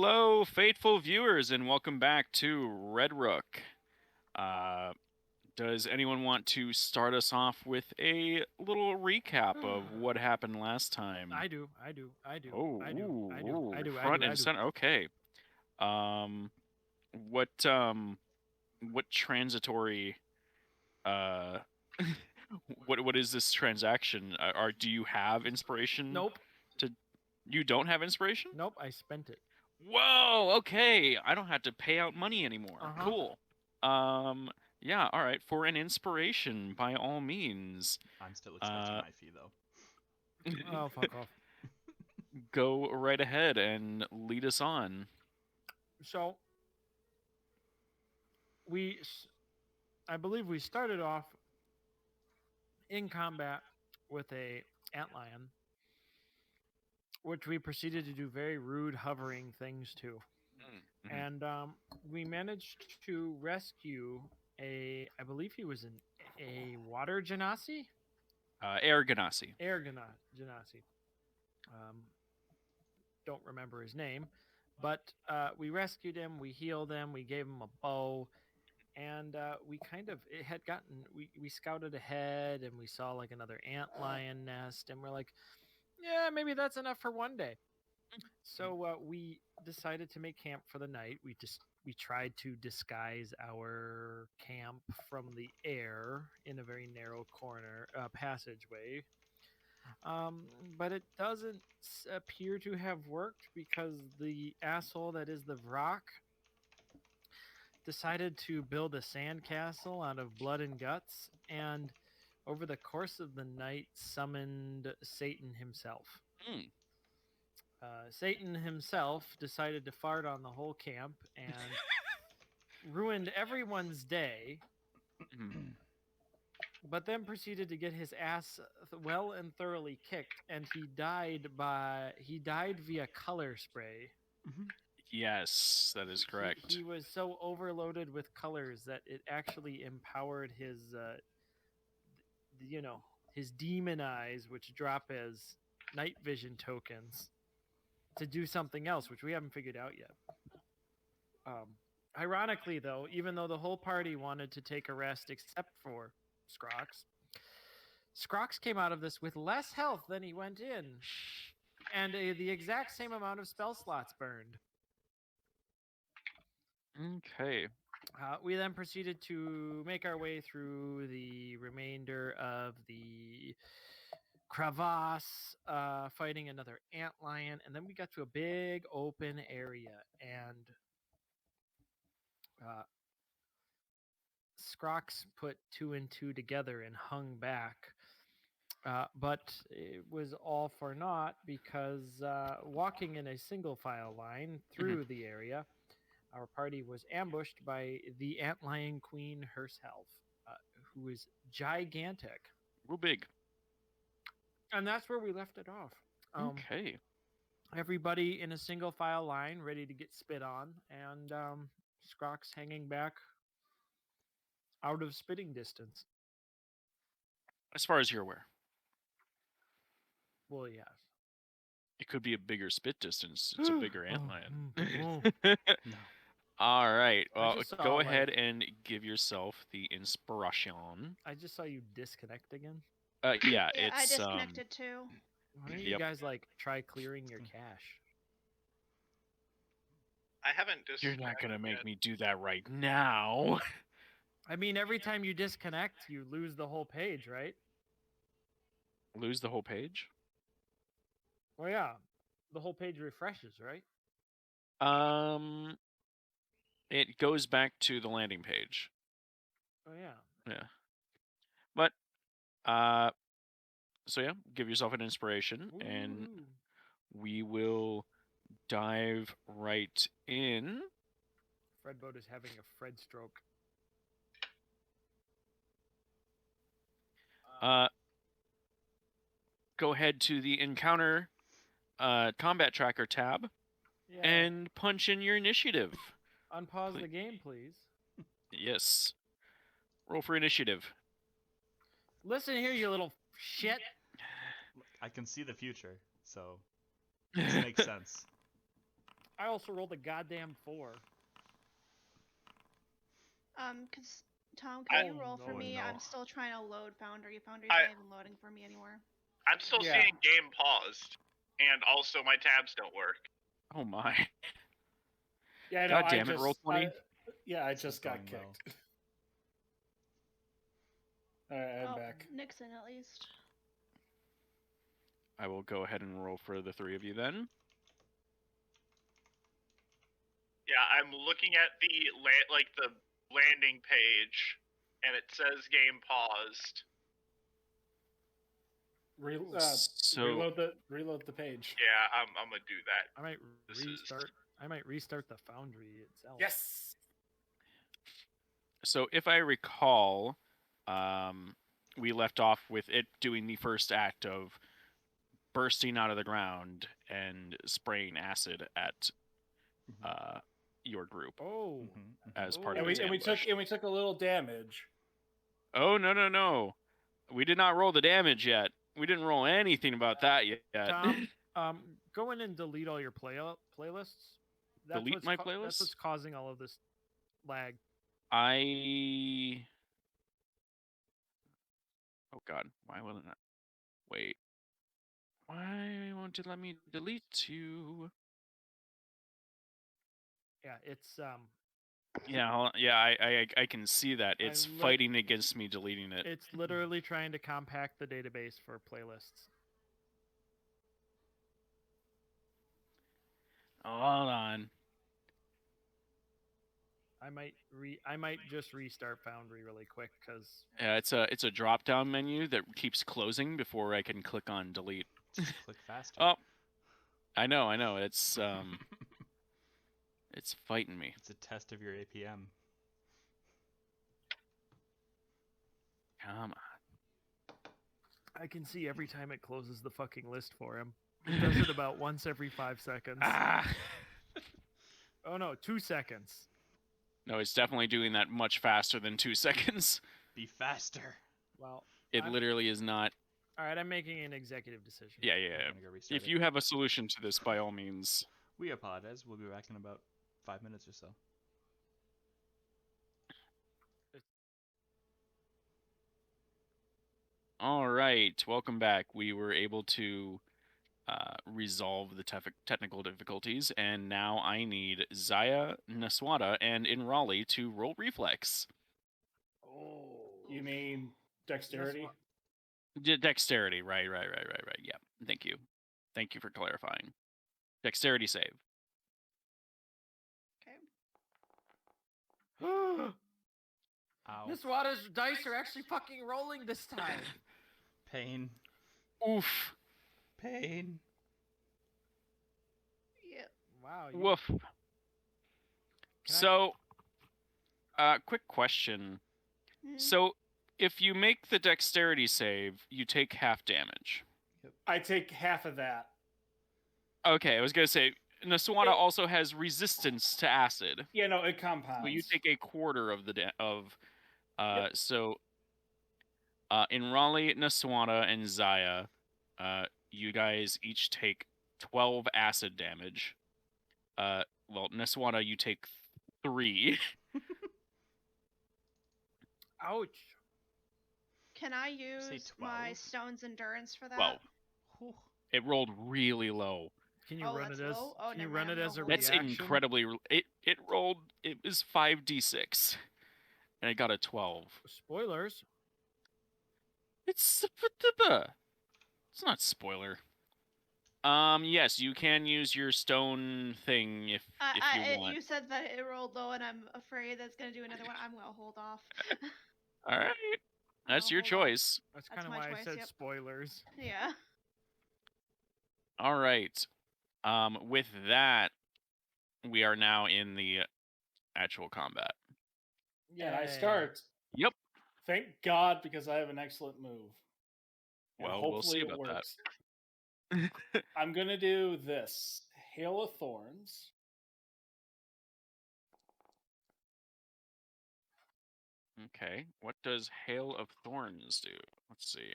Hello, faithful viewers, and welcome back to Red Rook. Uh, does anyone want to start us off with a little recap of what happened last time? I do. I do. I do. Oh, I do. I do. I do. I front do. I and do. center. Okay. Um, what transitory uh, what is this transaction? Do you have inspiration? Nope. To you don't have inspiration? Nope. I spent it. Whoa, okay. I don't have to pay out money anymore. Uh huh. Cool. Um, yeah, all right. For an inspiration, by all means. I'm still expecting Uh, my fee though. Oh, fuck off. go right ahead and lead us on. So we, I believe we started off in combat with a antlion, which we proceeded to do very rude hovering things to, Mm-hmm. and we managed to rescue I believe he was a water genasi, Air Ganassi. genasi. Um, don't remember his name, but we rescued him, we healed him, we gave him a bow, and we kind of it had gotten we scouted ahead and we saw like another antlion nest, and we're like, yeah, maybe that's enough for one day. So we decided to make camp for the night. We tried to disguise our camp from the air in a very narrow corner passageway, um, but it doesn't appear to have worked because the asshole that is the rock decided to build a sandcastle out of blood and guts, and over the course of the night summoned Satan himself. Mm. Satan himself decided to fart on the whole camp and ruined everyone's day, Mm. but then proceeded to get his ass well and thoroughly kicked, and he died via color spray. Yes, that is correct. He was so overloaded with colors that it actually empowered his his demon eyes, which drop as night vision tokens, to do something else, which we haven't figured out yet. Ironically, though, even though the whole party wanted to take a rest except for Scrox, Scrox came out of this with less health than he went in, and the exact same amount of spell slots burned. Okay. We then proceeded to make our way through the remainder of the crevasse, fighting another antlion, and then we got to a big open area, and uh, Scrox put two and two together and hung back. But it was all for naught because walking in a single file line through the area, our party was ambushed by the antlion queen herself, uh, who is gigantic. Real big. And that's where we left it off. Okay. Everybody in a single file line, ready to get spit on, and Scrox hanging back out of spitting distance. As far as you're aware, Well, yes. it could be a bigger spit distance. It's a bigger antlion. No. All right. I Well, just saw, go like- ahead and give yourself the inspiration. I just saw you disconnect again. Yeah, Yeah, it's I disconnected too. Why don't you Yep. guys like try clearing your cache? I haven't You're disconnected not gonna make yet. me do that right now. I mean, every time you disconnect, you lose the whole page, right? Lose the whole page? Well, yeah, the whole page refreshes, right? It goes back to the landing page. Oh yeah. Yeah. But uh so yeah, give yourself an inspiration and Ooh. we will dive right in. Fredboat is having a Fred stroke. Go ahead to the encounter combat tracker tab Yeah. and punch in your initiative. Unpause please. the game, please. Yes. Roll for initiative. Listen here, you little shit. I can see the future, so this makes sense. I also rolled a goddamn 4. Cause Tom, can you Oh, roll for no. me? no. I'm still trying to load Foundry. Foundry's I- not even loading for me anymore. I'm still Yeah. seeing game paused, and also my tabs don't work. Oh my. Yeah, God damn it, roll 20. I This is just got going kicked. Alright, I'm back. Nixon at least. I will go ahead and roll for the three of you then. Yeah, I'm looking at the landing page, and it says game paused. Reload the page. Yeah, I'm gonna do that. I might This is- restart. I might restart the Foundry itself. Yes. So if I recall, we left off with it doing the first act of bursting out of the ground and spraying acid at your group Oh. as part Oh. of And its ambush. we took a little damage. Oh no. We did not roll the damage yet. We didn't roll anything about that yet. Tom, go in and delete all your playlists. Delete my That's playlists? what's causing all of this lag. Oh god, why will it not? Wait. Why won't it let me delete you? Yeah, it's I can see that. It's fighting against me deleting it. It's literally trying to compact the database for playlists. Hold on. I might just restart Foundry really quick because Yeah, it's a drop down menu that keeps closing before I can click on delete. Just click faster. Oh, I know. It's it's fighting me. It's a test of your APM. Come on. I can see every time it closes the fucking list for him. It does it about once every 5 seconds. Ah. Oh no, 2 seconds. No, it's definitely doing that much faster than 2 seconds. Be faster. Well, It literally is not. All right, I'm making an executive decision. Yeah. I'm gonna go restart If it. you have a solution to this, by all means. We apologize. We'll be back in about 5 minutes or so. All right, welcome back. We were able to resolve the technical difficulties, and now I need Zaya, Naswada, and Inrali to roll reflex. Oh. You mean dexterity? Dexterity, right. Yeah, thank you. Thank you for clarifying. Dexterity save. Okay. Ow. Miss Wada's dice are actually fucking rolling this time. Pain. Oof. Pain. Yep. Wow. Woof. So, quick question. So, if you make the dexterity save, you take half damage. I take half of that. Okay, I was gonna say Naswada also has resistance to acid. Yeah, no, it compounds. So you take a quarter of the so in Raleigh, Naswada, and Zaya, you guys each take 12 acid damage. Well, Naswada, you take 3. Ouch. Can I use my 12? stone's endurance for that? 12. It rolled really low. Can you Oh, run it that's as? low? Oh, Can you never run mind, it I'm as a gonna hold That's reaction? incredibly. It rolled. It was 5d6, and it got a 12. Spoilers. It's not spoiler. Yes, you can use your stone thing if you want. You said that it rolled low, and I'm afraid that's gonna do another one. I'm gonna hold off. All right, that's your hold off. choice. That's That's kind of my why I choice, said yep. spoilers. Yeah. All right. With that, we are now in the actual combat. Yeah, I start. Yep. Thank God, because I have an excellent move. And Well, hopefully we'll see it about works. that. I'm gonna do this. Hail of Thorns. Okay. What does Hail of Thorns do? Let's see.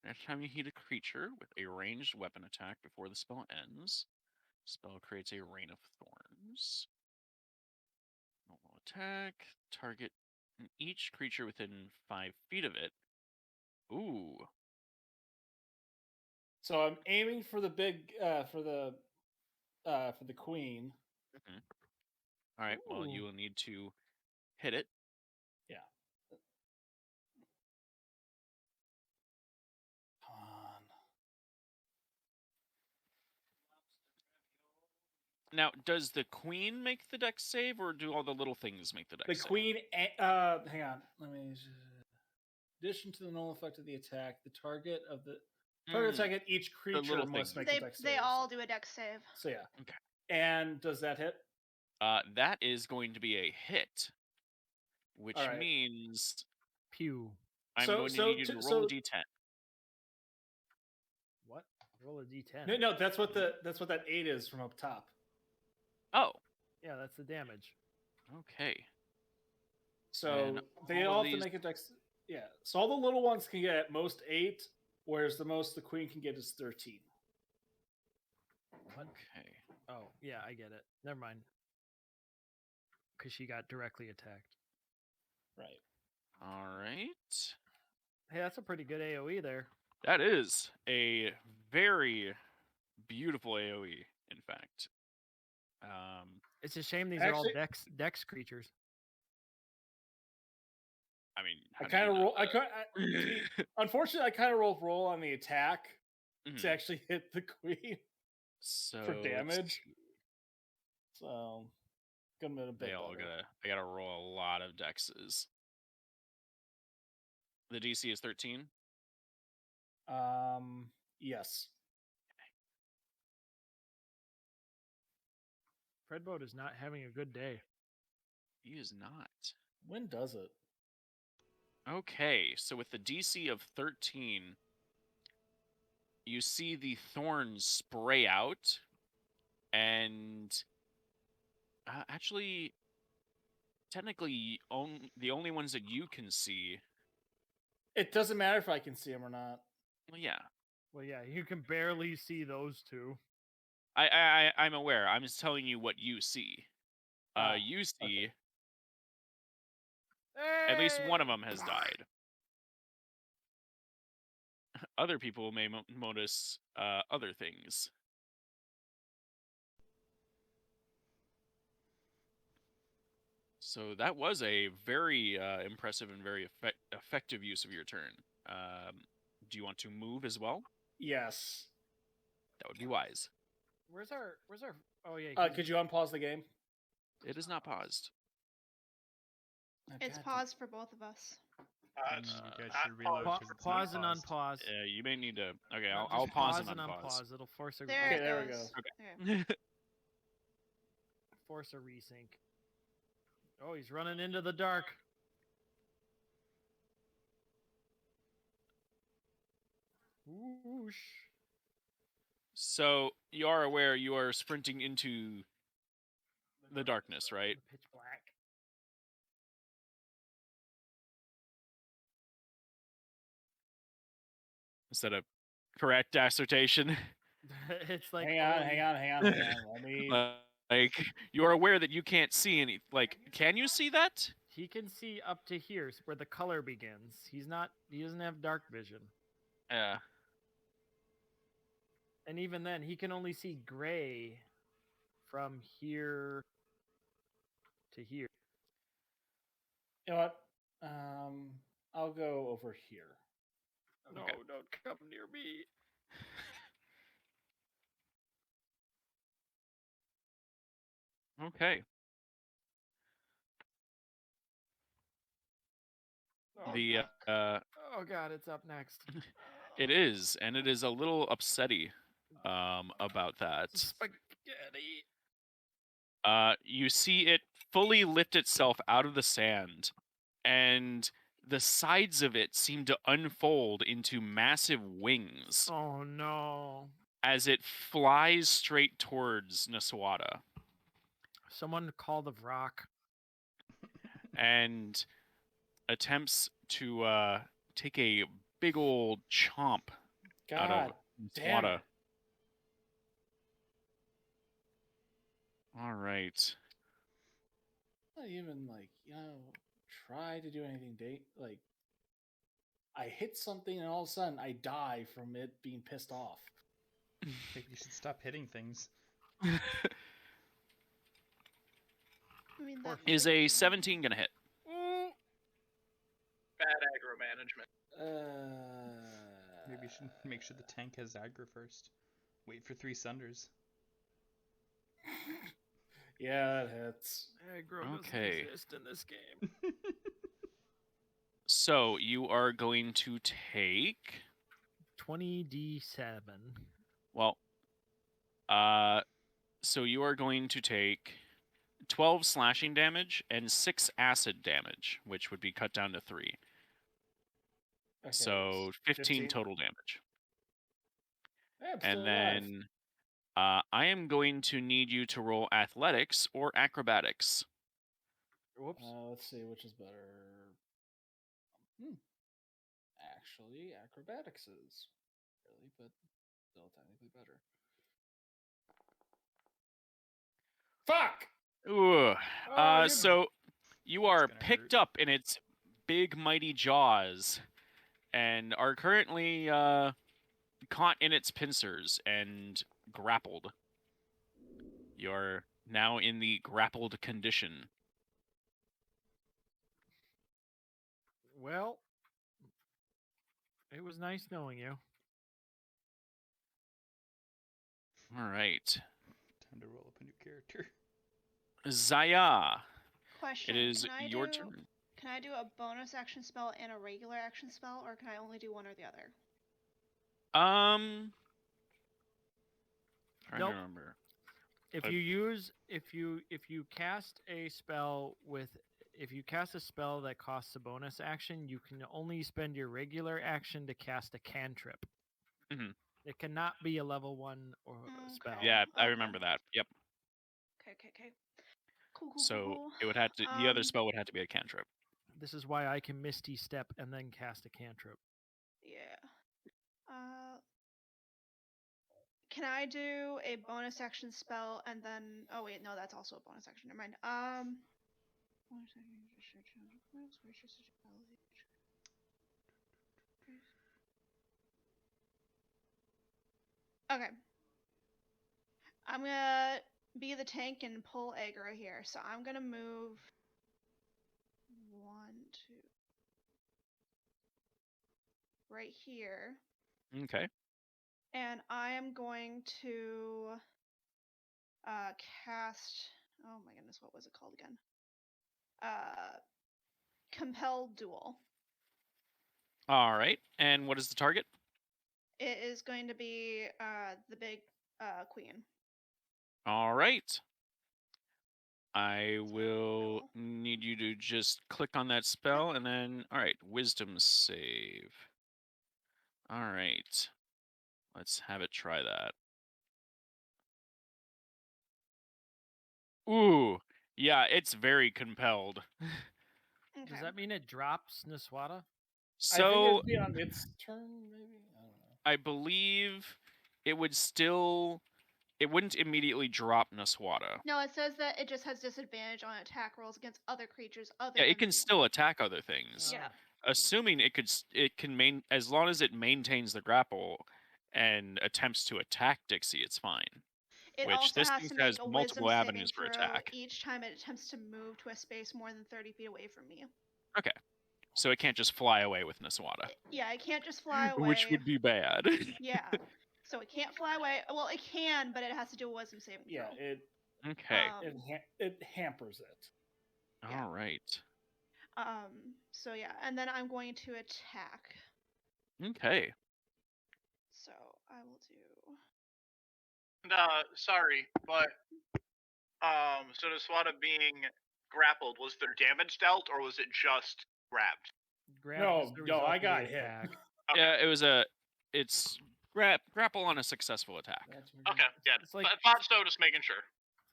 Next time you hit a creature with a ranged weapon attack before the spell ends, Spell creates a rain of thorns. Normal attack. Target each creature within 5 feet of it. Ooh. So I'm aiming for the big for the queen. All right. Well, Ooh. you will need to hit it. Yeah. Come on. Now, does the queen make the dex save, or do all the little things make the dex The save? queen. Hang on. Let me. Addition to the null effect of the attack, the target of the target attack at each creature little must thing. make a dex save. They all do a dex save. So yeah. Okay. And does that hit? That is going to be a hit, which All right. means Pew. I'm going to need you to roll a d10. What? Roll a d10. No, that's what that 8 is from up top. Oh, Yeah, that's the damage. okay. So And they all all of have to these- make a dex. Yeah. So all the little ones can get at most 8, whereas the most the queen can get is 13. Okay. Oh, yeah, I get it. Never mind. Because she got directly attacked. Right. All right. Hey, that's a pretty good AoE there. That is a very beautiful AoE, in fact. It's a shame these are all Actually- dex creatures. I mean, I how do kind you of know roll. that? Unfortunately, I kind of roll on the attack Mhm. to actually hit the queen So for let's damage. see. So gonna be a bit better. I gotta roll a lot of dexes. The DC is 13. Yes. Fredboat is not having a good day. He is not. When does it? Okay, so with the DC of 13, you see the thorns spray out, and actually, technically, the only ones that you can see. It doesn't matter if I can see him or not. Well, yeah, Well, yeah, you can barely see those two. I'm aware. I'm just telling you what you see. You see okay. at least one of them has died. Other people may notice other things. So that was a very impressive and very effective use of your turn. Do you want to move as well? Yes. That would be wise. Where's our? Oh yeah. Could you unpause the game? It is not paused. It's paused for both of us. You guys should reload. pause. 'cause it's Pause and unpaused. unpause. You may need to. Okay, No, I'll just pause and unpause. unpause. It'll force a There Okay, it there we goes. go. Okay. force a resync. Oh, he's running into the dark. Whoosh. So you are aware you are sprinting into the darkness, right? The pitch black. Is that a correct assertion? It's like Hang on. Let me. Like you are aware that you can't see any. Like, can you see that? He can see up to here where the color begins. He doesn't have dark vision. Yeah. And even then, he can only see gray from here to here. You know what? I'll go over here. No, Okay. don't come near me. Okay. Oh, The oh god, it's up next. it is, and it is a little upsetty about that. Spaghetti. You see it fully lift itself out of the sand, and the sides of it seem to unfold into massive wings Oh no. as it flies straight towards Naswada. Someone call the rock. And attempts to take a big old chomp out God of damn Naswada. it. All right. Not even try to do anything. I hit something and all of a sudden I die from it being pissed off. Maybe you should stop hitting things. I mean, Poor that Is might a be- 17 gonna hit? Bad aggro management. Maybe you should make sure the tank has aggro first. Wait for 3 sunders. Yeah, that hits. Aggro Okay. doesn't exist in this game. So you are going to take 20d7. well. So you are going to take 12 slashing damage and 6 acid damage, which would be cut down to 3. Okay, So 15 15. total damage. Hey, I'm still And alive. then I am going to need you to roll athletics or acrobatics. Whoops. Let's see which is better. Actually, acrobatics is really, but still technically better. Fuck! Ooh. Oh, So you are gonna picked hurt. up in its big, mighty jaws and are currently caught in its pincers and grappled. You're now in the grappled condition. Well, it was nice knowing you. All right. Time to roll up a new character. Zaya, Question. it is can I your do, turn. Can I do a bonus action spell and a regular action spell, or can I only do one or the other? Trying Nope. to remember. If I- you cast a spell that costs a bonus action, you can only spend your regular action to cast a cantrip. Mhm. It cannot be a level 1 or spell. Okay. Yeah, I Okay. remember that. Yep. Okay. Cool. So it would have to. The other spell would have to be a cantrip. This is why I can Misty Step and then cast a cantrip. Yeah. Can I do a bonus action spell and then? Oh wait, no, that's also a bonus action. Never mind. Okay. I'm gonna be the tank and pull aggro here. So I'm gonna move 1, 2, right here, Okay. and I am going to cast. Oh my goodness, what was it called again? Compel Duel. All right. And what is the target? It is going to be the big queen. All right. I will Compel. need you to just click on that spell and then. All right. Wisdom save. All right. Let's have it try that. Ooh. Yeah, it's very compelled. Okay. Does that mean it drops Niswata? I So think it'd be on its turn, maybe. I don't know. I believe it would still. It wouldn't immediately drop Naswata. No, it says that it just has disadvantage on attack rolls against other creatures other Yeah, than it can you. still attack other things. Yeah. Assuming it can as long as it maintains the grapple and attempts to attack Dixie, it's fine. It Which also this has thing to make has a multiple wisdom avenues saving for throw attack. each time it attempts to move to a space more than 30 feet away from me. Okay. So it can't just fly away with Naswata. Yeah, it can't just fly away. Which would be bad. Yeah. So it can't fly away. Well, it can, but it has to do a wisdom saving throw. Yeah, Okay. it hampers it. yeah. All right. So yeah, and then I'm going to attack. Okay. So I will do. Sorry, but so Naswata being grappled, was there damage dealt or was it just grabbed? Grab is the result I of the got hit. attack. Okay. Yeah, it's grapple on a successful attack. Okay, yeah. It's like- Thought so, just making sure.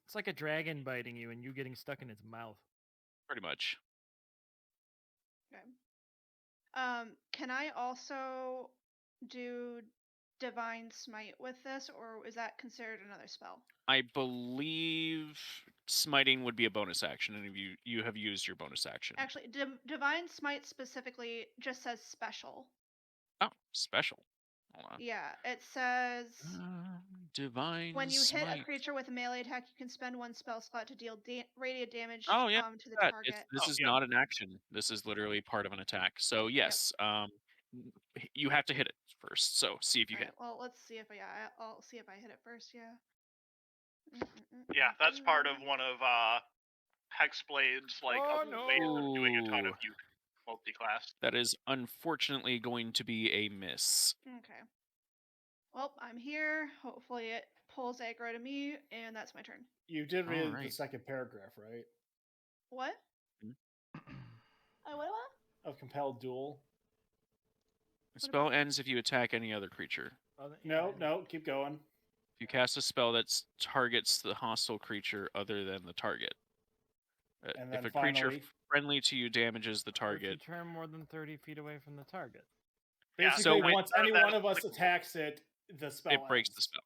It's like a dragon biting you and you getting stuck in its mouth. Pretty much. Okay. Can I also do Divine Smite with this, or is that considered another spell? I believe smiting would be a bonus action, and you have used your bonus action. Actually, Divine Smite specifically just says special. Oh, special. Hold on. Yeah, it says Divine when you Smite. hit a creature with a melee attack, you can spend 1 spell slot to deal radiant damage Oh yeah, to the that. target. This is yeah. not an action. This is literally part of an attack. So yes, you have to hit it first. So see if you hit. Well, let's see if I'll see if I hit it first. Yeah. Yeah, that's part of one of Hexblade's ways of doing a ton of multi-class. That is unfortunately going to be a miss. Okay. Well, I'm here. Hopefully it pulls aggro to me, and that's my turn. You did read the Alright. second paragraph, right? What? What? Of compelled duel. The spell ends if you attack any other creature. No, keep going. If you cast a spell that targets the hostile creature other than the target. And if then a creature finally, friendly to you damages the If you target, turn more than 30 feet away from the target. basically, So when- once any one of us attacks it, the spell it breaks the ends. spell.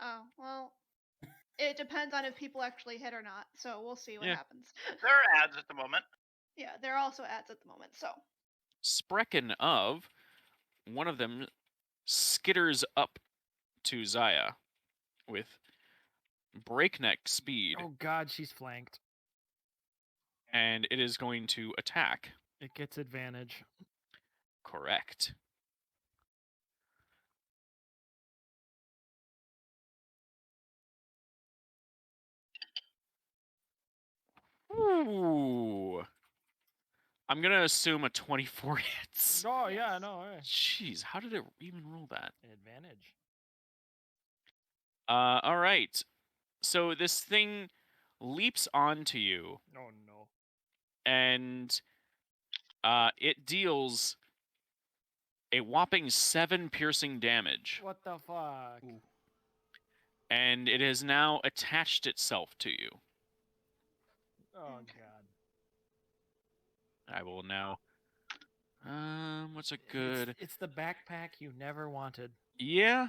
Oh, well, it depends on if people actually hit or not, so we'll see what happens. There are ads at the moment. Yeah, there are also ads at the moment, so. Sprechen of, one of them skitters up to Zaya with breakneck speed, Oh god, she's flanked. and it is going to attack. It gets advantage. Correct. Ooh. I'm going to assume a 24 hits. Oh, yeah, no. Jeez, how did it even roll that? Advantage. All right. So this thing leaps onto you, Oh, no. and it deals a whopping 7 piercing damage. What the fuck? Ooh. And it has now attached itself to you. Oh, Okay. god. I will now... what's a good... It's the backpack you never wanted. Yeah.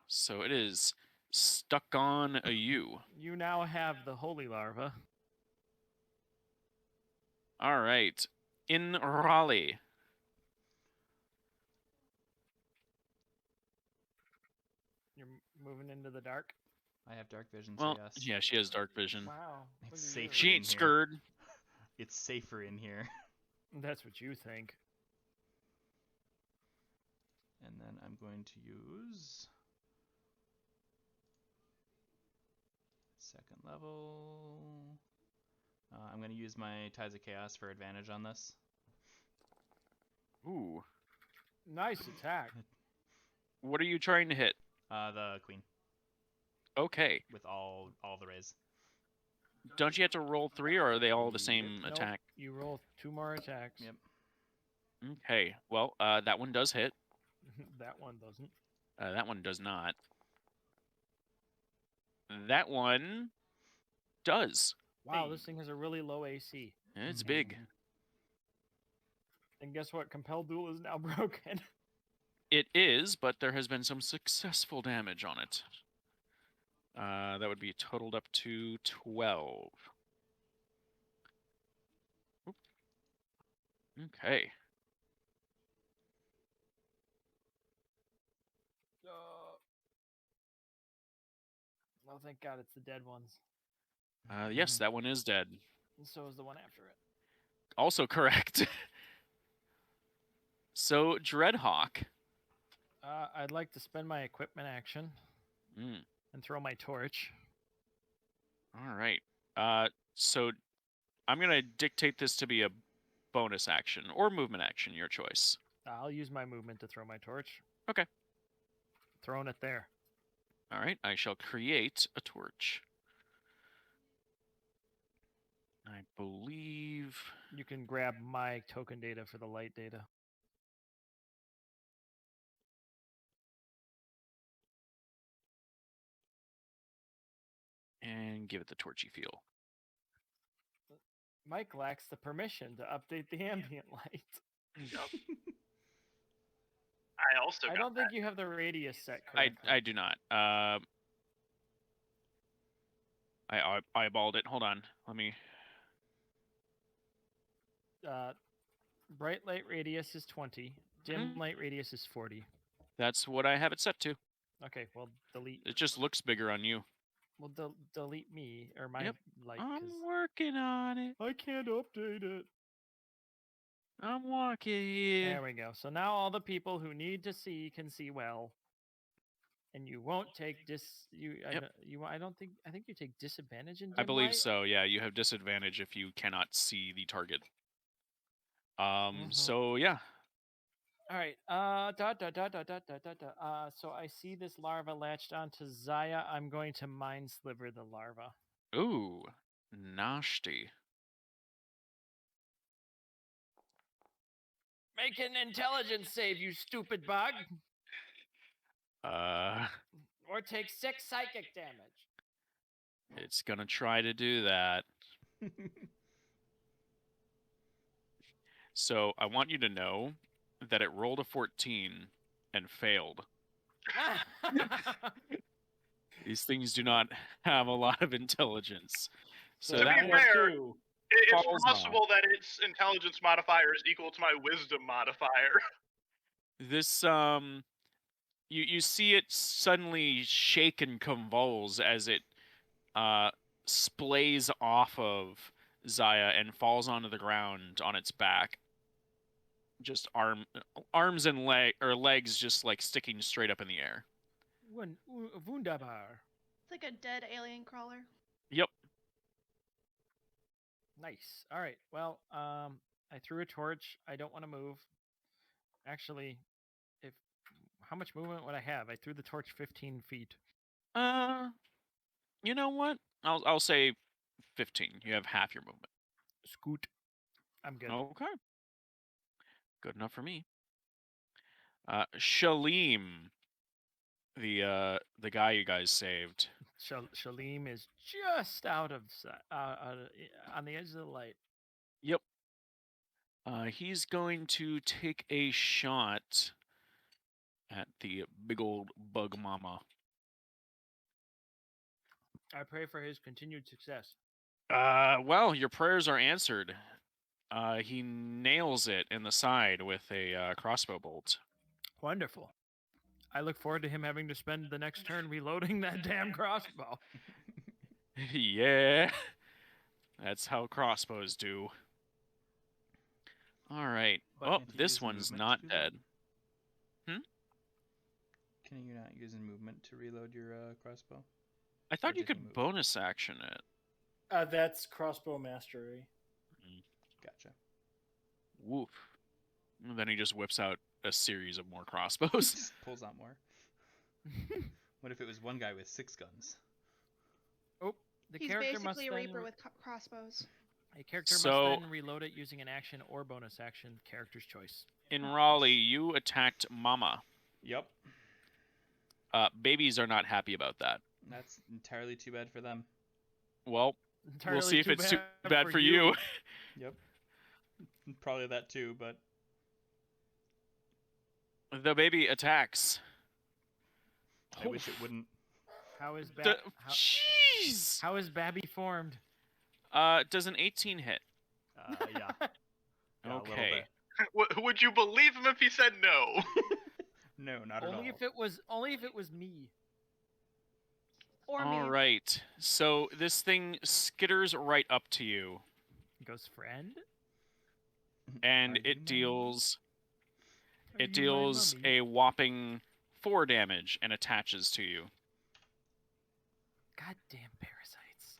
So it is stuck on a you. You now have the holy larva. All right. In Raleigh. You're moving into the dark. I have dark vision, Well, so yes. yeah, she has dark vision. Wow. It's look at you. safe. She in ain't here. scared. It's safer in here. That's what you think. And then I'm going to use second level. I'm going to use my Ties of Chaos for advantage on this. Ooh. Nice attack. What are you trying to hit? The queen Okay. with all the rays. Don't you have to roll 3, or are they all the same Nope, attack? you roll 2 more attacks. Yep. Okay. Well, that one does hit. That one doesn't. That one does not. That one does. Wow, this thing has a really low AC. It's big. And guess what? Compelled Duel is now broken. It is, but there has been some successful damage on it. That would be totaled up to 12. Oop. Okay. Oh, thank God it's the dead ones. Yes, that one is dead. And so is the one after it. Also correct. So, Dreadhawk. I'd like to spend my equipment action and throw my torch. All right. So I'm going to dictate this to be a bonus action or movement action, your choice. I'll use my movement to throw my torch. Okay. Throwing it there. All right. I shall create a torch. I believe... You can grab my token data for the light data. And give it the torchy feel. Mike lacks the permission to update the ambient light. I don't think you have the radius set correctly. I do not. I eyeballed it. Hold on. Let me. Bright light radius is 20. Dim light radius is 40. That's what I have it set to. Okay, well, delete. It just looks bigger on you. Well, delete me or my light. I'm working on it. I can't update it. I'm walking here. There we go. So now all the people who need to see can see well, and you won't take I think you take disadvantage in dim I believe light? so. Yeah, you have disadvantage if you cannot see the target. Mhm. So yeah. All right. So I see this larva latched onto Zaya. I'm going to mind sliver the larva. Ooh, nasty. Make an intelligence save, you stupid bug. Or take 6 psychic damage. It's gonna try to do that. So I want you to know that it rolled a 14 and failed. These things do not have a lot of intelligence. So to that be fair, it's falls possible that its intelligence modifier is equal to my wisdom modifier. This you see it suddenly shake and convulse as it splays off of Zaya and falls onto the ground on its back. Just arms and legs just like sticking straight up in the air. Wunderbar. It's like a dead alien crawler. Yep. Nice. All right. Well, I threw a torch. I don't want to move. Actually, how much movement would I have? I threw the torch 15 feet. You know what? I'll say 15. You have half your movement. Scoot. I'm good. Okay. Good enough for me. Shalim, the guy you guys saved. Shalim is just out of on the edge of the light. Yep. He's going to take a shot at the big old bug mama. I pray for his continued success. Well, your prayers are answered. He nails it in the side with a crossbow bolt. Wonderful. I look forward to him having to spend the next turn reloading that damn crossbow. Yeah. That's how crossbows do. All right. But this one's not dead. Can you not use movement to reload your crossbow? I thought you could bonus action it. That's crossbow mastery. Gotcha. Woof. And then he just whips out a series of more crossbows. Just pulls out more. What if it was one guy with 6 guns? Oh, He's character basically must a then reaper with crossbows. A character must then reload it using an action or bonus action. Character's choice. In Raleigh, you attacked Mama. Yep. Babies are not happy about that. That's entirely too bad for them. Well, we'll see if it's too bad for you. Yep. Probably that too, but... The baby attacks. I wish it wouldn't. How is Jeez! How is Babby formed? Does an 18 hit? Yeah. Okay. Would you believe him if he said no? No, not at all. Only if it was me. Or me. All right. So this thing skitters right up to you. Goes friend. And it deals a whopping 4 damage and attaches to you. Goddamn parasites.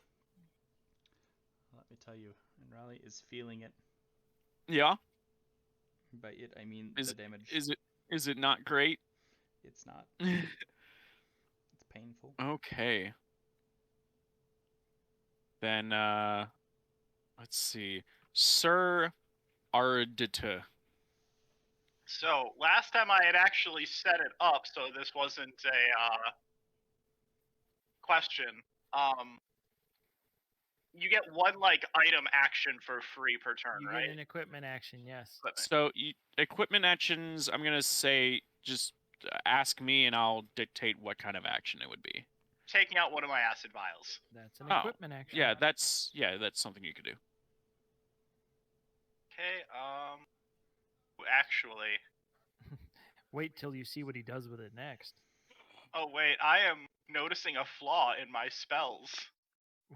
Let me tell you, Raleigh is feeling it. Yeah? By it, I mean the damage. Is it not great? It's not. It's painful. Okay. Then, let's see. Sir Ardita. So, last time I had actually set it up, so this wasn't a question. You get one, item action for free per turn, you right? get an equipment action, yes. So, equipment actions, I'm going to say just ask me, and I'll dictate what kind of action it would be. Taking out one of my acid vials. That's an Oh, equipment action. Yeah, that's something you could do. Okay. Actually. Wait till you see what he does with it next. Oh wait, I am noticing a flaw in my spells.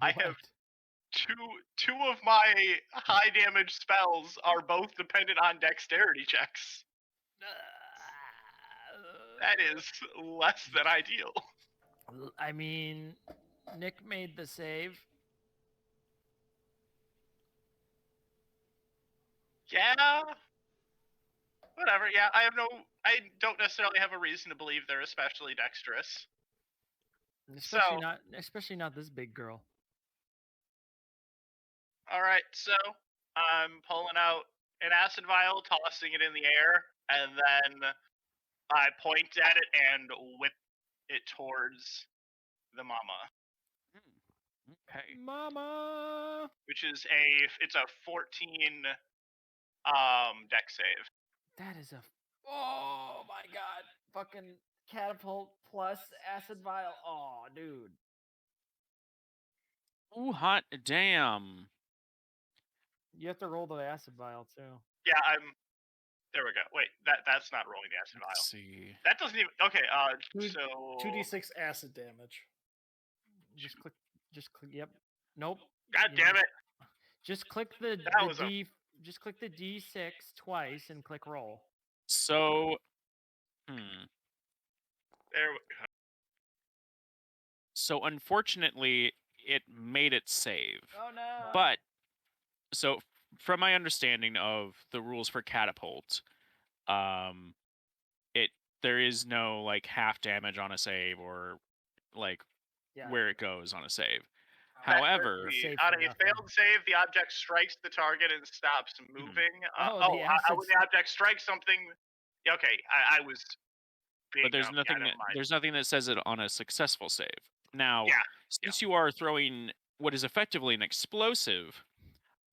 I have What? two of my high damage spells are both dependent on dexterity checks. That is less than ideal. I mean, Nick made the save. Yeah. Whatever. Yeah, I don't necessarily have a reason to believe they're especially dexterous. Especially not this big girl. All right, so I'm pulling out an acid vial, tossing it in the air, and then I point at it and whip it towards the mama. Okay. Mama. Which is it's a 14 dex save. That is oh my god. Fucking catapult plus acid vial. Oh, dude. Ooh, hot damn. You have to roll the acid vial too. Yeah, there we go. Wait, that's not rolling the acid vial. Let's see. That doesn't even okay, so 2d6 acid damage. Just click yep. Nope. God damn it. Just click the just click the D6 twice and click roll. So There we go. So unfortunately, it made it save. Oh no. But so from my understanding of the rules for catapult, there is no like half damage on a save or like where it goes on a save. However, on a failed save, the object strikes the target and stops moving. When the object strikes something, okay, I was. But there's nothing that says it on a successful save. Now, since you are throwing what is effectively an explosive,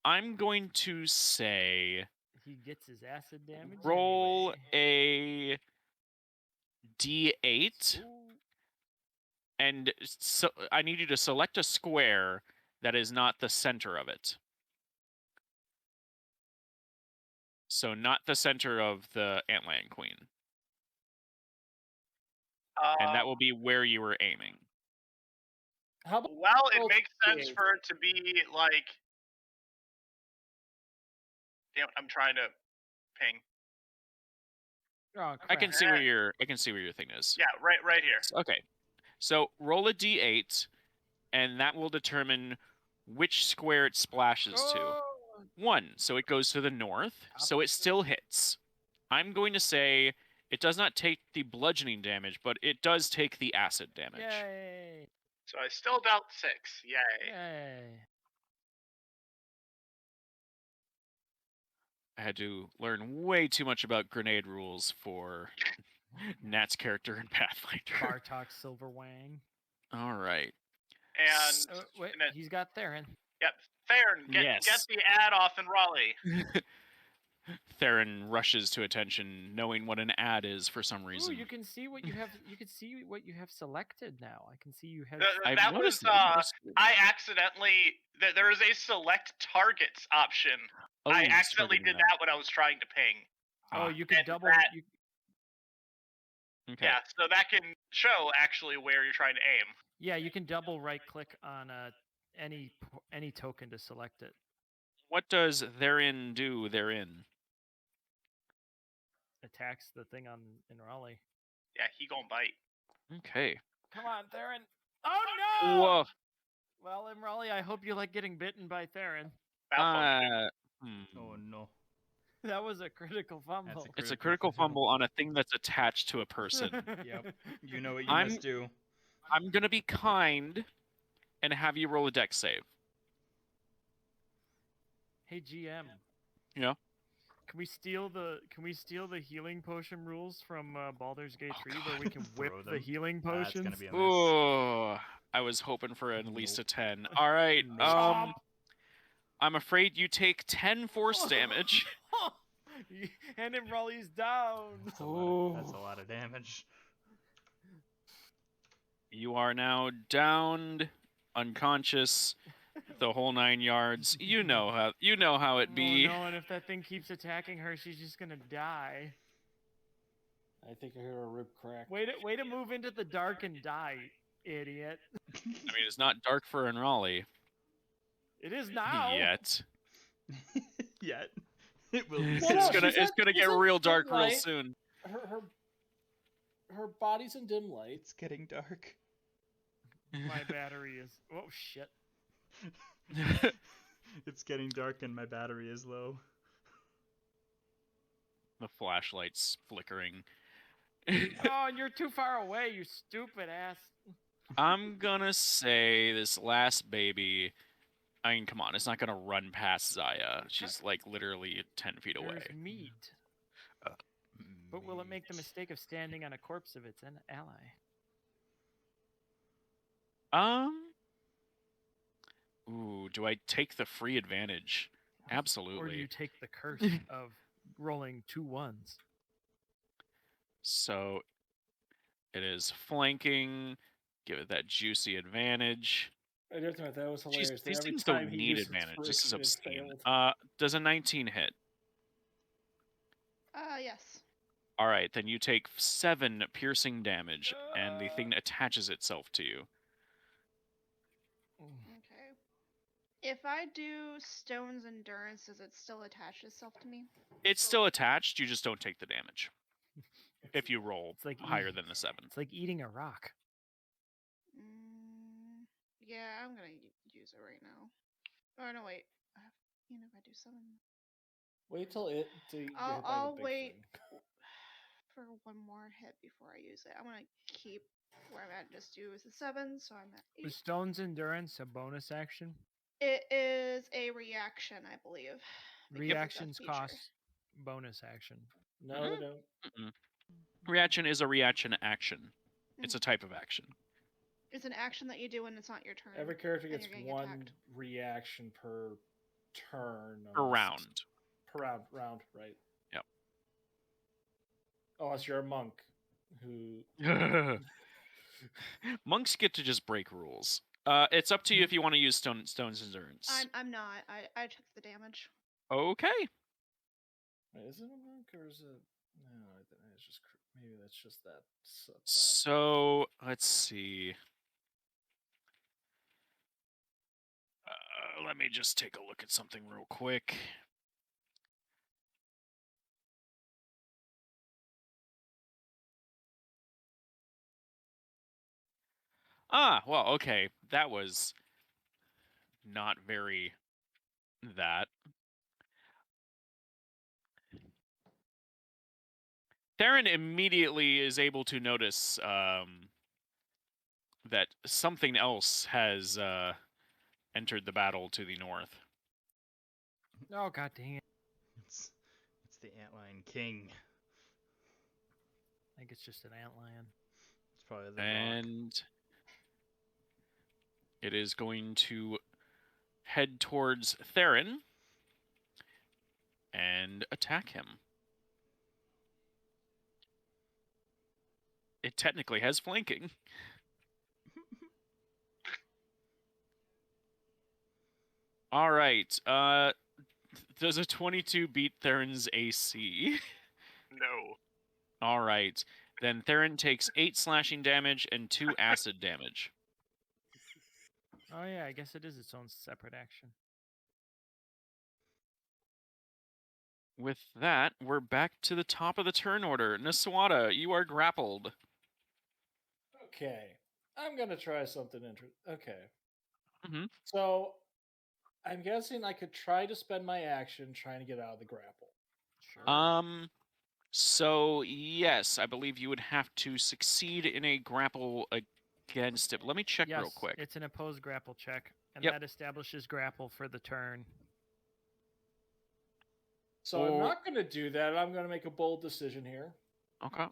I'm going to say he gets his acid damage. Roll a D8. Ooh. And so I need you to select a square that is not the center of it. So not the center of the Antlion Queen. And that will be where you were aiming. Well, it makes sense for it to be like... Damn, I'm trying to ping. Oh, I can see where your thing is. Yeah, right here. Okay. So roll a D8, and that will determine which square it splashes to. 1, so it goes to the north, so it still hits. I'm going to say it does not take the bludgeoning damage, but it does take the acid damage. Yay! So I still dealt 6. Yay. Yay. I had to learn way too much about grenade rules for Nat's character in Pathfinder. Bartok Silverwang. All right. And wait, he's got Theron. Yep, Theron, get the ad off in Raleigh. Theron rushes to attention, knowing what an ad is for some reason. Ooh, you can see what you have. You can see what you have selected now. I can see you have. That was I accidentally. There is a select targets option. I accidentally did that when I was trying to ping. Oh, you can double. Okay. Yeah, so that can show actually where you're trying to aim. Yeah, you can double right click on any token to select it. What does therein do therein? Attacks the thing in Raleigh. Yeah, he gonna bite. Okay. Come on, Theron. Oh no! Whoa. Well, in Raleigh, I hope you like getting bitten by Theron. Oh no. That was a critical fumble. It's a critical fumble on a thing that's attached to a person. Yep. You know what you must do. I'm gonna be kind and have you roll a dex save. Hey GM. Yeah. Can we steal the healing potion rules from Baldur's Gate 3 where we can whip the healing potions? That's gonna be a miss. Ooh, I was hoping for at least a 10. All right. I'm afraid you take 10 force damage. And then Raleigh's down. That's a lot of damage. You are now downed, unconscious, the whole 9 yards. You know how it be. Oh no, and if that thing keeps attacking her, she's just gonna die. I think I hear a rib crack. Way to move into the dark and die, idiot. I mean, it's not dark for Raleigh It is now. yet. Yet. It will be. Well, It's no, gonna she's get in real dim dark real light. soon. Her body's in dim light. It's getting dark. My battery is. Oh shit. It's getting dark and my battery is low. The flashlight's flickering. Oh, and you're too far away, you stupid ass. I'm gonna say this last baby. I mean, come on, it's not gonna run past Zaya. She's like literally 10 feet away. There's meat. But will it make the mistake of standing on a corpse of its ally? Ooh, do I take the free advantage? Absolutely. Or do you take the curse of rolling 2 1s? So it is flanking. Give it that juicy advantage. I did think that was Jeez, hilarious. these Every things time don't he need used his advantage. free, This is it obscene. failed. Does a 19 hit? Yes. All right, then you take 7 piercing damage, and the thing attaches itself to you. Okay. If I do Stone's Endurance, does it still attach itself to me? It's still attached. You just don't take the damage if you roll It's like higher than the 7. It's like eating a rock. Yeah, I'm gonna use it right now. Oh no, wait. Even if I do 7, Wait till it to get hit by the I'll big wait thing. for one more hit before I use it. I'm gonna keep where I'm at. Just do is the 7, so I'm at 8. Was Stone's Endurance a bonus action? It is a reaction, I believe. because of the Reactions feature. cost bonus action. No, they don't. Reaction is a reaction action. It's a type of action. It's an action that you do when it's not your turn. Every character and gets you're getting one attacked. reaction per turn. Per unless- round. Per round, right. Yep. Unless you're a monk who... Monks get to just break rules. It's up to you if you want to use Stone's Endurance. I'm not. I took the damage. Okay. Wait, is it a monk or is it... No, I think it's just... Maybe that's just that. So, let's see. Let me just take a look at something real quick. Well, okay. That was not very that. Theron immediately is able to notice that something else has entered the battle to the north. Oh god dang it! It's the Antlion King. I think it's just an antlion. It's probably the rock. And it is going to head towards Theron and attack him. It technically has flanking. All right. Does a 22 beat Theron's AC? No. All right. Then Theron takes 8 slashing damage and 2 acid damage. Oh yeah, I guess it is its own separate action. With that, we're back to the top of the turn order. Naswada, you are grappled. Okay. I'm going to try something interesting. Okay. Mhm. So, I'm guessing I could try to spend my action trying to get out of the grapple. Sure. So yes, I believe you would have to succeed in a grapple against it. Let me check Yes, real quick. it's an opposed grapple check, and Yep. that establishes grapple for the turn. So I'm not going to do that. I'm going to make a bold decision here. Okay.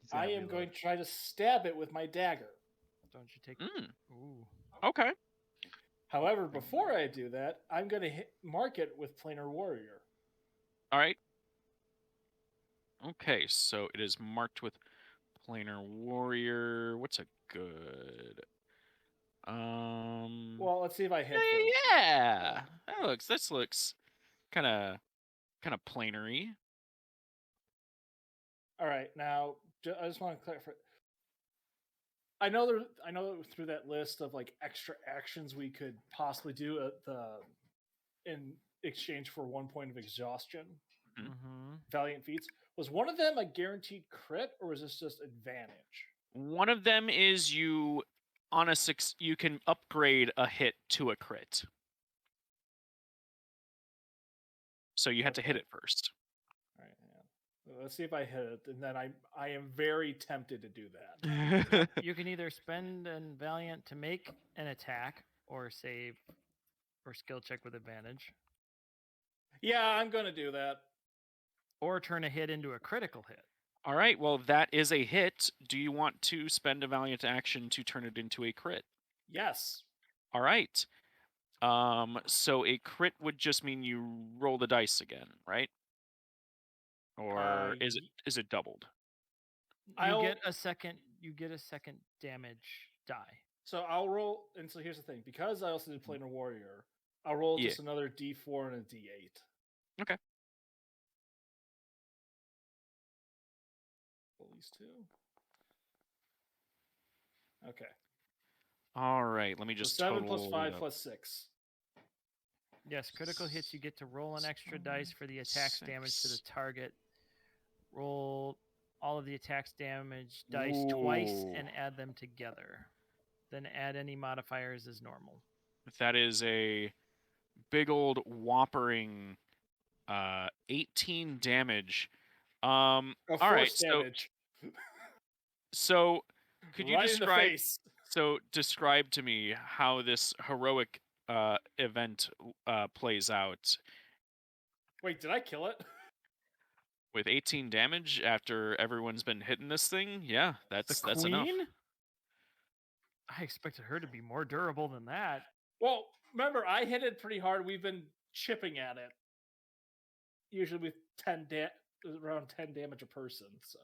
He's gonna I am reload. going to try to stab it with my dagger. Don't you take? Mm. Ooh. Okay. However, before I do that, I'm going to mark it with Planar Warrior. All right. Okay, so it is marked with planar warrior. What's a good? Well, let's see if I hit first. Yeah. This looks kind of planary. All right, now I just want to clarify. I know through that list of like extra actions we could possibly do in exchange for 1 point of exhaustion. Mm-hmm. Valiant feats. Was one of them a guaranteed crit, or was this just advantage? One of them is you can upgrade a hit to a crit. So you had to hit Okay. it first. All right, yeah. Let's see if I hit it, and then I am very tempted to do that. You can either spend a valiant to make an attack, or save, or skill check with advantage, Yeah, I'm gonna do that. or turn a hit into a critical hit. All right, well, that is a hit. Do you want to spend a valiant action to turn it into a crit? Yes. All right. So a crit would just mean you roll the dice again, right? Or is it doubled? You get a second damage die. So I'll roll, and so here's the thing: because I also did planar warrior, I'll roll Yeah. just another D4 and a D8. Okay. Roll these two. Okay. All right, let me just So 7 plus total 5 it up. plus 6. Yes, critical hits, you get to roll an extra dice for the attack's damage to the target. Roll all of the attack's damage dice twice Ooh. and add them together. Then add any modifiers as normal. That is a big old whoppering 18 damage. All right, damage. so could you Right in the describe face. describe to me how this heroic event plays out Wait, did I kill it? with 18 damage after everyone's been hitting this thing? Yeah, that's enough. I expected her to be more durable than that. Well, remember, I hit it pretty hard. We've been chipping at it. Usually with around 10 damage a person, so.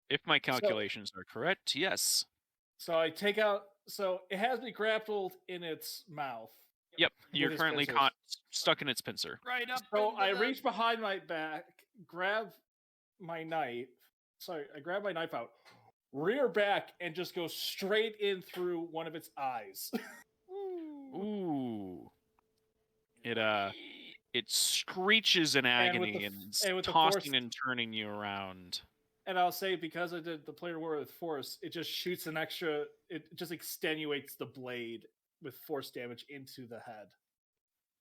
If my calculations are correct, yes. So I take out. So it has me grappled in its mouth. Yep, you're currently stuck in its pincer. Right up. So I reach behind my back, grab my knife. Sorry, I grab my knife out, rear back, and just go straight in through one of its eyes. Ooh. It screeches in agony and tossing and turning you around. And I'll say, because I did the planar warrior with force, it just shoots an extra. It just extenuates the blade with force damage into the head.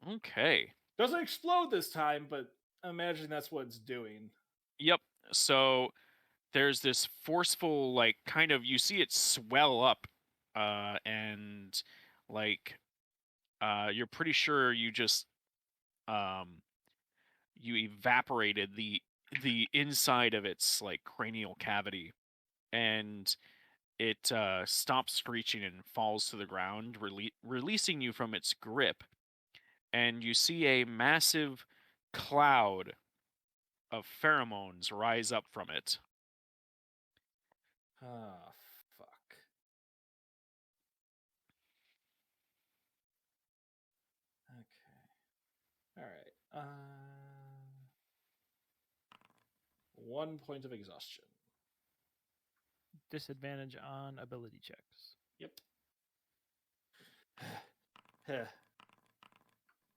Okay. Doesn't explode this time, but I imagine that's what it's doing. Yep. So there's this forceful, like, kind of, you see it swell up, and like, you're pretty sure you just, you evaporated the inside of its like cranial cavity, and it stops screeching and falls to the ground, releasing you from its grip, and you see a massive cloud of pheromones rise up from it. Ah, fuck. Okay. All right. 1 point of exhaustion. Disadvantage on ability checks. Yep.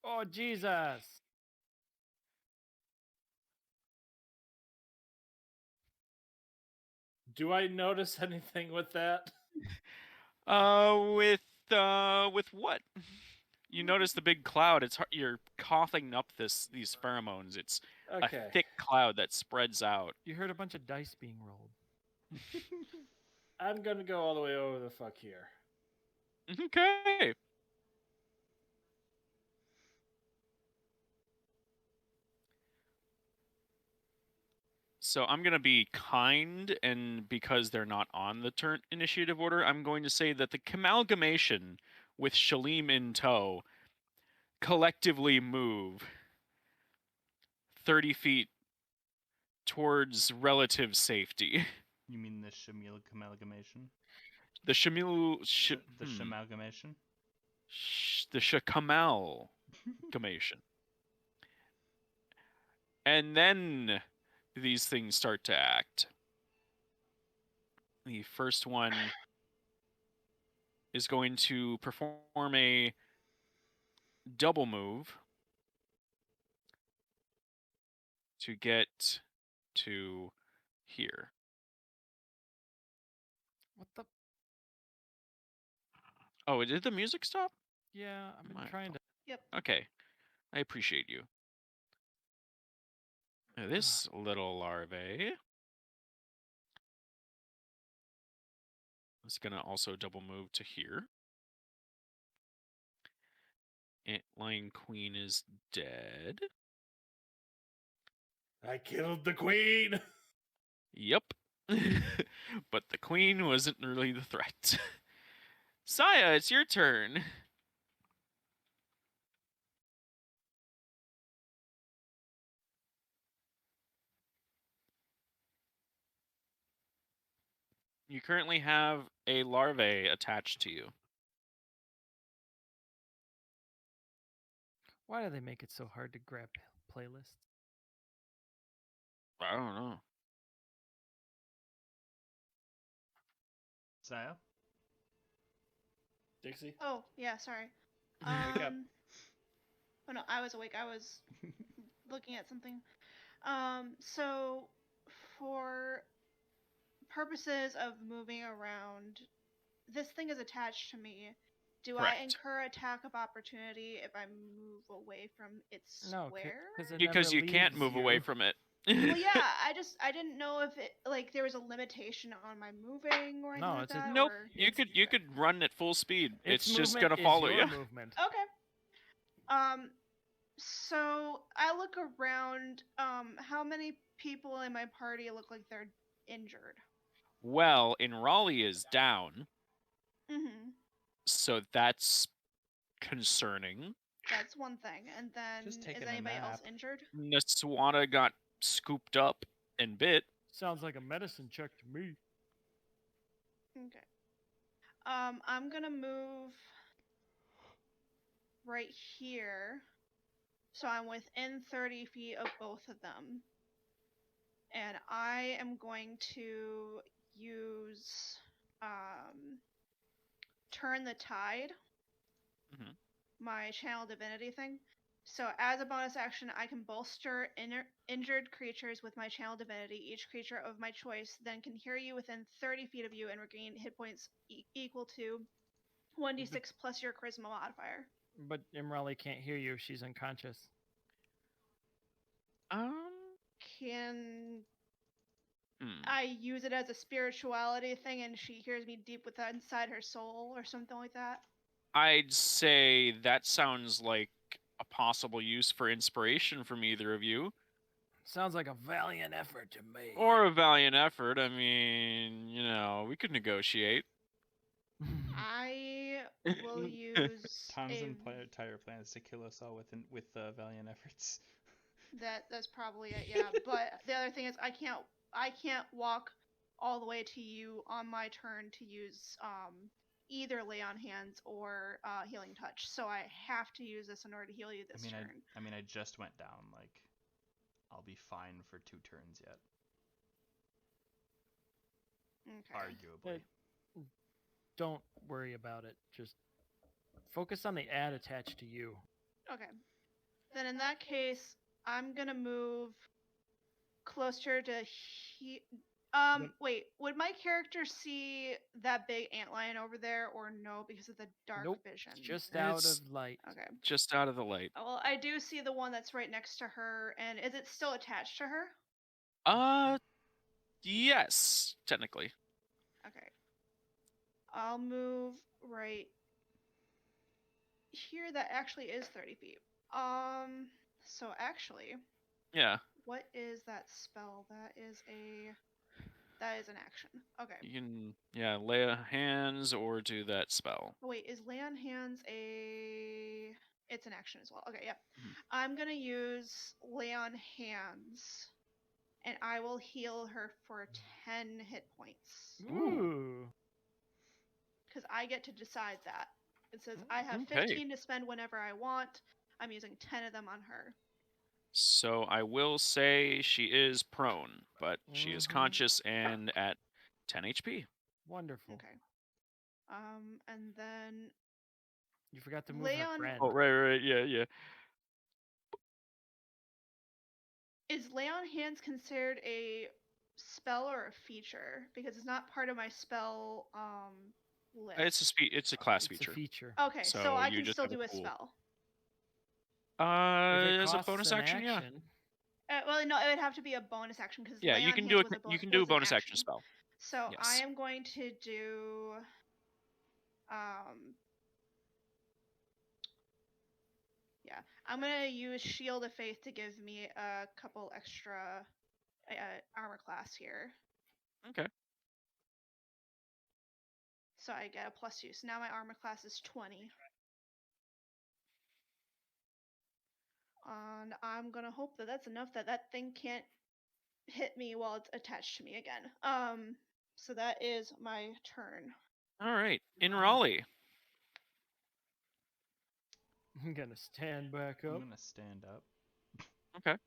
Oh, Jesus. Do I notice anything with that? With what? You notice the big cloud. You're coughing up these pheromones. It's a thick cloud that spreads out. You heard a bunch of dice being rolled. I'm gonna go all the way over the fuck here. Okay. So I'm going to be kind, and because they're not on the turn initiative order, I'm going to say that the Camalgamation with Shalim in tow collectively move 30 feet towards relative safety. You mean the amalgamation? The Shamilu... The shamalgamation? the Shakamal amalgamation. And then these things start to act. The first one is going to perform a double move to get to here. What the? Oh, did the music stop? Yeah, I've been My trying to. Yep. Okay, I appreciate you. Now, this little larvae is going to also double move to here. Antlion Queen is dead. I killed the queen. Yep. But the queen wasn't really the threat. Saya, it's your turn. You currently have a larvae attached to you. Why do they make it so hard to grab playlists? I don't know. Saya? Dixie. Oh, yeah, sorry. Wake up. Oh no, I was awake. I was looking at something. So for purposes of moving around, this thing is attached to me. Do I Correct. incur attack of opportunity if I move away from its No, square? Because you can't move away from it. Well, yeah, I didn't know if it like there was a limitation on my moving or anything No, like it's a- that. Nope. Or... You could run at full speed. It's just movement gonna is follow your you. movement. Okay. So I look around. How many people in my party look like they're injured? Well, in Raleigh is down, Mm-hmm. so that's concerning. That's one thing. And then Just is taking a anybody else nap. injured? Naswana got scooped up and bit. Sounds like a medicine check to me. Okay. I'm gonna move right here, so I'm within 30 feet of both of them, and I am going to use turn the tide, Mhm. my channel divinity thing. So as a bonus action, I can bolster injured creatures with my channel divinity. Each creature of my choice then can hear you within 30 feet of you and regain hit points equal to 1d6 plus your charisma modifier. But Imrali can't hear you. She's unconscious. Can Hmm. I use it as a spirituality thing and she hears me deep within inside her soul or something like that? I'd say that sounds like a possible use for inspiration from either of you. Sounds like a valiant effort to me. Or a valiant effort. I mean, we could negotiate. I will use Tom's entire plan is to kill us all with valiant efforts. that's probably it, yeah. But the other thing is I can't walk all the way to you on my turn to use either lay on hands or healing touch. So I have to use this in order to heal you this turn. I just went down. Like, I'll be fine for 2 turns yet. Okay. Arguably. Don't worry about it. Just focus on the ad attached to you. Okay. Then in that case, I'm gonna move closer to wait, would my character see that big antlion over there or no because of the dark Nope. vision? Just out of light. Okay. Just out of the light. Well, I do see the one that's right next to her, and is it still attached to her? Yes, technically. Okay. I'll move right here. That actually is 30 feet. So actually, Yeah. what is that spell? That is an action. Okay. You can, lay on hands or do that spell. Oh, wait, is lay on hands it's an action as well. Okay, yep. Mhm. I'm gonna use lay on hands and I will heal her for 10 hit points. Ooh. Because I get to decide that. It says I have Okay. 15 to spend whenever I want. I'm using 10 of them on her. So I will say she is prone, but she is Mhm. conscious and at 10 HP. Wonderful. Okay. And then You forgot to move Leon- her friend. Oh, right, yeah. is Lay on Hands considered a spell or a feature? Because it's not part of my spell list. It's a class It's feature. a feature. Okay, so So I you can just still have a do a pool. spell. If it As a costs bonus an action, yeah. Well, no, it would have to be a bonus action because Yeah, Lay you on can Hands do was a you can do a was an bonus action spell. So I Yes. am going to do yeah, I'm gonna use Shield of Faith to give me a couple extra armor class here. Okay. So I get a +2. So now my armor class is 20. And I'm gonna hope that that's enough that that thing can't hit me while it's attached to me again. So that is my turn. All right. In Raleigh. I'm gonna stand back I'm up. gonna stand up. Okay.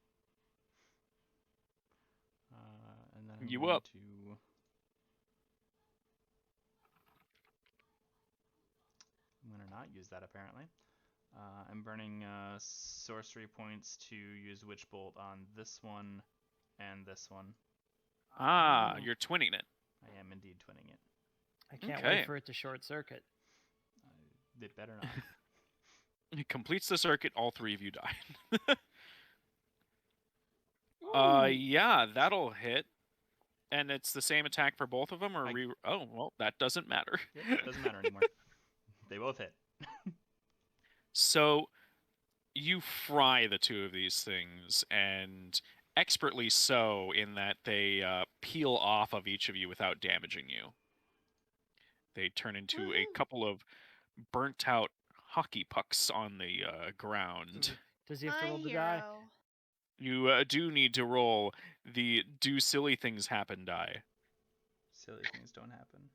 And then I'm You going up. to. I'm gonna not use that apparently. I'm burning sorcery points to use Witch Bolt on this one and this one. You're twinning it. I am indeed twinning it. I can't Okay. wait for it to short circuit. It better not. It completes the circuit. All three of you die. Ooh. Yeah, that'll hit. And it's the same attack for both of them, or I- Oh, well, that doesn't matter. Yep, doesn't matter anymore. They both hit. So you fry the two of these things, and expertly so, in that they peel off of each of you without damaging you. They turn into a Woohoo. couple of burnt out hockey pucks on the ground. Does he have to My roll the die? hero. You do need to roll the do silly things happen die. Silly things don't happen.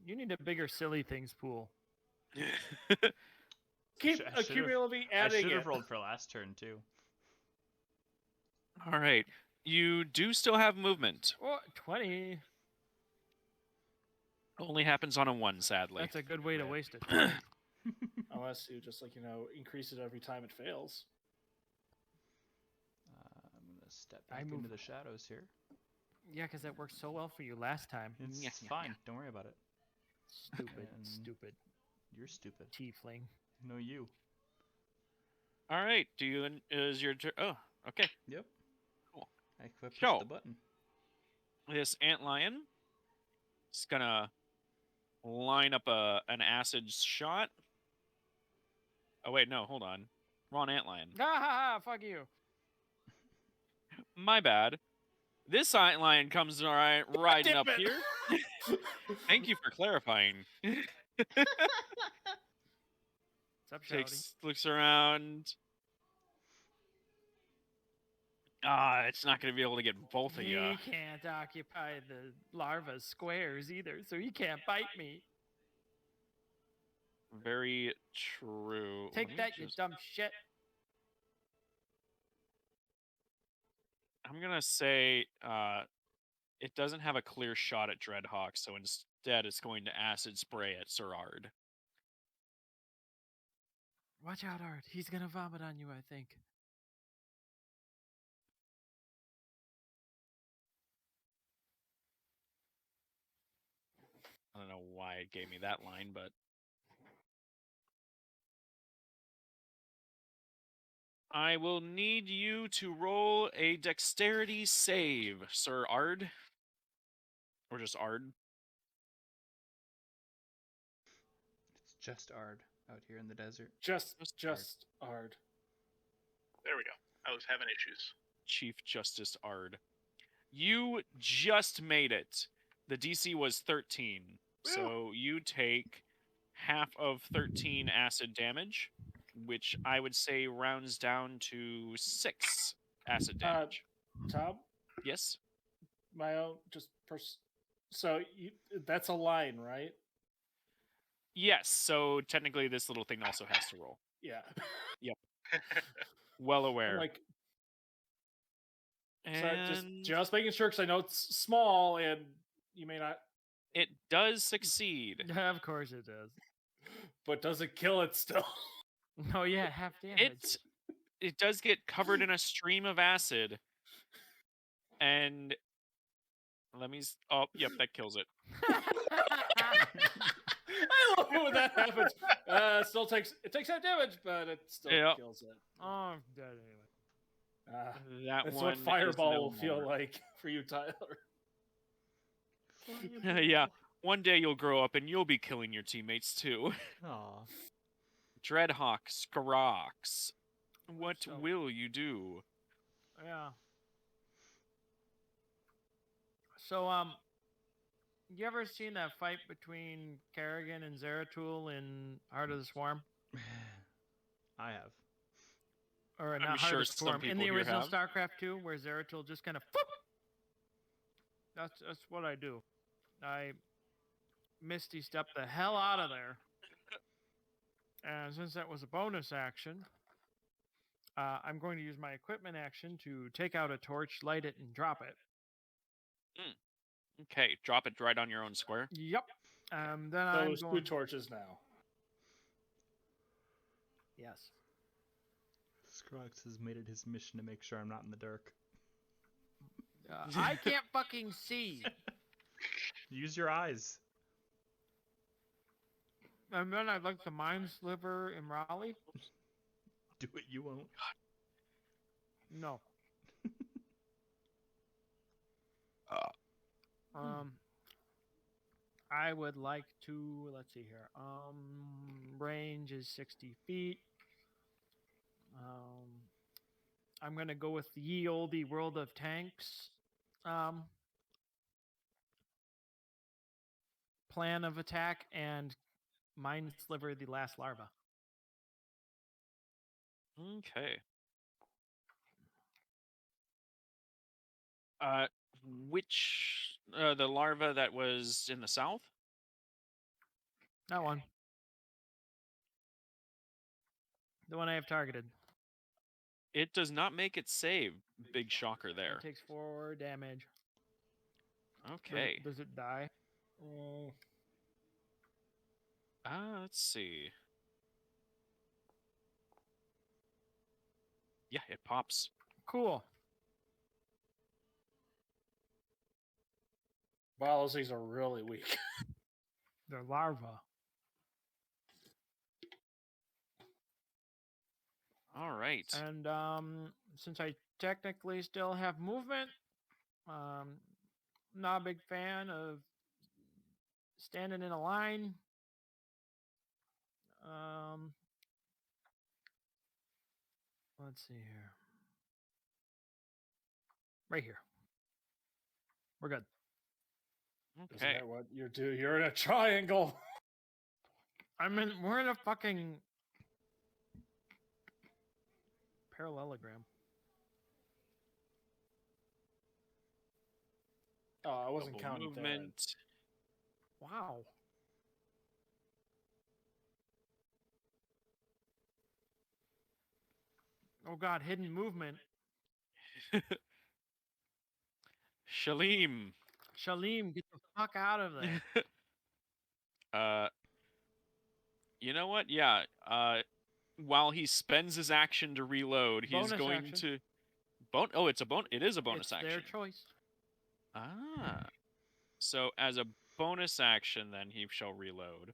You need a bigger silly things pool. Keep I should've- accumulating, I adding should have it. rolled for last turn too. All right. You do still have movement. Oh, 20. Only happens on a 1, sadly. That's a good way to Rip. waste it. Unless you just increase it every time it fails. I'm gonna step I back move- into the shadows here. Yeah, because that worked so well for you last time. It's Yeah. fine. Don't worry about it. Stupid, And- stupid You're stupid. tiefling. No, you. All right. Is your turn? Oh, okay. Yep. Cool. I pushed So- the button. This antlion is gonna line up an acid shot. Oh wait, no, hold on. Wrong antlion. Ah, fuck you. My bad. This antlion comes riding up it. here. Thank you for clarifying. What's up, Shouty? Looks around. It's not gonna be able to get both of He you. can't occupy the larva's squares either, so he can't bite me. Very true. Let Take me that, you just- dumb shit. I'm gonna say it doesn't have a clear shot at Dreadhawk, so instead it's going to acid spray at Serard. Watch out, Art. He's gonna vomit on you, I think. I don't know why it gave me that line, but I will need you to roll a dexterity save, Sir Ard. Or just Ard. It's just Ard out here in the desert. Just hard. hard. There we go. I was having issues. Chief Justice Ard. You just made it. The DC was 13. So you take half of 13 acid damage, which I would say rounds down to 6 acid damage. Tom, Yes. My own, just so that's a line, right? Yes. So technically, this little thing also has to roll. Yeah. Well I'm aware. like, so And just making sure because I know it's small and you may not. it does succeed. Of course it does. But does it kill it still? Oh yeah, half damage. It does get covered in a stream of acid. And let me. Oh, yep, that kills it. I love it when that happens. Still takes half damage, but it still Yep. kills it. Oh, I'm dead anyway. That That's one what is Fireball no will feel more. like for you, Tyler. Yeah. One day you'll grow up and you'll be killing your teammates too. Aw. Dreadhawk Skrox. What So- will you do? Yeah. So you ever seen that fight between Kerrigan and Zeratul in Heart of the Swarm? I have. Or I'm not Heart sure of the some Swarm, in people the here original have. StarCraft 2, where Zeratul just kind of That's what I do. I Misty step the hell out of there. And since that was a bonus action, I'm going to use my equipment action to take out a torch, light it, and drop it. Okay, drop it right on your own square. Yep. Then I'm Those going. 2 torches now. Yes. Scrox has made it his mission to make sure I'm not in the dark. I can't fucking see. Use your eyes. And then I'd like to mind sliver in Raleigh. Do it, you won't. No. I would like to. Let's see here. Range is 60 feet. I'm gonna go with the ye olde World of Tanks. Plan of attack and mind sliver the last larva. Okay. Which the larva that was in the south? That one. The one I have targeted. It does not make it save. Big shocker It there. takes 4 damage. Okay. Does it die? Let's see. Yeah, it pops. Cool. Wow, those things are really weak. They're larva. All right. And since I technically still have movement, not a big fan of standing in a line. Let's see here. Right here. We're good. Isn't Okay. that what you do? You're in a triangle. We're in a fucking parallelogram. Oh, I wasn't Double counting movement. Wow. Oh god, hidden movement. Shalim. Shalim, get the fuck out of there. You know what? Yeah. While he spends his action to reload, he's Bonus going action. to It is a bonus It's action. their choice. Ah. So as a bonus action, then he shall reload.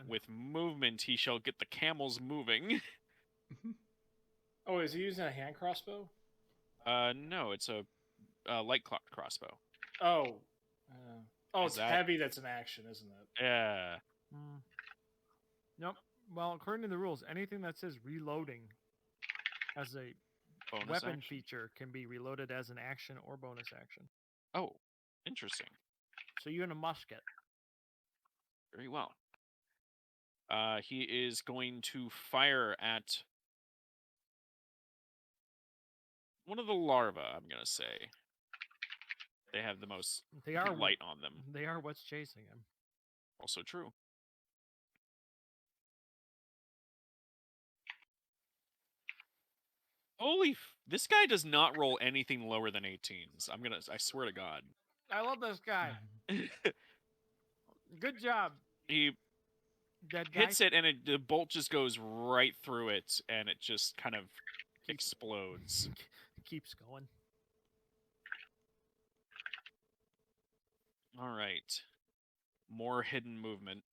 With movement, he shall get the camels moving. Oh, is he using a hand crossbow? No, it's a light crossbow. Oh. Is It's that- heavy. That's an action, isn't it? Yeah. Nope. Well, according to the rules, anything that says reloading as a Bonus weapon action. feature can be reloaded as an action or bonus action. Oh, interesting. So you in a musket. Very well. He is going to fire at. One of the larvae, I'm gonna say. They have the most They are light on them. They are what's chasing him. Also true. This guy does not roll anything lower than 18s. I swear to God. I love this guy. Good job, He dead guy. hits it, and the bolt just goes right through it, and it just kind of explodes. Keeps going. All right. More hidden movement.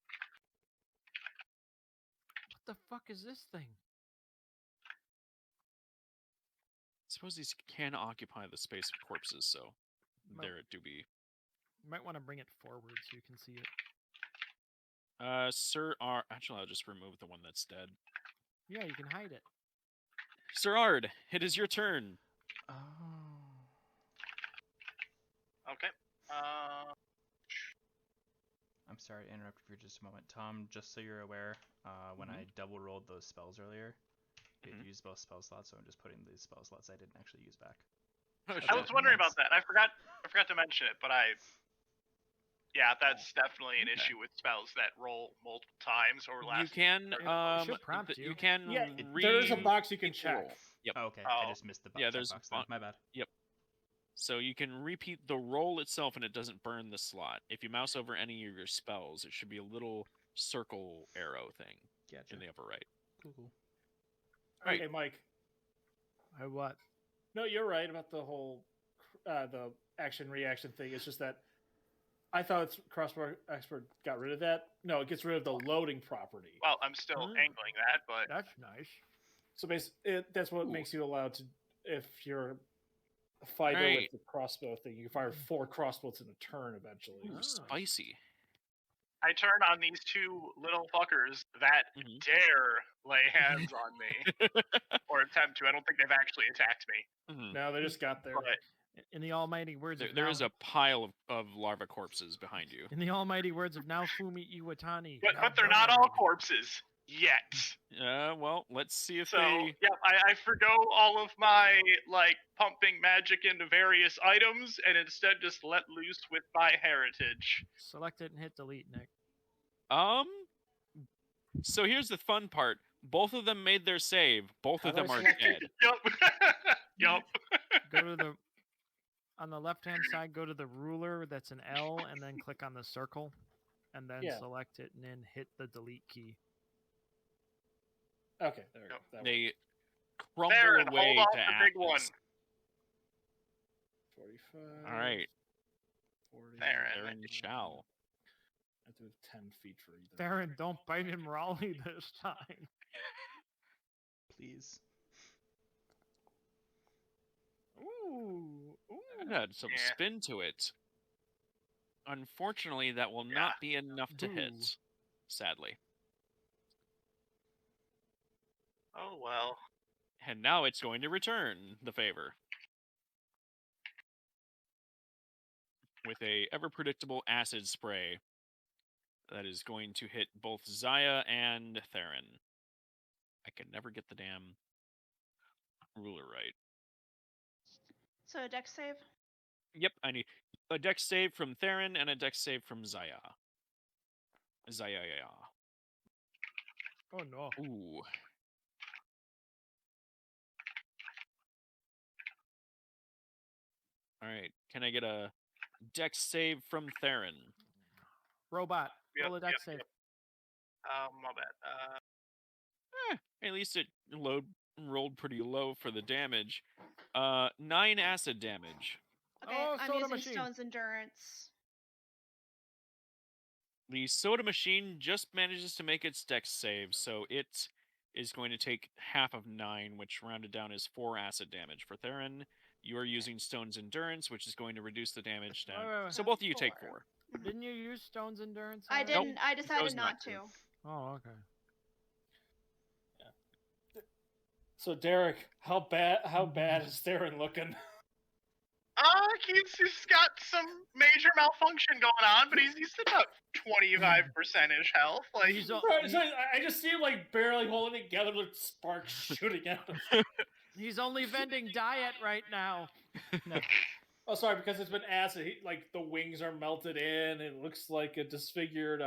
What the fuck is this thing? I suppose these can occupy the space of corpses, so Well- there it do be. You might want to bring it forward so you can see it. Sir R. Actually, I'll just remove the one that's dead. Yeah, you can hide it. Sir Ard, it is your turn. Oh. Okay. I'm sorry to interrupt for just a moment. Tom, just so you're aware, when I double rolled those spells earlier, it used both spell slots, so I'm just putting these spell slots I didn't actually use back. I was wondering about that. I forgot to mention it, but yeah, that's definitely an Okay. issue with spells that roll multiple times or last. You can should prompt you. you can Yeah, there is a box you can repeat the roll. check. Yep. Oh, okay, Oh. I just missed the Yeah, check there's box then. My bad. So you can repeat the roll itself, and it doesn't burn the slot. If you mouse over any of your spells, it should be a little circle arrow thing Gotcha. in the upper right. Cool. Right. Hey, Mike. What? No, you're right about the whole the action reaction thing. It's just that I thought Crossbow Expert got rid of that. No, it gets rid of the loading property. Well, I'm still angling that, but That's nice. So basically, that's what Ooh. makes you allowed to, if you're a fighter Right. with the crossbow thing, you can fire 4 crossbows in a turn eventually. Ooh, Oh. spicy. I turn on these two little fuckers that Mhm. dare lay hands on me or attempt to. I don't think they've actually attacked me, Mhm. No, they just got there. but In the almighty words of There now, is a pile of larva corpses behind you. in the almighty words of Naofumi Iwatani. but they're not all burn. corpses yet. Well, let's see if So they. yeah, I forgo all of my pumping magic into various items and instead just let loose with my heritage. Select it and hit delete, Nick. So here's the fun part. Both of them made their save. Both How of do I them are select dead. Yup. Go to the on the left hand side. Go to the ruler that's an L, and then click on the circle, and then Yeah. select it, and then hit the delete key. Okay, there we go. Yep. That They crumble There, and away hold off to the big one. ashes. 45. All right, 40. There, they're in shall. I have to move 10 feet for either. Theron, don't bite him, Raleigh, this time. Please. Ooh. It had some Yeah. spin to it. Unfortunately, that will not be enough to hit. Sadly. Oh well. And now it's going to return the favor. With a ever-predictable acid spray that is going to hit both Zaya and Theron. I can never get the damn ruler right. So a dex save. Yep, I need a dex save from Theron and a dex save from Zaya. Zaya. Oh no. Ooh. Alright, can I get a dex save from Theron? Robot. Yep, Roll a dex save. yep. My bad. At least it rolled pretty low for the damage. 9 acid damage. Okay, Oh, I'm soda using machine. Stone's Endurance. The soda machine just manages to make its dex save, so it is going to take half of 9, which rounded down is 4 acid damage. For Theron, you are using Stone's Endurance, which is going to reduce the damage down. Wait. So both of you take 4. 4. Didn't you use Stone's Endurance? I already? didn't. I chose decided not not to. to. Oh, okay. So Derek, how bad is Theron looking? He's got some major malfunction going on, but he's still about 25%-ish health. Like, He's all- Right, so I just see him like barely holding it together with sparks shooting out of him. He's only vending diet right now. No. Oh, sorry, because it's been acid. Like the wings are melted in. It looks like a disfigured.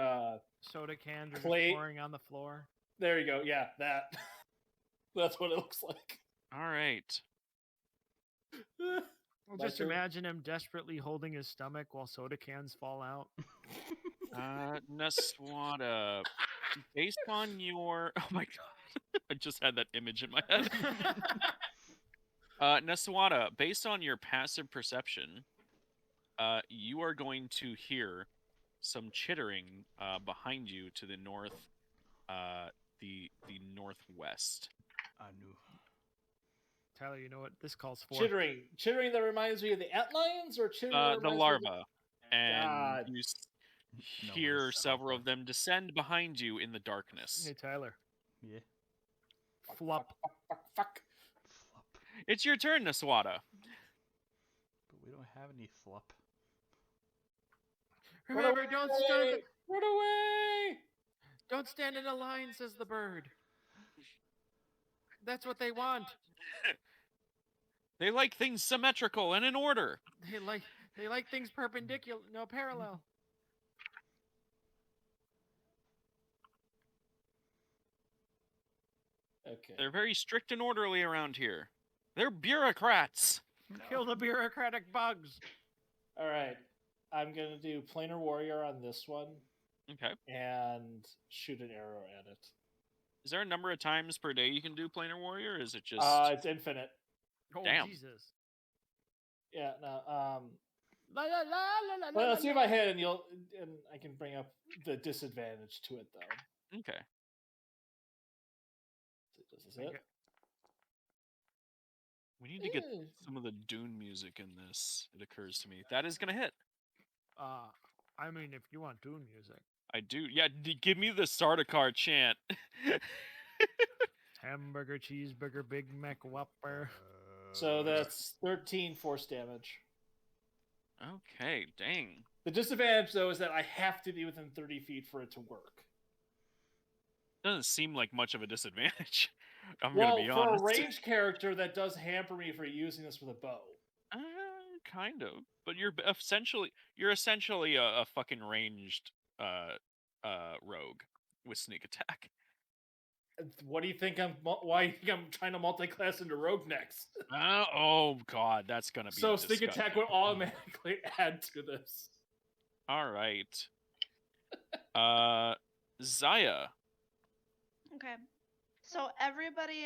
Soda cans are Clay- just pouring on the floor. There you go. Yeah, that. That's what it looks like. All right. Well, My just turn? imagine him desperately holding his stomach while soda cans fall out. Naswada, based on your oh my god, I just had that image in my head. Naswada, based on your passive perception, you are going to hear some chittering behind you to the north, the northwest. Anu. Tyler, you know what this calls for? Chittering that reminds me of the antlions, or chittering that The reminds me of larva, and God. you No, hear it's several of alpha. them descend behind you in the darkness. Hey, Tyler. Yeah. Flop. Fuck. Flop. It's your turn, Naswada. But we don't have any flop. Remember, Run away! don't stand in a line, says the bird. That's what they want. They like things symmetrical and in order. They like things perpendicular, no parallel. Okay. They're very strict and orderly around here. They're bureaucrats. Kill the bureaucratic bugs. All right. I'm gonna do planar warrior on this one Okay. and shoot an arrow at it. Is there a number of times per day you can do planar warrior, or is it just It's infinite. Oh, Damn. Jesus. Yeah. No. La, la, la, la, la, Well, la, let's see if la. I hit, and I can bring up the disadvantage to it though. okay? This is it. Okay. We need to get some of the Dune music in this. It occurs to me that is gonna hit. I mean, if you want Dune music. I do. Yeah, give me the Sardaukar chant. Hamburger, cheeseburger, Big Mac, Whopper. So that's 13 force damage. Okay, dang. The disadvantage though is that I have to be within 30 feet for it to work. Doesn't seem like much of a disadvantage. I'm Well, gonna be for honest. a ranged character, that does hamper me for using this with a bow. Kind of, but you're essentially a fucking ranged rogue with sneak attack. What do you think why do you think I'm trying to multi-class into rogue next? Oh god, that's gonna be So sneak disgusting. attack would automatically add to this. All right. Zaya. Okay. So everybody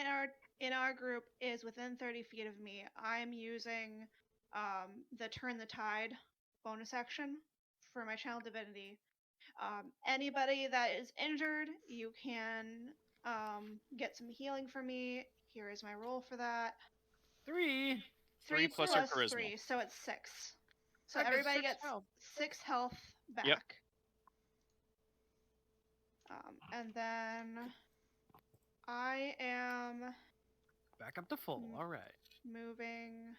in our group is within 30 feet of me. I'm using the Turn the Tide bonus action for my Channel Divinity. Anybody that is injured, you can get some healing for me. Here is my roll for that. 3. 3 plus your charisma. 3, so it's 6. So That gets everybody 6 gets health. 6 health back. Yep. And then I am Back up to full. All right. moving.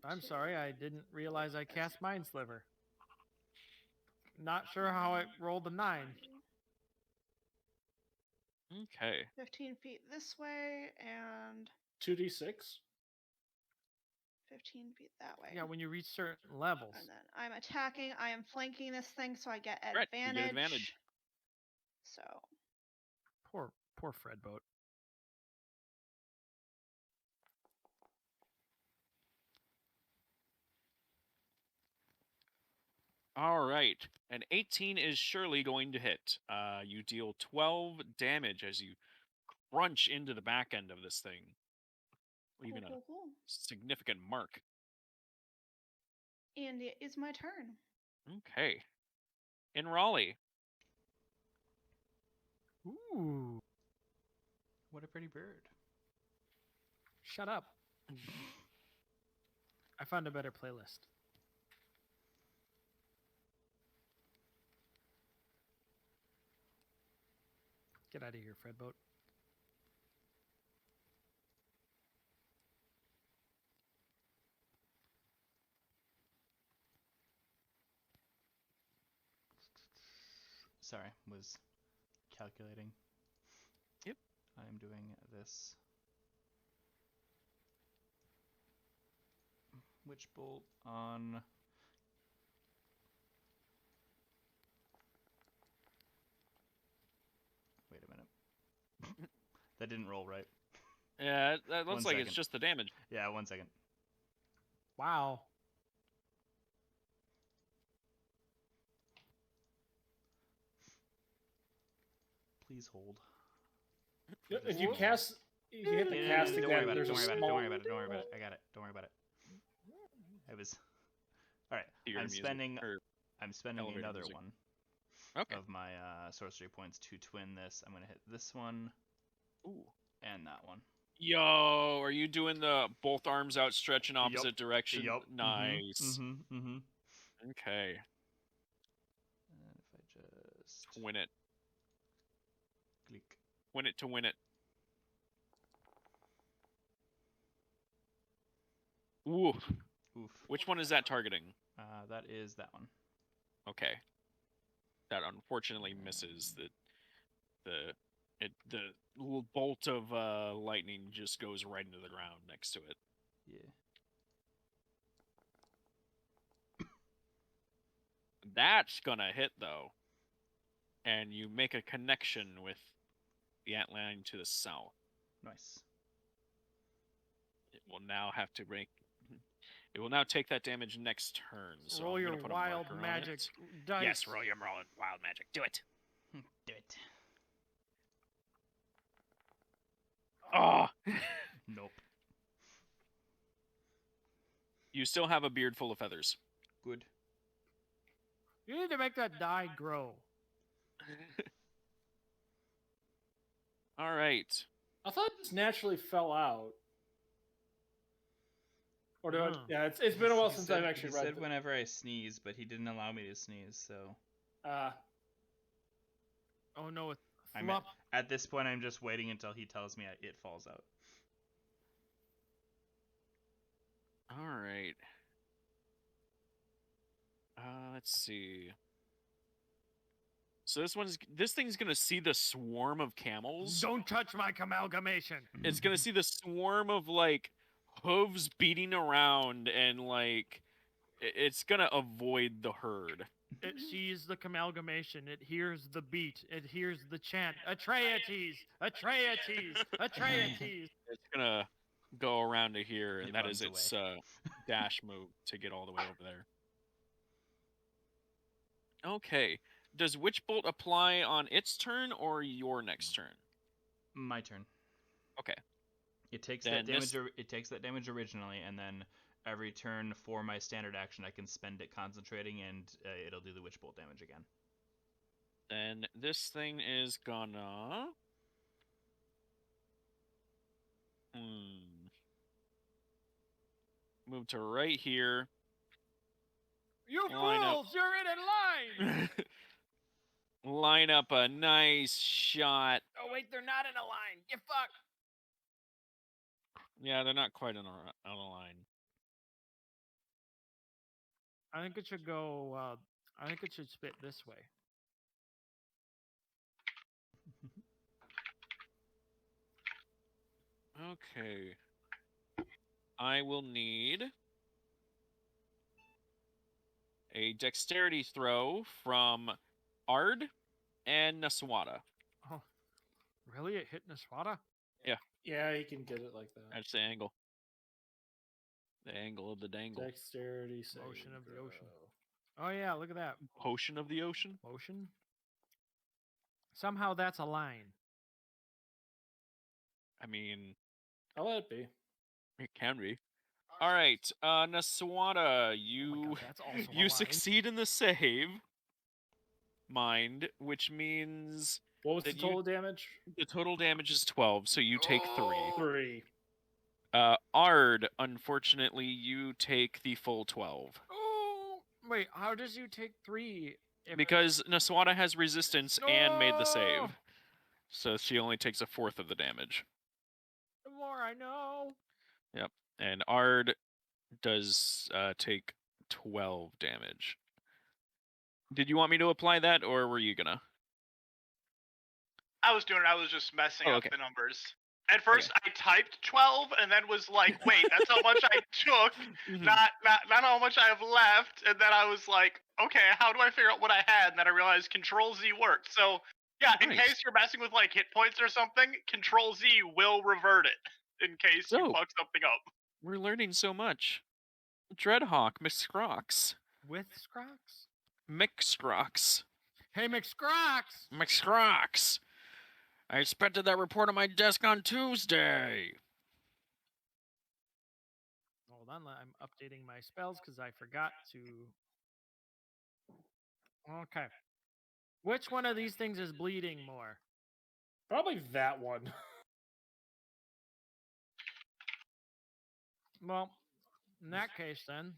I'm sorry, I didn't realize I cast Mind Sliver. Not sure how it rolled a 9. Okay. 15 feet this way and 2d6. 15 feet that way. Yeah, when you reach certain levels. And then I'm attacking. I am flanking this thing, so I get Right, advantage. you get advantage. So Poor Fred boat. All right. An 18 is surely going to hit. You deal 12 damage as you crunch into the back end of this thing, leaving a cool. significant mark. And it is my turn. Okay. In Raleigh. Ooh. What a pretty bird. Shut up. I found a better playlist. Get out of here, Fred boat. Sorry, was calculating. Yep. I'm doing this witch bolt on. Wait a minute. That didn't roll right. Yeah, that looks 1 like it's second. just the damage. Yeah, 1 second. Wow. Please hold. If you Whoop. cast, if you hit the cast Don't worry again, about it. there's Don't a worry about it. small. Don't worry about it. Don't worry about it. I got it. Don't worry about it. I was. All right. Your I'm music, spending. or I'm spending elevator another music. one Okay. of my sorcery points to twin this. I'm gonna hit this one Ooh. and that one. Yo, are you doing the both arms outstretched in opposite direction? Yup. Nice. Mm-hmm. Okay. And if I just Win it. click. Win it to win it. Ooh. Oof. Which one is that targeting? That is that one. Okay. That unfortunately misses. The little bolt of lightning just goes right into the ground next to it. Yeah. That's gonna hit though. And you make a connection with the antline to the south. Nice. It will now have to make. It will now take that damage next turn. So Roll I'm your gonna put wild a marker magic on it. dice. Yes, roll your wild magic. Do it. Do it. Oh. Nope. You still have a beard full of feathers. Good. You need to make that die grow. All right. I thought it just naturally fell out. Or do I, No. yeah, it's been a while He since said- I've actually He read. said whenever I sneeze, but he didn't allow me to sneeze. So Oh no, it I'm flop. at this point. I'm just waiting until he tells me it falls out. All right. Let's see. So this thing's gonna see the swarm of camels. Don't touch my amalgamation. It's gonna see the swarm of like hooves beating around, and like it's gonna avoid the herd. It sees the amalgamation. It hears the beat. It hears the chant. Atreides! Atreides! Atreides! It's gonna go around to here, and It that is runs its dash move to get all the way over there. Okay. Does Witch Bolt apply on its turn or your next turn? My turn. Okay. It takes Then that damage. It takes that damage originally, and then every turn for my standard action, I can spend it concentrating, and it'll do the witch bolt damage again. Then this thing is gonna. Move to right here. You Line up. fools! You're in line! Line up a nice shot. Oh wait, they're not in a line. You fuck! Yeah, they're not quite on a line. I think it should go. I think it should spit this way. Okay. I will need a dexterity throw from Ard and Naswada. Oh, really? It hit Naswada? Yeah, he can get it like that. That's the angle. The angle of the dangle. Dexterity save. Motion of the ocean. Oh yeah, look at that. Potion of the ocean? Motion? Somehow that's a line. I mean, I'll let it be. it can be. All right, Naswada, Oh you my God, that's also a you line. succeed in the save, mind, which means What was the That you- total damage? the total damage is 12, so you take 3. Oh! 3. Ard, unfortunately, you take the full 12. Oh, wait, how does you take 3? if- Because Naswada has resistance and made the No! save. So she only takes a fourth of the damage. The more I know. And Ard does take 12 damage. Did you want me to apply that, or were you gonna? I was doing it. I was just messing Oh, up okay. the numbers. At first, I typed 12 and then was like, "Wait, that's how much I took, Mhm. not how much I have left." And then I was like, "Okay, how do I figure out what I had?" And then I realized Control Z worked. So yeah, in Nice. case you're messing with like hit points or something, Control Z will revert it in case you So- fuck something up. We're learning so much. Dreadhawk, McScrox. With Scrox? McScrox. Hey, McScrox! McScrox. I expected that report on my desk on Tuesday. Hold on, I'm updating my spells because I forgot to. Okay. Which one of these things is bleeding more? Probably that one. Well, in that case, then.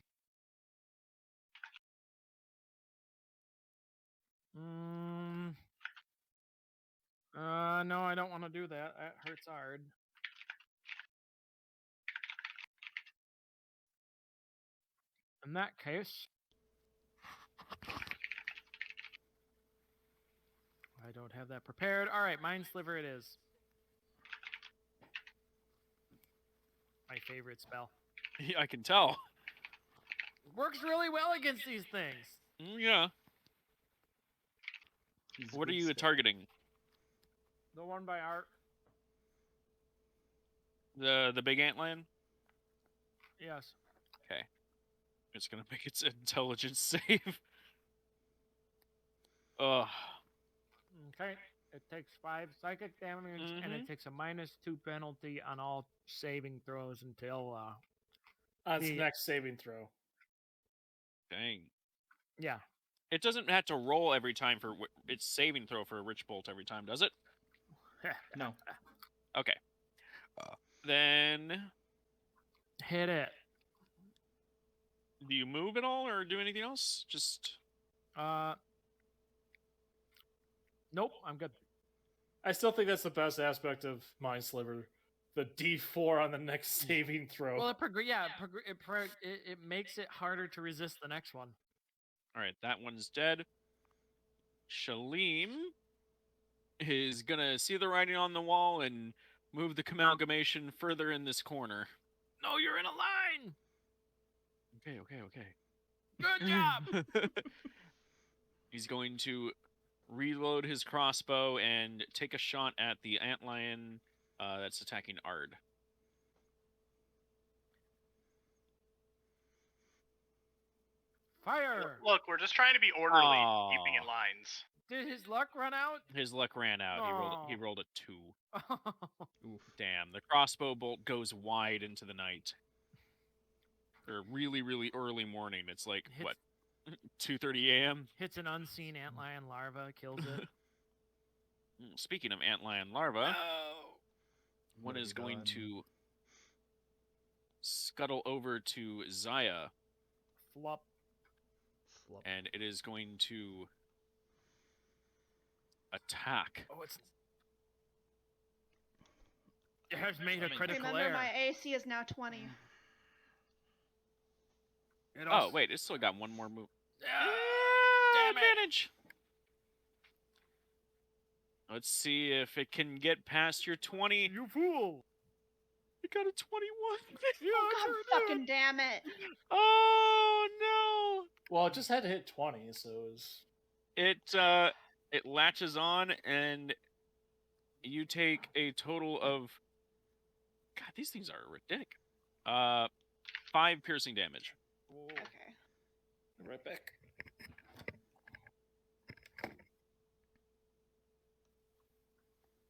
No, I don't want to do that. That hurts hard. In that case, I don't have that prepared. All right, Mind Sliver it is. My favorite spell. I can tell. Works really well against these things. Yeah. He's a What are good you spell. targeting? The one by Art. The big antlion? Yes. Okay. It's gonna make its intelligence save. Ugh. Okay. It takes 5 psychic damage, and it Mhm. takes a -2 penalty on all saving throws until On its The- next saving throw. Dang. yeah. It doesn't have to roll every time for its saving throw for a Rich Bolt every time, does it? No. Okay. Then, Hit it. do you move at all or do anything else? Just Nope, I'm good. I still think that's the best aspect of Mind Sliver. The D4 on the next saving throw. Well, it makes it harder to resist the next one. all right. That one's dead. Shalim is gonna see the writing on the wall and move the amalgamation further in this corner. No, you're in a line. Okay. Good job. He's going to reload his crossbow and take a shot at the antlion that's attacking Ard. Fire. Look, we're just trying to be orderly, keeping in Aw. lines. Did his luck run out? His luck ran out. He Aw. rolled a 2. Oof. Damn, the crossbow bolt goes wide into the night. Or really, really early morning. It's like, Hits- what, 2:30 a.m.? Hits an unseen antlion larva, kills it. Speaking of antlion larva, Oh. one What have is you going done? to scuttle over to Zaya, Flop. Flop. and it is going to attack. Oh, it has made a I mean- critical Remember, error. my AC is now 20. It Oh, also- wait, it's still got one more move. Ah, damn it. Advantage! Let's see if it can get past your 20. You fool. It got a 21. Oh, God fucking damn it. Oh, no! Well, it just had to hit 20, so it was... It latches on, and you take a total of... God, these things are ridiculous. 5 piercing damage. Okay. Right back.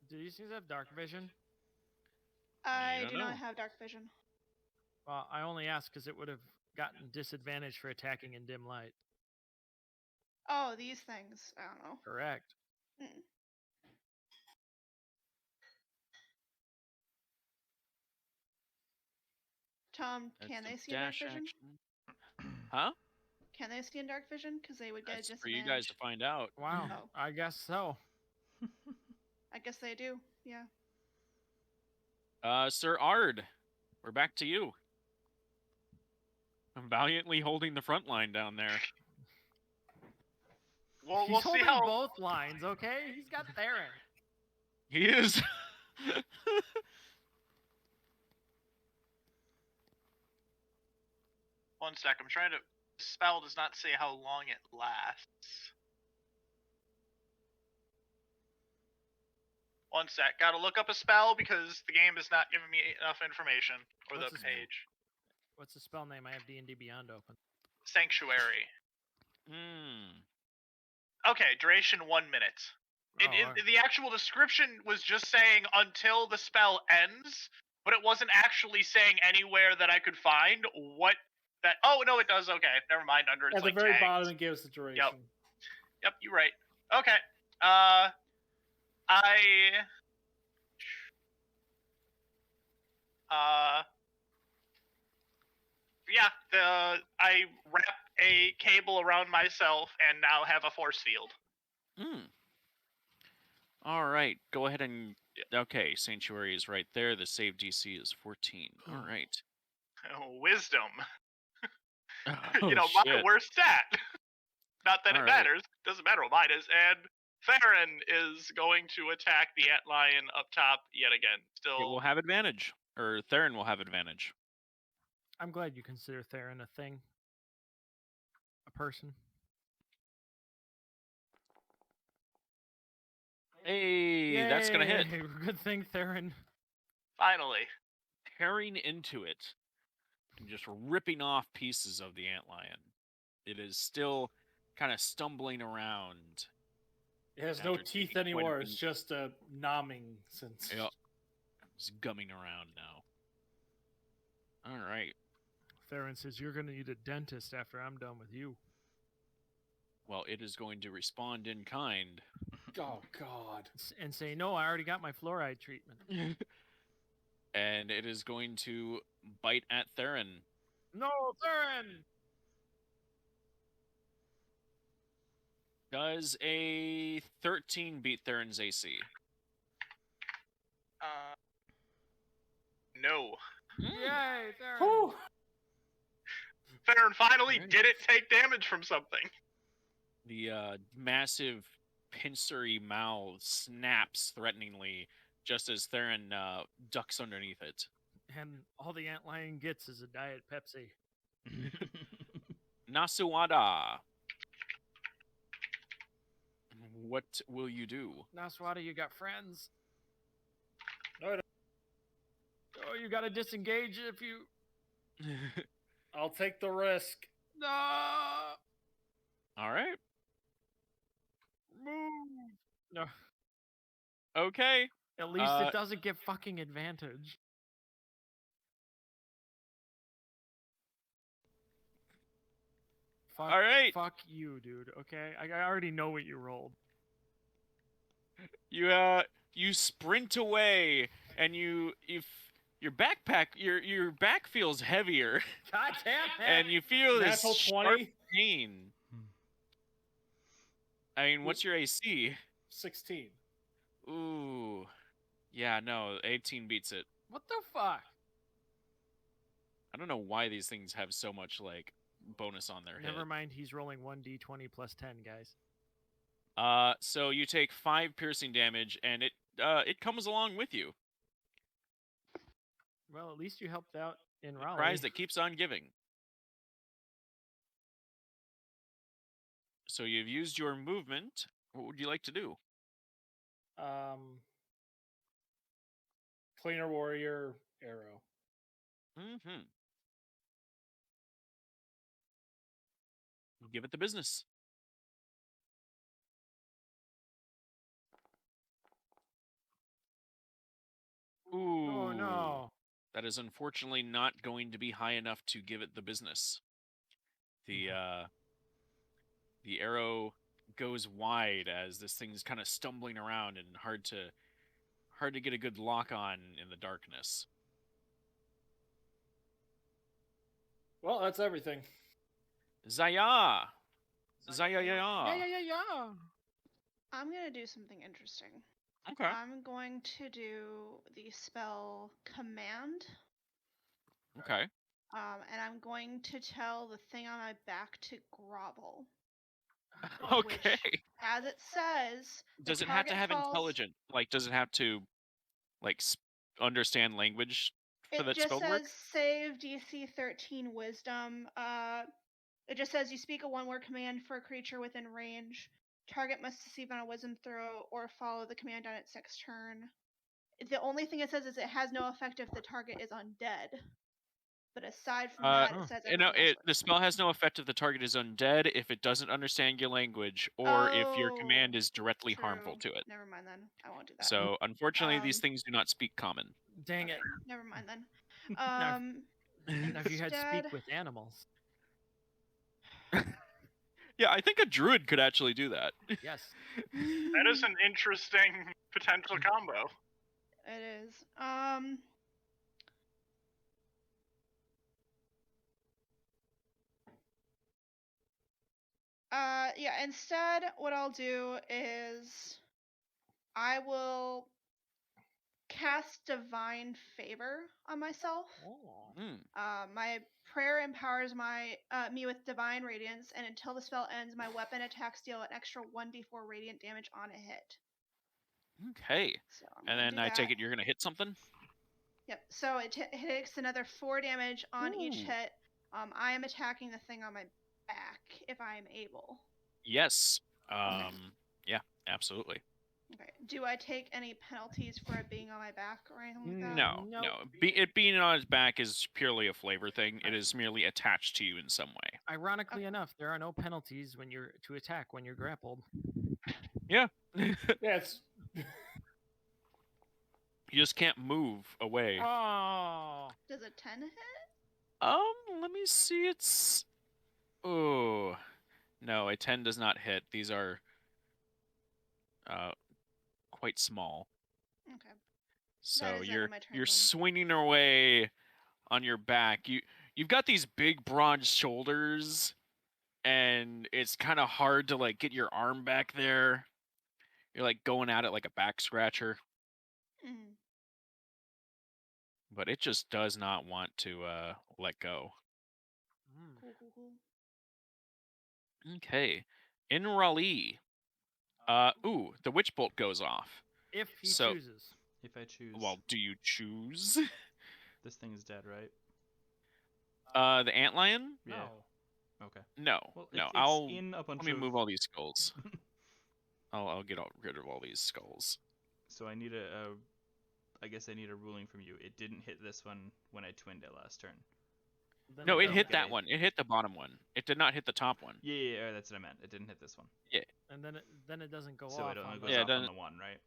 Do these things have dark vision? I don't do know. not have dark vision. Well, I only asked because it would have gotten disadvantage for attacking in dim light. Oh, these things. I don't know. Correct. Tom, That's can the they see in dark dash vision? action. Huh? Can they see in dark vision? Because they would get a That's for disadvantage. you guys to find out. Wow. Oh. I guess so. I guess they do. Yeah. Sir Ard, we're back to you. I'm valiantly holding the front line down there. Well, He's we'll see holding how. both lines, okay? He's got Theron. He is. One sec, I'm trying to. Spell does not say how long it lasts. One sec, gotta look up a spell because the game is not giving me enough information, or What's the the spell? page. What's the spell name? I have D&D Beyond open. Sanctuary. Hmm. Okay, duration 1 minute. The actual description was just saying until the spell ends, but it wasn't actually saying anywhere that I could find what that. Oh no, it does. Okay, never mind. Under it's At like the very tagged. bottom, it gives the duration. Yep, you're right. Okay. I wrap a cable around myself and now have a force field. Hmm. All right. Go ahead and. Okay, Sanctuary is right there. The save DC is 14. All right. Wisdom. Oh, My shit. worst stat. Not that All it right. matters. Doesn't matter what mine is. And Theron is going to attack the antlion up top yet again. It will have advantage. Or Theron will have advantage. I'm glad you consider Theron a thing. A person. Hey, that's going to hit. Yay! Good thing, Theron. Finally. Tearing into it and just ripping off pieces of the antlion. It is still kind of stumbling around. It has no After teeth taking quite a anymore. beat. It's just a nomming sense. Yep. It's gumming around now. All right. Theron says, you're going to need a dentist after I'm done with you. Well, it is going to respond in kind. Oh, God. And say, no, I already got my fluoride treatment. And it is going to bite at Theron. No, Theron! Does a 13 beat Theron's AC? No. Yay, Theron! Whew. Theron finally Right. didn't take damage from something. The massive pincery mouth snaps threateningly just as Theron ducks underneath it. And all the antlion gets is a Diet Pepsi. Nasuada. What will you do? Naswada, you got friends? No, I don't. Oh, you got to disengage if you... I'll take the risk. No! All right. Move! No. Okay. At least it doesn't get fucking advantage. Fuck, All right. Fuck you, dude, okay? I already know what you rolled. You sprint away and your backpack your back feels heavier God damn it! and you feel this Natural sharp 20, pain. I mean, what's your AC? 16. Ooh. Yeah, no, 18 beats it. What the fuck? I don't know why these things have so much like bonus on their Never hit. mind, he's rolling 1d20 plus 10, guys. So you take 5 piercing damage and it comes along with you. Well, at least you helped out in Raleigh. Prize that keeps on giving. So you've used your movement. What would you like to do? Cleaner warrior arrow. Mm-hmm. Give it the business. Ooh. Oh no. That is unfortunately not going to be high enough to give it the business. The arrow goes wide as this thing's kind of stumbling around and hard to get a good lock on in the darkness. Well, that's everything. Zaya. Yeah. I'm gonna do something interesting. Okay. I'm going to do the spell Command. Okay. And I'm going to tell the thing on my back to grovel. Okay. Which, as it says, the Does it have to target have falls. intelligent? Like, does it have to, like, understand language for It that just spell to work? says save DC 13 Wisdom. It just says you speak a one-word command for a creature within range. Target must succeed on a Wisdom throw or follow the command on its next turn. The only thing it says is it has no effect if the target is undead. But aside from that, it says No, everything else the works. spell has no effect if the target is undead, if it doesn't understand your language, or if your command is directly harmful True. to it. Never mind then. I won't do that. So, unfortunately, these Um, things do not speak common. Dang it. Never mind then. Now, now if you had Instead, speak with animals. Yeah, I think a druid could actually do that. Yes. That is an interesting potential combo. it is. Yeah, instead, what I'll do is I will cast Divine Favor on myself. Oh. My prayer empowers me with Divine Radiance, and until the spell ends, my weapon attacks deal an extra 1d4 radiant damage on a hit. Okay. So And then I take it you're going to hit something? Yep. So it takes another 4 damage on each Ooh. hit. I am attacking the thing on my back if I am able. Yes. Yeah, absolutely. Okay. Do I take any penalties for it being on my back or anything like that? No, Nope. no. It being on its back is purely a flavor thing. It is merely attached to you in some way. Ironically enough, there are no penalties when you're to attack when you're grappled. Yeah. Yeah, it's You just can't move away. Oh. Does a 10 hit? Let me see. It's no, a 10 does not hit. These are quite small. Okay. So is the end of my turn you're then. swinging away on your back. You've got these big broad shoulders, and it's kind of hard to like get your arm back there. You're like going at it like a back scratcher. Mhm. But it just does not want to let go. Cool, cool, cool. Okay. In Raleigh. The witch bolt goes off. If he So- chooses. If I choose, Well, do you choose? this thing is dead, right? The antlion? Yeah. No. Okay. No. Well, No, it's I'll in a bunch let me of. move all these skulls. I'll get rid of all these skulls. So I need I guess I need a ruling from you. It didn't hit this one when I twinned it last turn. Then No, it doesn't hit get that one. It hit the bottom one. It did not hit the top one. Yeah, that's what I meant. It didn't hit this one. And then it doesn't go So off. it only on goes the- Yeah, it off on doesn't- the one, right?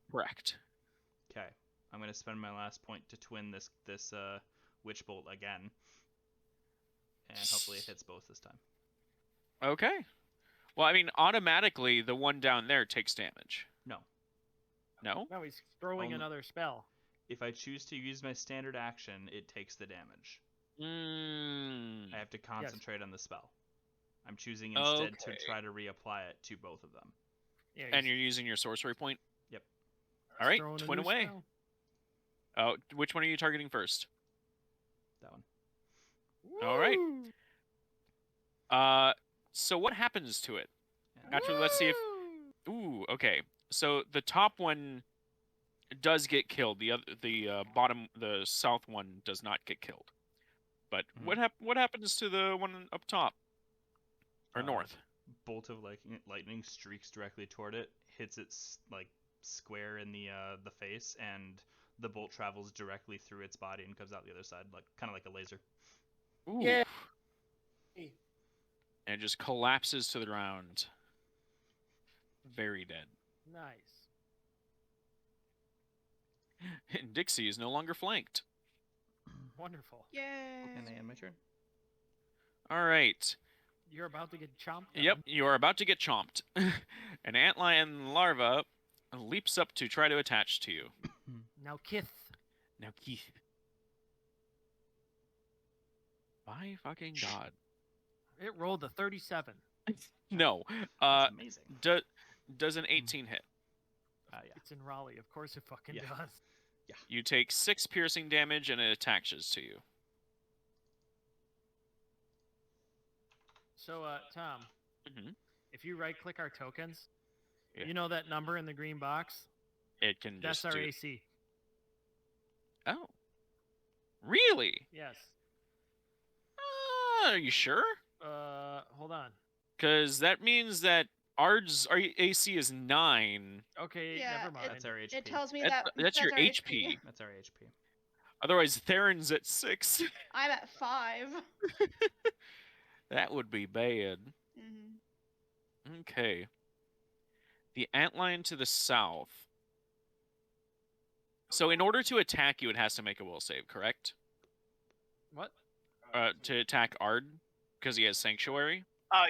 Correct. Okay. I'm gonna spend my last point to twin this witch bolt again, and hopefully it hits both this time. Okay. Well, I mean, automatically the one down there takes damage. No. No? No, he's throwing Only- another spell. If I choose to use my standard action, it takes the damage. I have to concentrate on the spell. I'm choosing instead to Okay. try to reapply it to both of them. Yeah, And he's you're using your sorcery point? Yep. All right, throwing a twin new away. spell. Oh, which one are you targeting first? That one. All right. Woo! So what happens to it? Yeah. Actually, let's see if. Ooh, okay. So the top one does get killed. The bottom, the south one does not get killed. But what happens to the one up top or north? Bolt of lightning streaks directly toward it, hits it like square in the face, and the bolt travels directly through its body and comes out the other side, like kind of like a laser. Ooh. Yeah. And it just collapses to the ground. Very dead. Nice. And Dixie is no longer flanked. Wonderful. Yay. And I end my turn. All right. You're about to get chomped. Yep, on. you are about to get chomped. An antlion larva leaps up to try to attach to you. Now, Kith. Now, Keith. My fucking god. It rolled a 37. No. That's amazing. Does an 18 hit? Yeah. It's in Raleigh. Of course it fucking Yeah. does. You take 6 piercing damage and it attaches to you. So, Tom, Mhm. If you right-click our tokens, Yeah. you know that number in the green box? It can That's just our do. AC. Oh, really? Yes. Are you sure? Hold on. Because that means that our AC is 9. Okay, Yeah, never mind. That's our HP. It tells me That's your our HP. That's our HP. Otherwise, Theron's at 6. I'm at 5. That would be bad. Mm-hmm. Okay. The antlion to the south. So in order to attack you, it has to make a will save, correct? What? To attack Ard, because he has Sanctuary?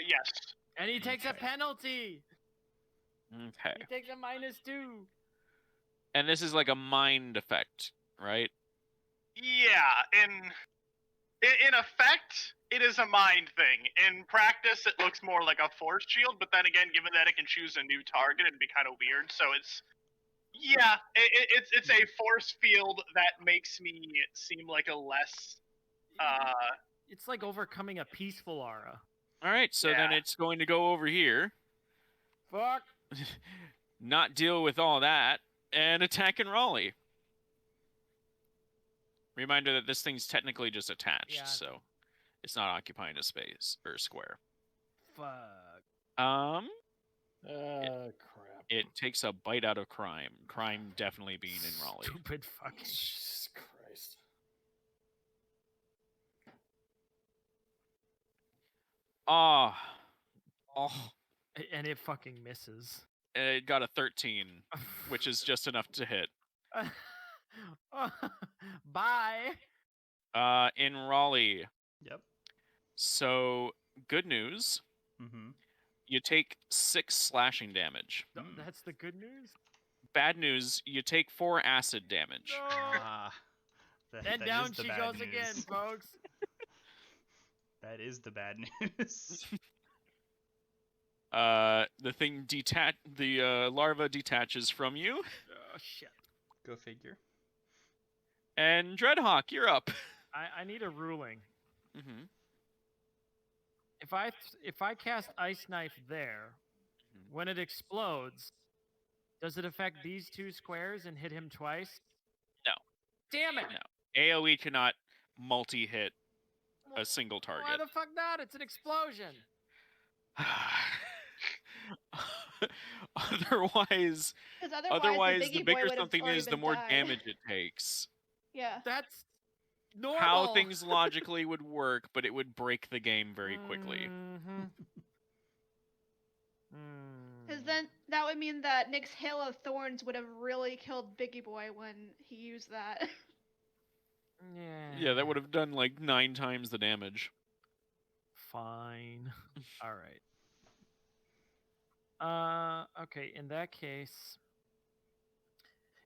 Yes. And he takes a Okay. penalty. Okay. He takes a -2. And this is like a mind effect, right? Yeah, in effect, it is a mind thing. In practice, it looks more like a force shield, but then again, given that it can choose a new target, it'd be kind of weird. So it's it's a force field that makes me seem like a less It's like overcoming a peaceful aura. All right, so then Yeah. it's going to go over here, Fuck. not deal with all that, and attack and Raleigh. Reminder that this thing's technically just attached, Yeah. so it's not occupying a space or a square. Fuck. Crap. It takes a bite out of crime. Crime definitely being in Raleigh. Stupid fucking. Jesus Christ. Oh, And it fucking misses. it got a 13, which is just enough to hit. Bye. In Raleigh. Yep. So, good news. Mm-hmm. You take 6 slashing damage. That's the good news? Bad news, you take 4 acid damage. No. That And is down the she bad goes news. again, folks. That is the bad news. The larva detaches from you. Oh, shit. Go figure. And Dreadhawk, you're up. I need a ruling. Mm-hmm. If I cast Ice Knife there, when it explodes, does it affect these 2 squares and hit him twice? No. Damn it! No. AoE cannot multi-hit a single target. Why the fuck not? It's an explosion. Otherwise, the bigger something is, the more damage it takes. Yeah. That's normal. How things logically would work, but it would break the game very quickly. Because then that would mean that Nick's Hail of Thorns would have really killed Biggie Boy when he used that. Yeah, that would have done like 9 times the damage. Fine. All right. Okay, in that case.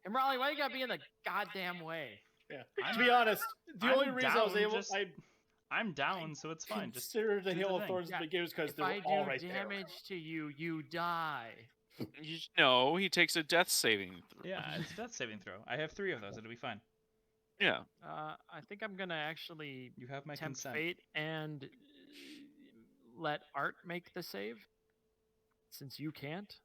And Raleigh, why you gotta be in the goddamn way? Yeah. To be honest, the only reason I was able, I'm down, so it's fine. Just considered the do Hail the of Thorns thing. the beginners because If they were I do all right there. damage to you, you die. No, he takes a death saving throw. yeah, it's a death saving throw. I have 3 of those. It'll be fine. Yeah. I think I'm gonna actually You have my tempt consent. fate and let Art make the save, since you can't.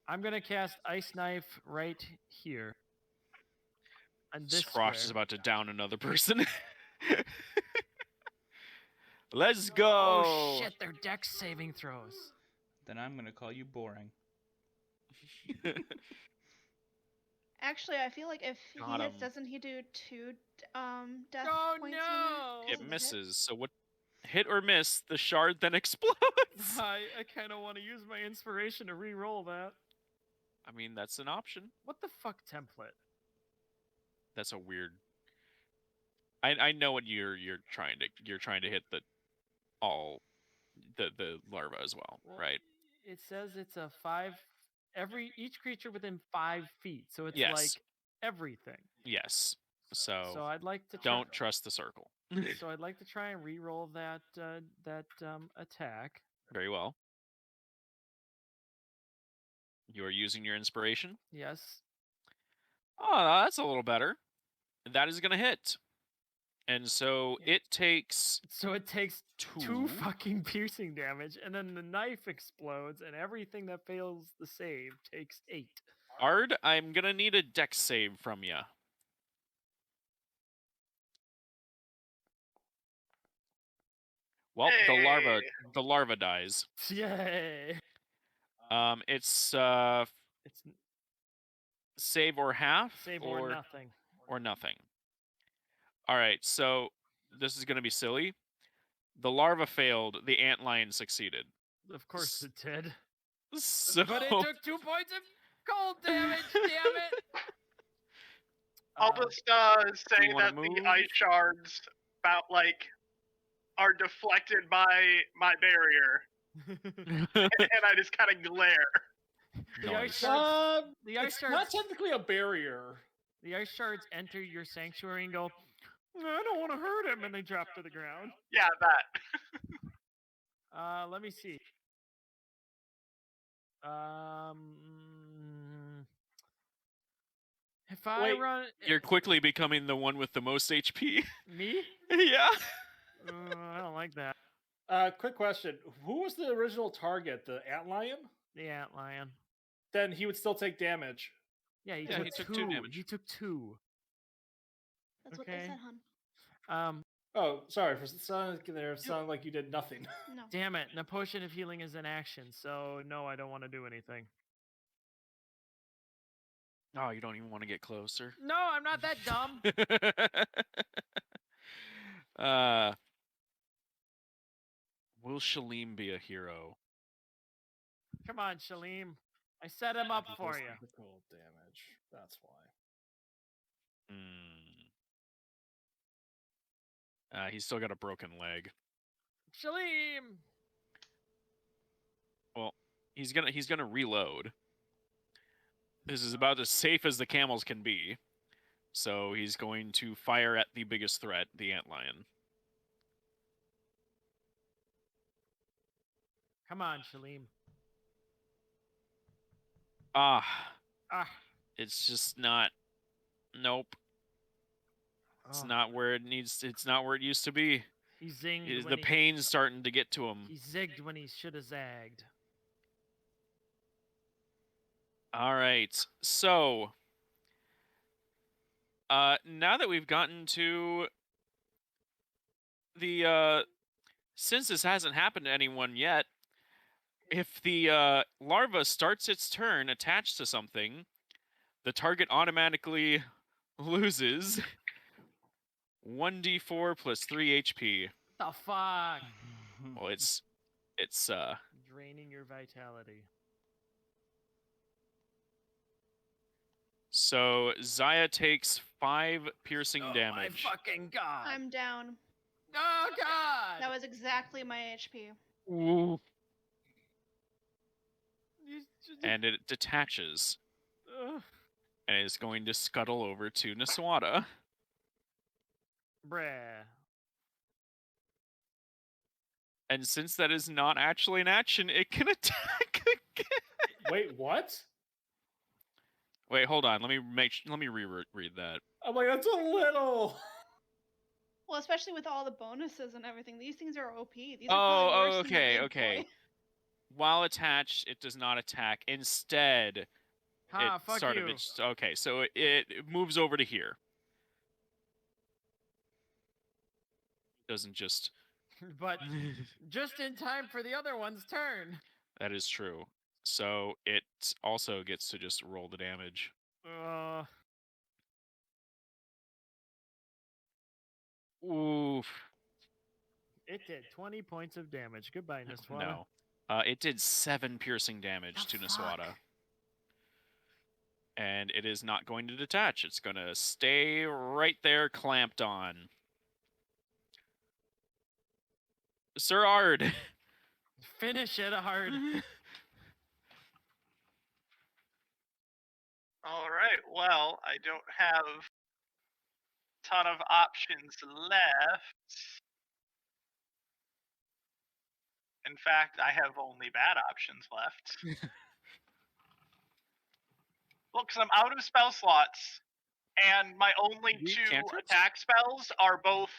I'm gonna cast Ice Knife right here. And this Frost is square. about to down another person. Let's go. Oh shit! They're dex saving throws. Then I'm gonna call you boring. Actually, I feel like if he Got hits, him. doesn't he do 2 death Oh, points? no! When It doesn't hit? misses. So what? Hit or miss, the shard then explodes. I kind of want to use my inspiration to re-roll that. I mean, that's an option. What the fuck template? That's a weird. I know what you're trying to hit the larva as well, right? It says it's a 5. Each creature within 5 feet, so it's Yes. like everything. Yes. So I'd like to don't trust the circle. So I'd like to try and re-roll that attack. Very well. You are using your inspiration. Yes. Oh, that's a little better. That is going to hit. And so Yeah. it takes So it takes 2. 2 fucking piercing damage, and then the knife explodes, and everything that fails the save takes 8. Ard, I'm gonna need a dex save from you. Well, the larva dies. Yay! It's It's save or half save or nothing. or nothing. All right, so this is gonna be silly. The larva failed. The antlion succeeded. Of course it did. So But it took 2 points of cold damage. Damn it! I'll just say you wanna that the move? ice shards are deflected by my barrier, and I just kind of glare. The ice Nice. shards. The ice It's not shards. technically a barrier. The ice shards enter your sanctuary and go, I don't want to hurt him, and they drop to the ground. Yeah, that. Let me see. If I Wait, run, You're quickly becoming the one with the most HP. me? Yeah. I don't like that. Quick question: who was the original target? The antlion? The antlion. Then he would still take damage. Yeah, he Yeah, took he took 2. 2 damage. He took 2. That's what they Okay. said, hun. Oh, sorry. For sounded like you did nothing. No. Damn it. The potion of healing is an action, so no, I don't want to do anything. Oh, you don't even want to get closer. No, I'm not that dumb. Will Shalim be a hero? Come on, Shalim. I set him up for you. Critical damage. That's why. He's still got a broken leg. Shalim! Well, he's gonna reload. This is about as safe as the camels can be. So he's going to fire at the biggest threat, the antlion. Come on, Shalim. Ah, It's just not. Nope. It's not where it needs. It's not where it used to be. He zinged. The pain's starting to get to him. He zigged when he should have zagged. All right. So, now that we've gotten to the, since this hasn't happened to anyone yet, if the larva starts its turn attached to something, the target automatically loses 1d4 plus 3 HP. The fuck? Well, it's Draining your vitality. So Zaya takes 5 piercing damage. My fucking god. I'm down. Oh god. That was exactly my HP. Ooh. And it detaches. And is going to scuttle over to Niswada. Bruh. And since that is not actually an action, it can attack again. Wait, what? Wait, hold on. Let me reread that. I'm like, that's a little. Well, especially with all the bonuses and everything, these things are OP. These are probably worse than the big okay. boy. While attached, it does not attack. Instead, Fuck you. Okay, so it moves over to here. Doesn't just. But just in time for the other one's turn. That is true. So it also gets to just roll the damage. Oof. It did 20 points of damage. Goodbye, Niswada. No. It did 7 piercing damage to Niswada. And it is not going to detach. It's going to stay right there clamped on. Sir Ard. Finish it hard. All right. Well, I don't have a ton of options left. In fact, I have only bad options left. Well, because I'm out of spell slots, and my only You two cantrips? attack spells are both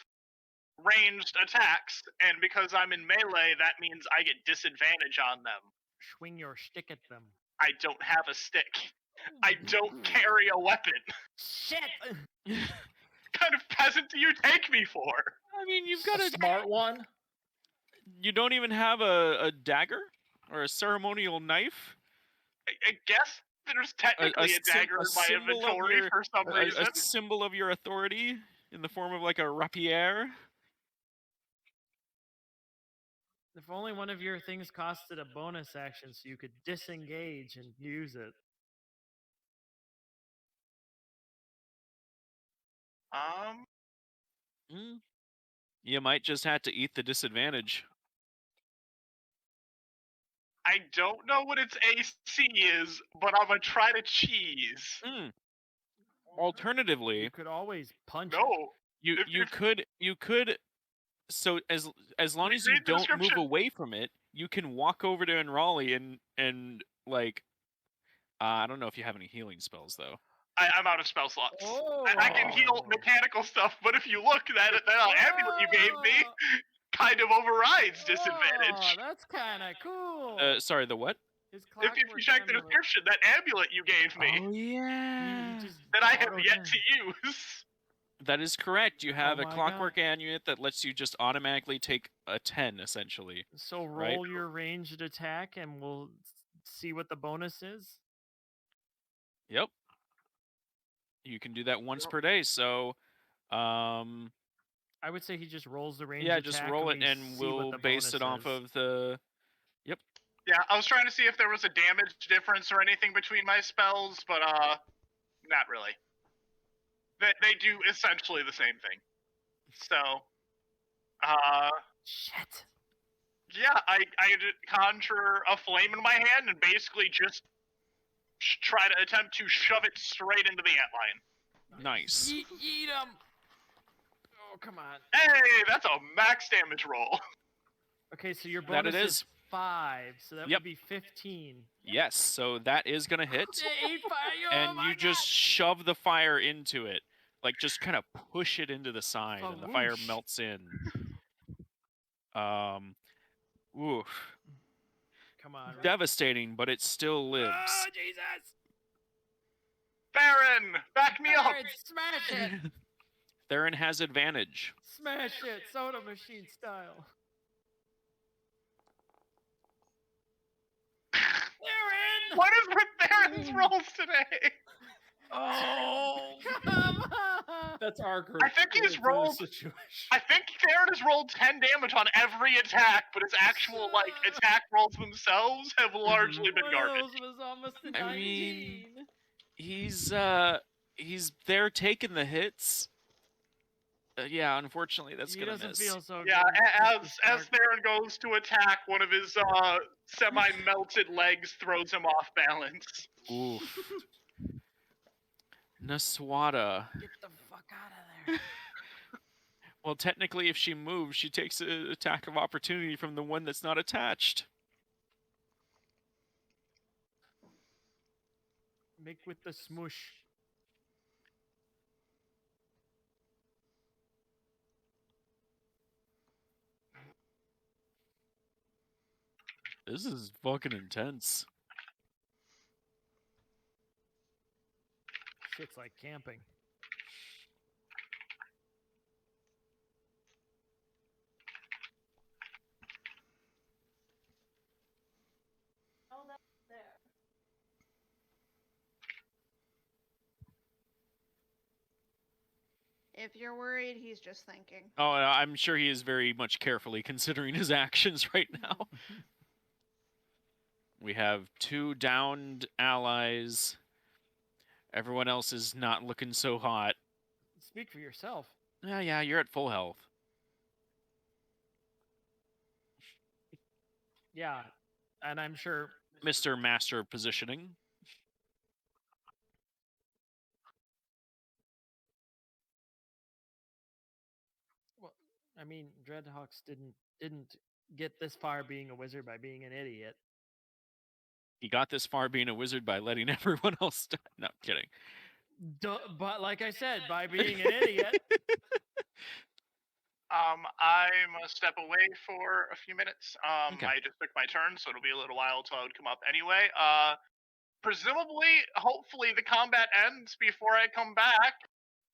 ranged attacks, and because I'm in melee, that means I get disadvantage on them. Swing your stick at them. I don't have a stick. I don't carry a weapon. Shit! What kind of peasant do you take me for? I mean, you've got A smart one. You don't even have a dagger or a ceremonial knife. I guess there's technically a dagger in my symbol of inventory your- for some reason. A symbol of your authority in the form of like a rapier. If only one of your things costed a bonus action so you could disengage and use it. You might just have to eat the disadvantage. I don't know what its AC is, but I'm gonna try to cheese. Alternatively, You could always punch it. No. you could. So as long as you Read the don't move description. away from it, you can walk over to Enrolli and like. I don't know if you have any healing spells though. I'm out of spell slots. Oh. I can heal mechanical stuff, but if you look, that amulet you gave me kind of overrides disadvantage. Oh, that's kind of cool. Sorry, the what? His If you clockwork check the amulet. description, that amulet you gave me Oh yeah. He just that I have auto yet turn. to use. That is correct. You have Oh a my clockwork amulet that lets you just automatically take a 10, essentially. So right? roll your ranged attack, and we'll see what the bonus is. Yep. You can do that once per day. So, I would say he just rolls the ranged yeah, attack. just roll it, we and see what we'll the base it bonus off is. of the. Yep. Yeah, I was trying to see if there was a damage difference or anything between my spells, but not really. They do essentially the same thing. So, Shit. yeah, I conjure a flame in my hand and basically just try to attempt to shove it straight into the antline. Nice. Eat him. Oh, come on. Hey, that's a max damage roll. Okay, so your That bonus it is is. 5, so that Yep. would be 15. Yes. So that is gonna hit, Eat fire, and you just shove the fire into it, like just kind of push it into the side, and the fire Whoosh. melts in. Oof. Come on. Devastating, but it still lives. Oh, Jesus. Baron, back me up. Barrett, smash it. Theron has advantage. Smash it. Soda machine style. Theron! What is with Baron's rolls today? Oh. Come on. That's our group. I think he's into this rolled- situation. I think Theron has rolled 10 damage on every attack, but his actual attack rolls themselves have largely been One garbage. of those was almost a I 19. mean, he's there taking the hits. Yeah, unfortunately, that's He gonna doesn't miss. feel so Yeah, good. as Theron goes to attack, one of his semi-melted legs throws him off balance. Oof. Naswada. Get the fuck out of there. Well, technically, if she moves, she takes an attack of opportunity from the one that's not attached. Make with the smoosh. This is fucking intense. Shit's like camping. Oh, that's there. If you're worried, he's just thinking. Oh, I'm sure he is very much carefully considering his actions right now. We have 2 downed allies. Everyone else is not looking so hot. Speak for yourself. Yeah, you're at full health. Yeah, and I'm sure Mr. Master of Positioning. Well, I mean, Dreadhawks didn't get this far being a wizard by being an idiot. He got this far being a wizard by letting everyone else die. No, kidding. But like I said, by being an idiot. I'm a step away for a few minutes. Okay. I just took my turn, so it'll be a little while till I would come up anyway. Presumably, hopefully, the combat ends before I come back.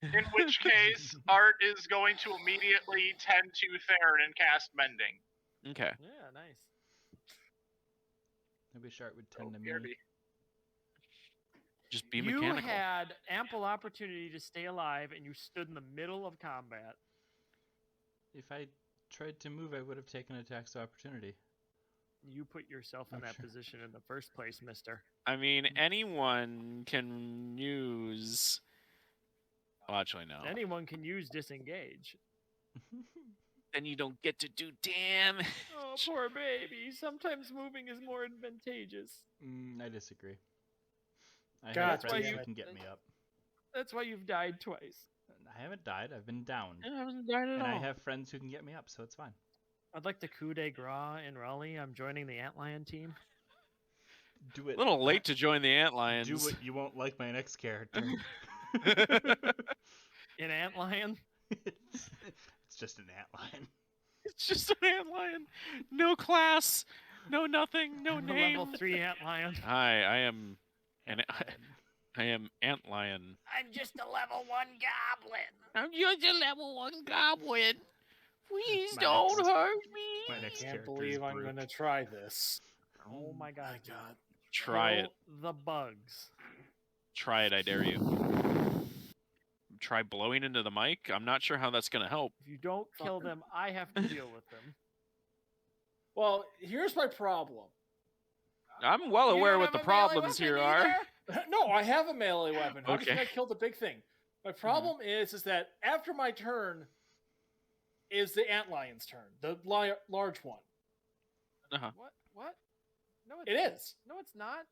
In which case, Art is going to immediately tend to Theron and cast Mending. Okay. Yeah, nice. Maybe Shart would So, tend to me. BRB. Just be You mechanical. had ample opportunity to stay alive, and you stood in the middle of combat. If I tried to move, I would have taken attacks of opportunity. You put yourself in I'm that sure. position in the first place, mister. I mean, anyone can use. Well, actually, no. Anyone can use disengage. Then you don't get to do damage. Oh, poor baby. Sometimes moving is more advantageous. I disagree. I God have friends damn who it. can get me up. That's why you've died twice. I haven't died. I've been down. I haven't died at And I all. have friends who can get me up, so it's fine. I'd like the coup de grace in Raleigh. I'm joining the Antlion team. Do it. A little late to join the Antlions. Do what you won't like my next character. In Antlion? It's just an antlion. It's just an Antlion. No class. No nothing. No I'm a name. level 3 Antlion. Hi, I am I am Antlion. I'm just a level 1 goblin. I'm just a level 1 goblin. Please My don't next- hurt me. My next Can't character believe is I'm Brooke. gonna try this. Oh my god. My God. Try it. Kill the bugs. Try it, I dare you. Try blowing into the mic? I'm not sure how that's going to help. If you don't kill them, I have to deal with them. Well, here's my problem. I'm well You aware don't what the have a melee problems weapon here are. either? No, I have a melee weapon. Obviously, Okay. I killed the big thing. My problem is that after my turn is the Antlion's turn, the large one. Uh-huh. What? No, It is. No, it's not.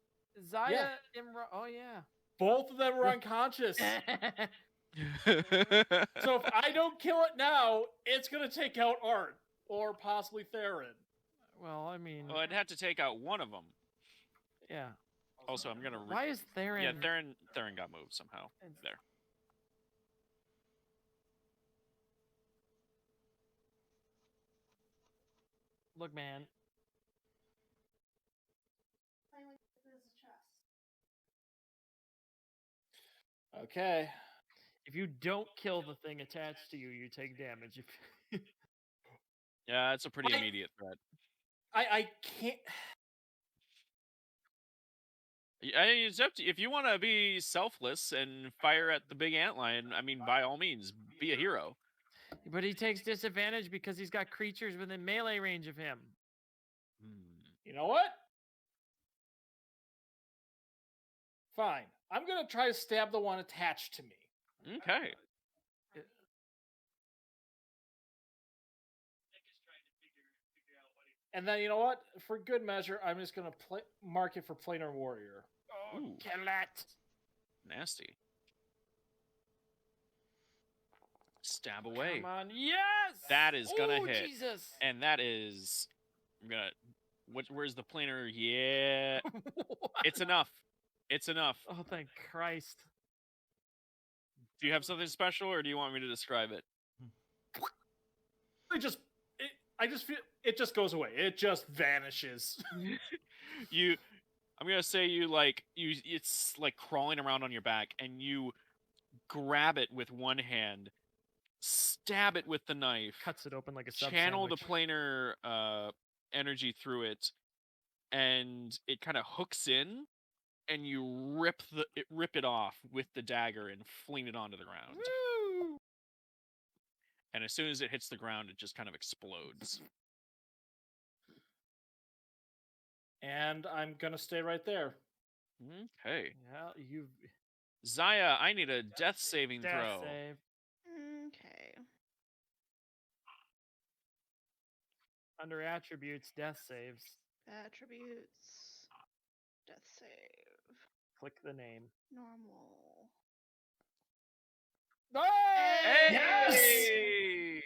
Zaya Imra. Oh yeah. Both of them were unconscious. So if I don't kill it now, it's gonna take out Art or possibly Theron. Well, I mean, Well, I'd have to take out one of them. yeah. Also, I'm going to... Why is Theron? Yeah, Theron got moved somehow. There. Look, man. Okay. If you don't kill the thing attached to you, you take damage. If Yeah, it's a pretty I- immediate threat. I can't. It's up to, if you want to be selfless and fire at the big antlion, I mean, by all means, be a hero. But he takes disadvantage because he's got creatures within melee range of him. You know what? Fine. I'm gonna try to stab the one attached to me. Okay. And then you know what? For good measure, I'm just gonna mark it for planar warrior. Oh, Ooh. kill it. Nasty. Stab away. Come on. Yes! That is gonna Ooh, hit. Jesus. And that is... I'm gonna... Where's the planar? Yeah. It's enough. It's enough. Oh, thank Christ. Do you have something special, or do you want me to describe it? I just feel it just goes away. It just vanishes. I'm gonna say it's like crawling around on your back, and you grab it with one hand, stab it with the knife, Cuts it open like a sub channel the sandwich. planar energy through it, and it kind of hooks in, and you rip it off with the dagger and fling it onto the ground. Woo! And as soon as it hits the ground, it just kind of explodes. And I'm gonna stay right there. Okay. Well, you've Zaya, I need a death saving death throw. save. Okay. Under attributes, death saves. Attributes. Death save. Click the name. Normal. Hey! Hey!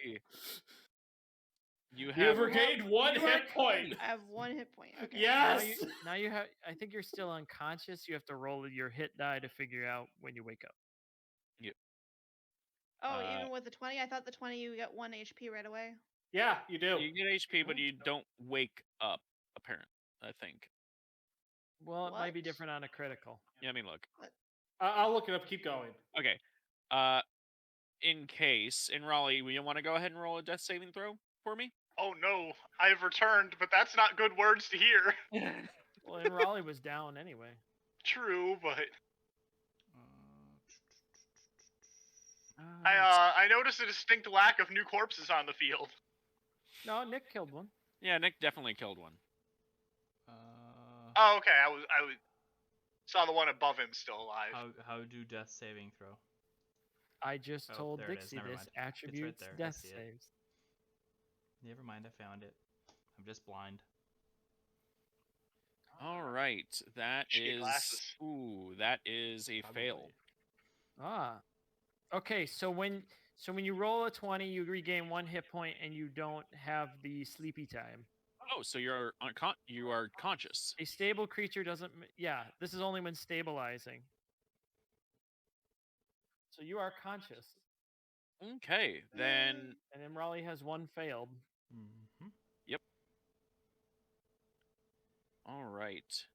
You You have have regained one you hit have- point. I have one hit point. Okay. Yes. Now you have. I think you're still unconscious. You have to roll your hit die to figure out when you wake up. Yep. Oh, even with the 20, I thought the 20 you get 1 HP right away. Yeah, you do. You get HP, but you don't wake up. Apparently, I think. Well, it might be What? different on a critical. Yeah, I mean, look. I'll look it up. Keep going. Okay. In case in Raleigh, will you want to go ahead and roll a death saving throw for me? Oh no, I've returned, but that's not good words to hear. Well, and Raleigh was down anyway. True, but Uh, I noticed a distinct lack of new corpses on the field. No, Nick killed one. yeah, Nick definitely killed one. Oh, okay. I was saw the one above him still alive. How do death saving throw? I just Oh, told there it is, Dixie never this mind. It's right attributes there, I death see it. saves. Never mind, I found it. I'm just blind. All right, that Should get is glasses. that is a fail. Ah. Okay, so when you roll a 20, you regain 1 hit point and you don't have the sleepy time. Oh, so you are conscious. A stable creature doesn't yeah, this is only when stabilizing. So you are conscious. Okay, then And then Raleigh has 1 failed. Mm-hmm. yep. All right.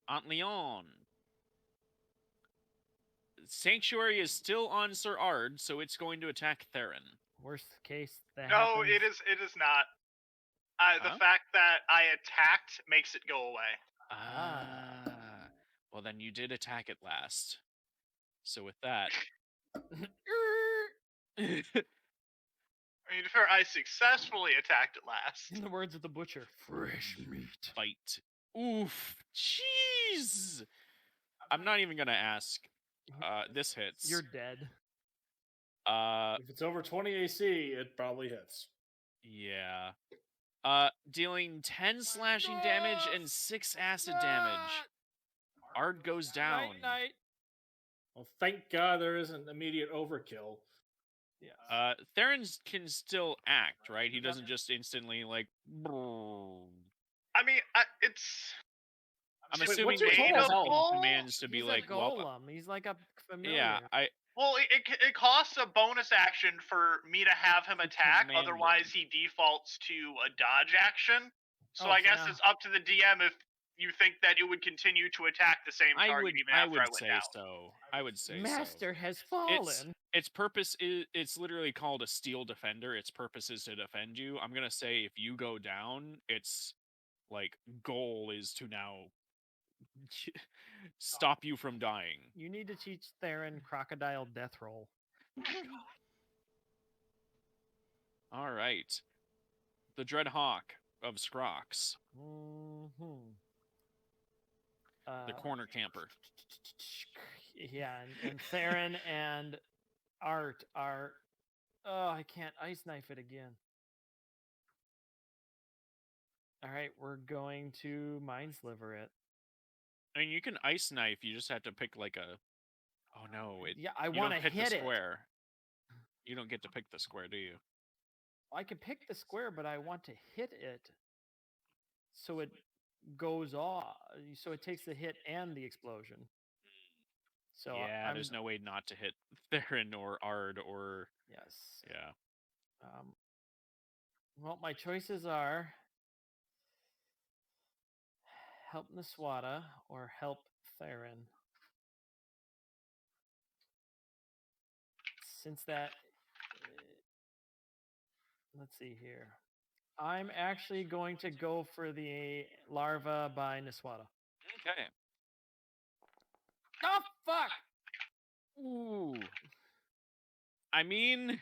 Aunt Leon. Sanctuary is still on Sir Ard, so it's going to attack Theron. Worst case that No, happens. it is not. The Huh? fact that I attacked makes it go away. Well, then you did attack it last. So with that, I mean, to be fair, I successfully attacked it last. In the words of the butcher, fresh meat. fight. Oof, jeez. I'm not even gonna ask. This hits. You're dead. If it's over 20 AC, it probably hits. Yeah. Dealing 10 slashing damage and 6 acid damage. Ard goes down. Night. Well, thank God there isn't immediate overkill. Yes. Theron can still act, right? He doesn't just instantly like. I mean, it's. I'm Wait, assuming what's your that he total doesn't health? get commands to be He's like, a golem. He's like a familiar. yeah, Well, it costs a bonus action for me to have him To attack. command Otherwise, him. he defaults to a dodge action. So Oh, I so guess now- it's up to the DM if you think that it would continue to attack the same target even after I went say down. so. I would say Master so. has fallen. Its purpose is it's literally called a steel defender. Its purpose is to defend you. I'm gonna say if you go down, its like goal is to now stop you from dying. You need to teach Theron crocodile death roll. All right, the Dreadhawk of Scrox, Mm-hmm. the corner camper. Yeah, and Theron and Art are. Oh, I can't ice knife it again. All right, we're going to Mindsliver it. I mean, you can ice knife. You just have to pick like a. Oh no! Yeah, I you want don't to hit the hit it. square. You don't get to pick the square, do you? I can pick the square, but I want to hit it so it goes off. So it takes the hit and the explosion. So yeah, there's no way not to hit Theron or Ard or. Yes. Yeah. Well, my choices are help Niswata or help Theron. Since that, let's see here. I'm actually going to go for the larva by Niswata. Okay. Oh, fuck! Ooh. I mean,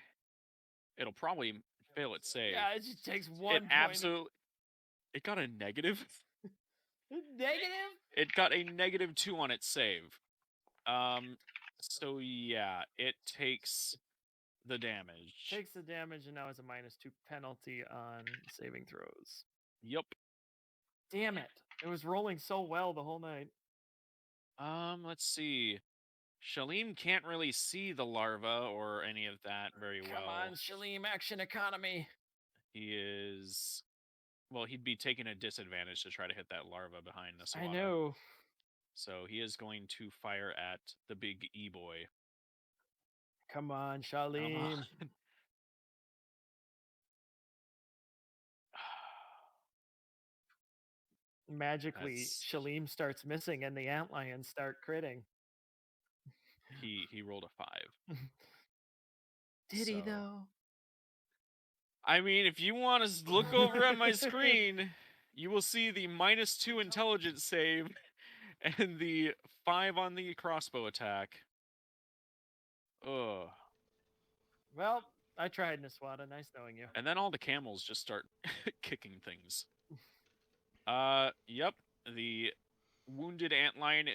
it'll probably fail its save. Yeah, it just takes one It point. absolutely. It got a negative. Negative? It got a -2 on its save. So yeah, it takes the damage. Takes the damage and now has a -2 penalty on saving throws. Yep. Damn it. It was rolling so well the whole night. Let's see. Shalim can't really see the larva or any of that very well. Come on, Shalim, action economy. He is. Well, he'd be taking a disadvantage to try to hit that larva behind us. I know. So he is going to fire at the big E-boy. Come on, Come Shalim. on. Magically, That's- Shalim starts missing and the antlions start critting. He rolled a 5. Did he So- though? I mean, if you want to look over at my screen, you will see the -2 intelligence save and the 5 on the crossbow attack. Ugh. Well, I tried, Niswata. Nice knowing you. And then all the camels just start kicking things. Yep. The wounded antlion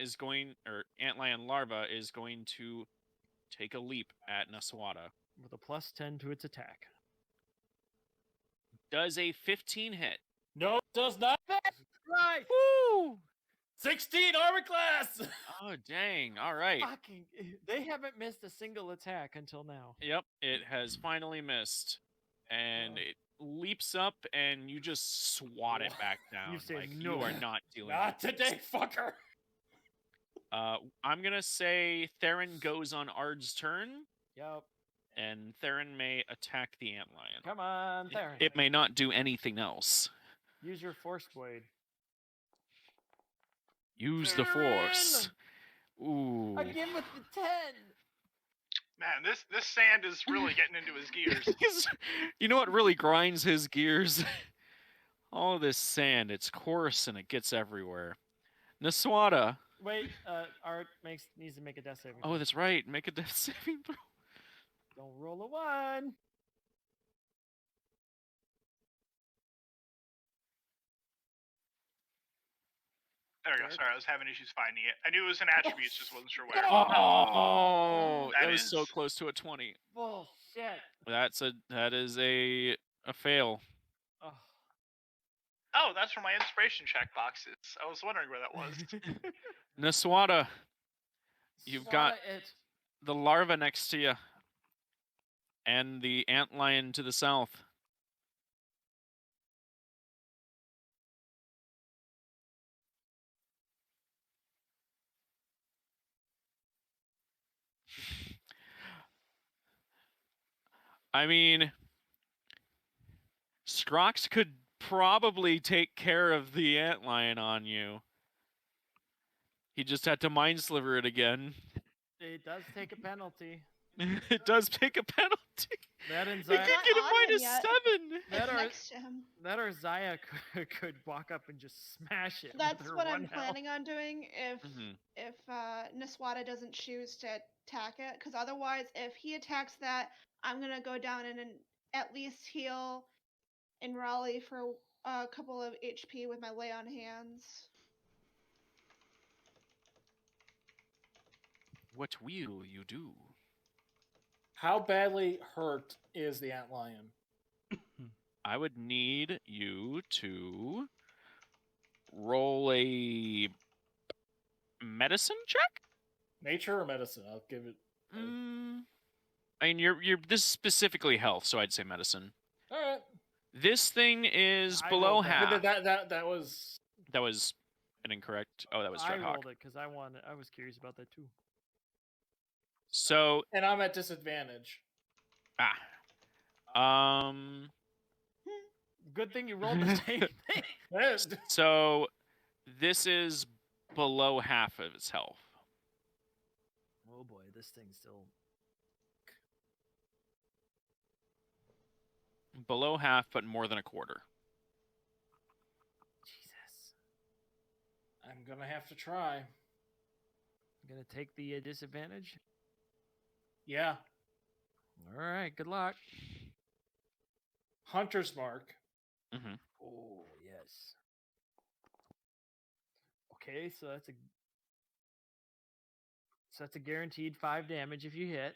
antlion larva is going to take a leap at Naswada. With a +10 to its attack. Does a 15 hit? No, it does not. Right! Woo! 16 armor class. Oh, dang. All right. Fucking, they haven't missed a single attack until now. Yep, it has finally missed. And it leaps up, and you just swat it back down. say like, no. you are not dealing Not with today, fucker. I'm going to say Theron goes on Ard's turn, Yep. and Theron may attack the antlion. Come on, there. It may not do anything else. Use your force blade. Use the force. Ooh. Again with the 10. Man, this sand is really getting into his gears. You know what really grinds his gears? All this sand. It's coarse and it gets everywhere. Naswada. Wait, Art needs to make a death saving. Oh, that's right. Make a death saving throw. Don't roll a 1. There we go. Sorry, I was having issues finding it. I knew it was an attribute, just wasn't sure where. Oh, that That was so is- close to a 20. Bullshit. That is a fail. Oh. Oh, that's where my inspiration check box is. I was wondering where that was. Naswada, you've got Swata it. the larva next to you, and the antlion to the south. I mean, Scrox could probably take care of the antlion on you. He just had to mind sliver it again. It does take a penalty. It does take a penalty. That and It Zaya, could Not get a on him minus yet. 7. that It's or next to him. that or Zaya could walk up and just smash it. That's with her what 1 I'm health. planning on doing if Mhm. if Niswata doesn't choose to attack it, because otherwise, if he attacks that, I'm gonna go down and at least heal in Raleigh for a couple of HP with my lay on hands. What will you do? How badly hurt is the antlion? I would need you to roll a medicine check. Nature or medicine? I'll give it. I mean, you're this is specifically health, so I'd say medicine. All right. This thing is I below rolled that. half. That was. That was an incorrect. Oh, that was I Dreadhawk. rolled it because I was curious about that too. So And I'm at disadvantage. Good thing you rolled the same thing. Yes. So this is below half of its health. Oh boy, this thing's still. Below half, but more than a quarter. Jesus. I'm gonna have to try. I'm gonna take the disadvantage. Yeah. All right. Good luck. Hunter's mark. Mm-hmm. Oh yes. Okay, so that's a guaranteed 5 damage if you hit.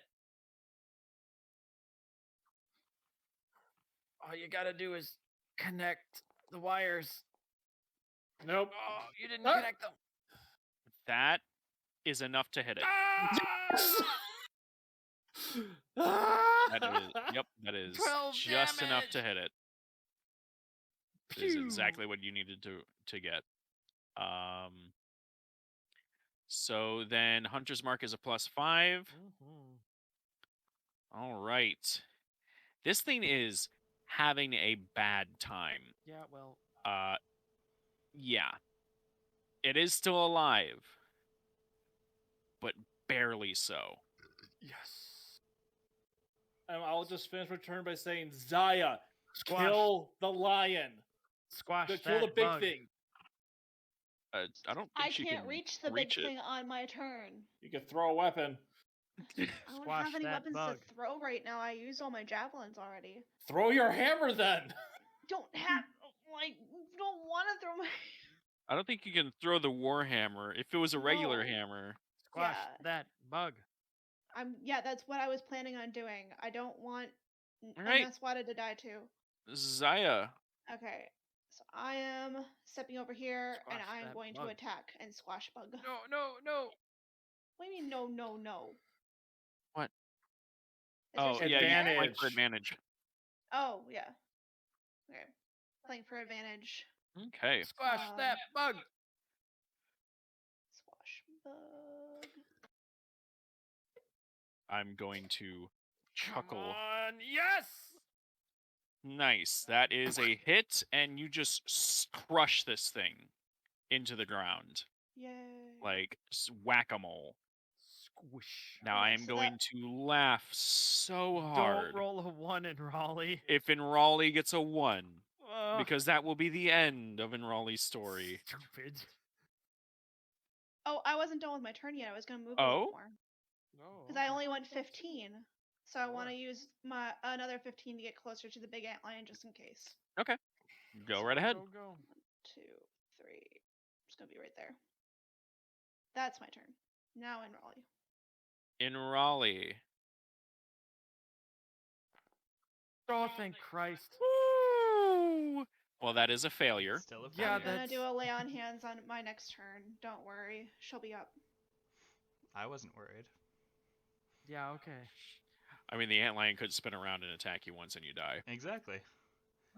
All you gotta do is connect the wires. Nope. Oh, you didn't Ah! connect them. That is enough to hit it. That is, yep, that is 12 just enough to damage. hit it. That is Phew. exactly what you needed to get. So then Hunter's Mark is a +5. All right. This thing is having a bad time. Yeah, well, Yeah. It is still alive, but barely so. Yes. And I'll just finish my turn by saying, Zaya, squash, kill the lion. squash Kill the that big bug. thing. I don't think I she can't can reach the reach big it. thing on my turn. You can throw a weapon. I don't Squash have any that weapons bug. to throw right now. I used all my javelins already. Throw your hammer then. Don't have like don't want to throw my. I don't think you can throw the Warhammer. If it was a regular No. hammer. Squash Yeah. that bug. That's what I was planning on doing. I don't want Alright. Swatted to die too. Zaya. Okay. So I am stepping over here and Squash I am that going bug. to attack and squash bug. No. What do you mean no? What? Is there Oh, something yeah, you there? can flank Advantage. for advantage. Oh, yeah. Okay. Playing for advantage. Okay. Squash that bug. Squash bug. I'm going to chuckle. Come on. Yes. Nice. That is a hit, and you just crush this thing into the ground. Yay. Like whack-a-mole. Squish. Now Okay, I am so going to laugh so hard Don't roll a 1 in Raleigh. if Enrolli gets a 1. Ugh. Because that will be the end of Enrolli's story. Stupid. Oh, I wasn't done with my turn yet. I was going to move a Oh? little more. No. Because I only went 15. So I want to Sure. use my another 15 to get closer to the big antlion just in case. Okay. Go right ahead. Go. 1, 2, 3. It's going to be right there. That's my turn. Now in Raleigh. Enrolli. Oh, thank Christ. Woo! Well, that is a failure. Still a Yeah, I'm failure. going to do a lay on hands on my next turn. Don't worry. She'll be up. I wasn't worried. Yeah, okay. I mean, the antlion could spin around and attack you once and you die. Exactly.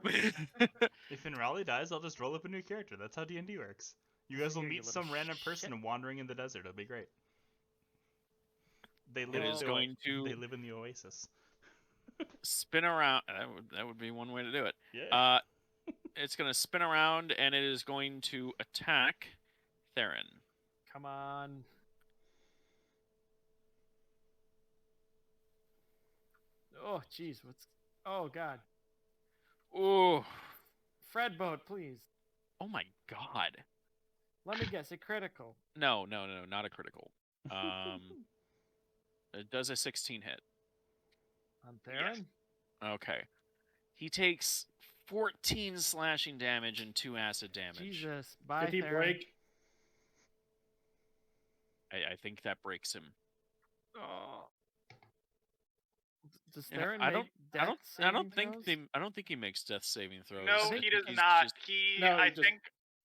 If Enrolli dies, I'll just roll up a new character. That's how D&D works. You guys will Here, you meet little some random shit. person wandering in the desert. It'll be great. They It live. is going to They live in the oasis. spin around. That would be one way to do it. Yeah. It's going to spin around and it is going to attack Theron. Come on. Oh, jeez. What's... Oh, God. Ooh. Fred boat, please. Oh my god. Let me guess. A critical. No, not a critical. It does a 16 hit. On Theron? Okay. He takes 14 slashing damage and 2 acid damage. Jesus. Bye, Did he Theron. break? I think that breaks him. Oh. Does Yeah, Theron I make don't death saving throws? I don't think he makes death saving throws. No, I he think does he's not. just- I just think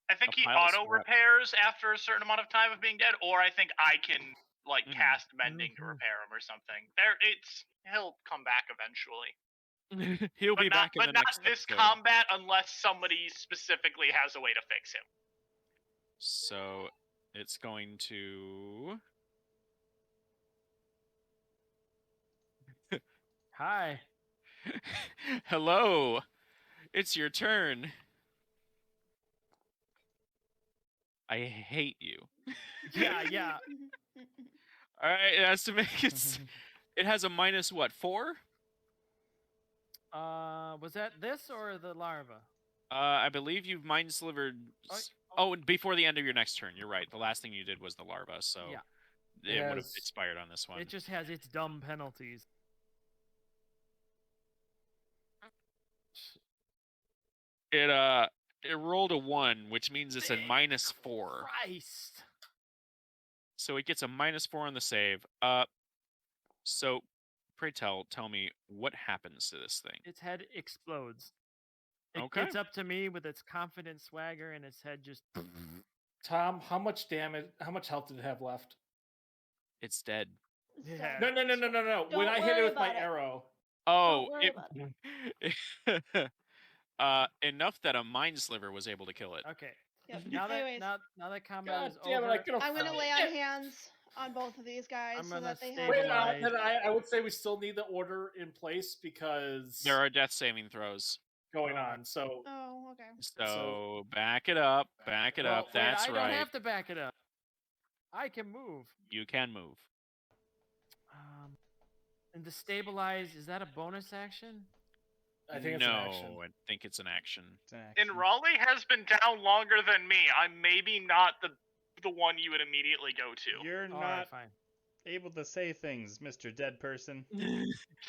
a he pile of auto scrap. repairs after a certain amount of time of being dead, or I think I can like Mhm. cast mending to Mhm. repair him or something. He'll come back eventually. He'll But be not, back in but the not next this episode. combat unless somebody specifically has a way to fix him. So it's going to. Hi. Hello. It's your turn. I hate you. Yeah. All right, it has to make its. It has a minus what, 4? Was that this or the larva? I believe you've mind slivered. Oh, and before the end of your next turn. You're right. The last thing you did was the larva, so Yeah. it would have Yes. expired on this one. It just has its dumb penalties. It rolled a 1, which means it's a minus 4. Christ. So it gets a minus 4 on the save. So pray tell me what happens to this thing. Its head explodes. Okay. It's up to me with its confident swagger, and its head just. Tom, how much health did it have left? It's dead. Yeah. No. When Don't I hit it worry with my about it. arrow. Oh, worry about enough that a mind sliver was able to kill it. Okay. Yep. Now that Anyways, now that combat God is damn it! over, I could have. I'm gonna lay on hands on both of these guys I'm so gonna that they Wait, stabilize. have. then I would say we still need the order in place because There are death saving throws. going Alright. on. So Oh, okay. So back it up. Back it Well, up. Wait, That's I right. don't have to back it up. I can move. You can move. And to stabilize, is that a bonus action? I think it's an action. I think it's an action. It's an And action. Raleigh has been down longer than me. I'm maybe not the one you would immediately go to. You're All not right, fine. able to say things, Mr. Dead Person.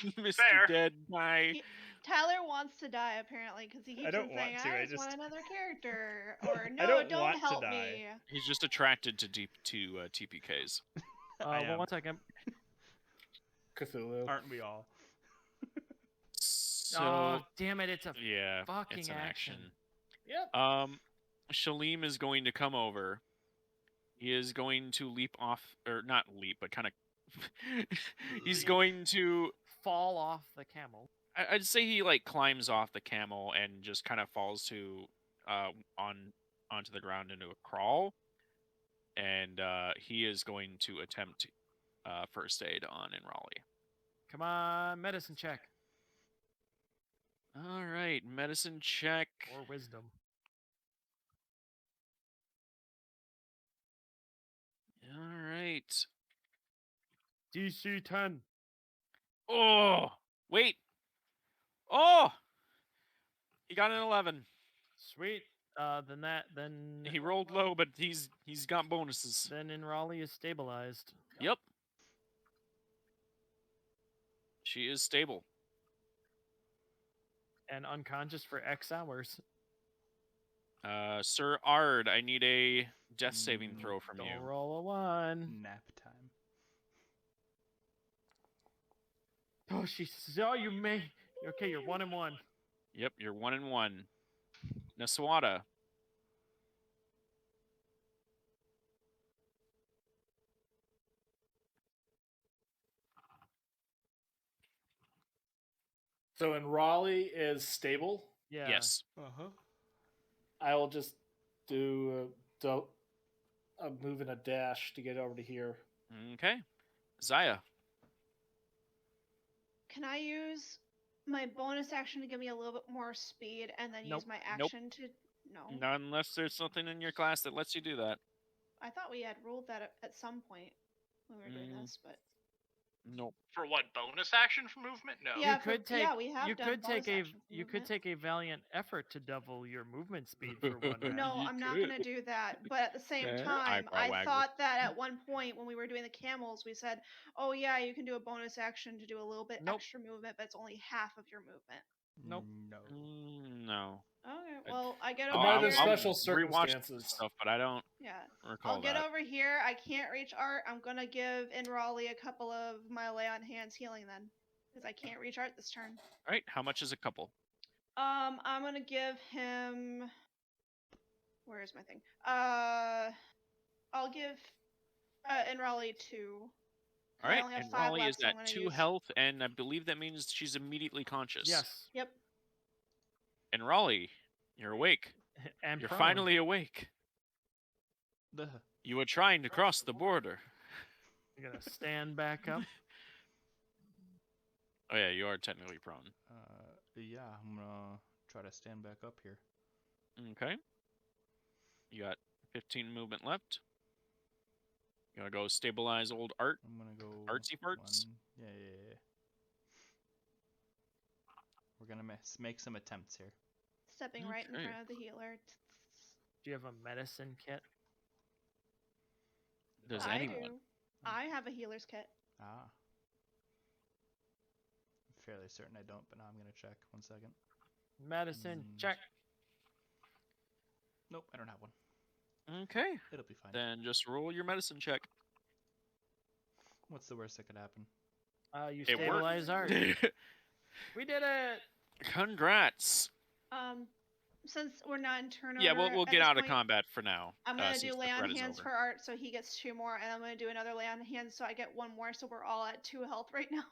Mr. Fair. Dead Guy. Tyler wants to die apparently because he keeps don't on saying, want to, "I I just want just- another character," or "No, I don't don't want to help die. me." He's just attracted to TPKs. I am. 1 second. Cthulhu. Aren't we all? So Oh, damn it! It's a yeah, fucking it's an action. Yep. Shalim is going to come over. He is going to leap off, or not leap, but kind of. He's Leap. going to. fall off the camel. I'd say he like climbs off the camel and just kind of falls to, onto the ground into a crawl, and he is going to attempt, first aid on Raleigh. Come on, medicine check All right, medicine check. or wisdom. All right. DC 10. Oh, wait. Oh, he got an 11. Sweet. Then He rolled low, but he's got bonuses. then in Raleigh is stabilized. Yep. She is stable. And unconscious for X hours. Sir Ard, I need a death saving throw from Don't you. roll a 1. Nap time. Oh, she says, "Oh, you may." Okay, you're 1 and 1. Yep, you're 1 and 1. Naswada. So in Raleigh is stable. Yeah. Yes. Uh-huh. I will just do a move and a dash to get over to here. Okay. Zaya. Can I use my bonus action to give me a little bit more speed and then Nope. use my Nope. action to. No. Not unless there's something in your class that lets you do that. I thought we had ruled that at some point when we were doing Mm. this, but. Nope. For what, bonus action for movement? No. Yeah, You could take. yeah, we have you done could take bonus a. action for You could movement. take a valiant effort to double your movement speed for 1 round. No, You I'm not could. gonna do that. But at the same Okay. time, Eyebrow I waggle. thought that at one point when we were doing the camels, we said, "Oh yeah, you can do a bonus action to do a little bit Nope. extra movement, but it's only half of your movement." Nope. No. No. Okay, well I get It over might have here. been special rewatch circumstances. stuff, but I don't Yeah, recall I'll get that. over here. I can't reach Art. I'm gonna give in Raleigh a couple of my lay on hands healing then, because I can't reach Art this turn. All right. How much is a couple? I'm gonna give him. Where is my thing? I'll give in Raleigh 2. All I right. only have And 5 Raleigh left, is so I'm at gonna 2 use... health, and I believe that means she's immediately conscious. Yes. Yep. And Raleigh, you're awake. And You're prone. finally awake. Duh. You were trying to cross the border. You're gonna stand back up. Oh yeah, you are technically prone. Yeah, I'm gonna try to stand back up here. Okay. You got 15 movement left. You wanna go stabilize old Art? I'm gonna go Artsy farts? 1. Yeah. We're gonna make some attempts here. Stepping right in Okay. front of the healer. Do you have a medicine kit? Does I anyone? do. I have a healer's kit. Ah. I'm fairly certain I don't, but now I'm gonna check. 1 second. Medicine check. Nope, I don't have one. Okay. It'll be fine. Then just roll your medicine check. What's the worst that could happen? You It worked. stabilize Art. We did it. Congrats. Since we're not in turnover. Yeah, we'll at get this out of point, combat for now. I'm gonna since do the lay on threat is hands over. for Art, so he gets 2 more, and I'm gonna do another lay on hands, so I get 1 more, so we're all at 2 health right now.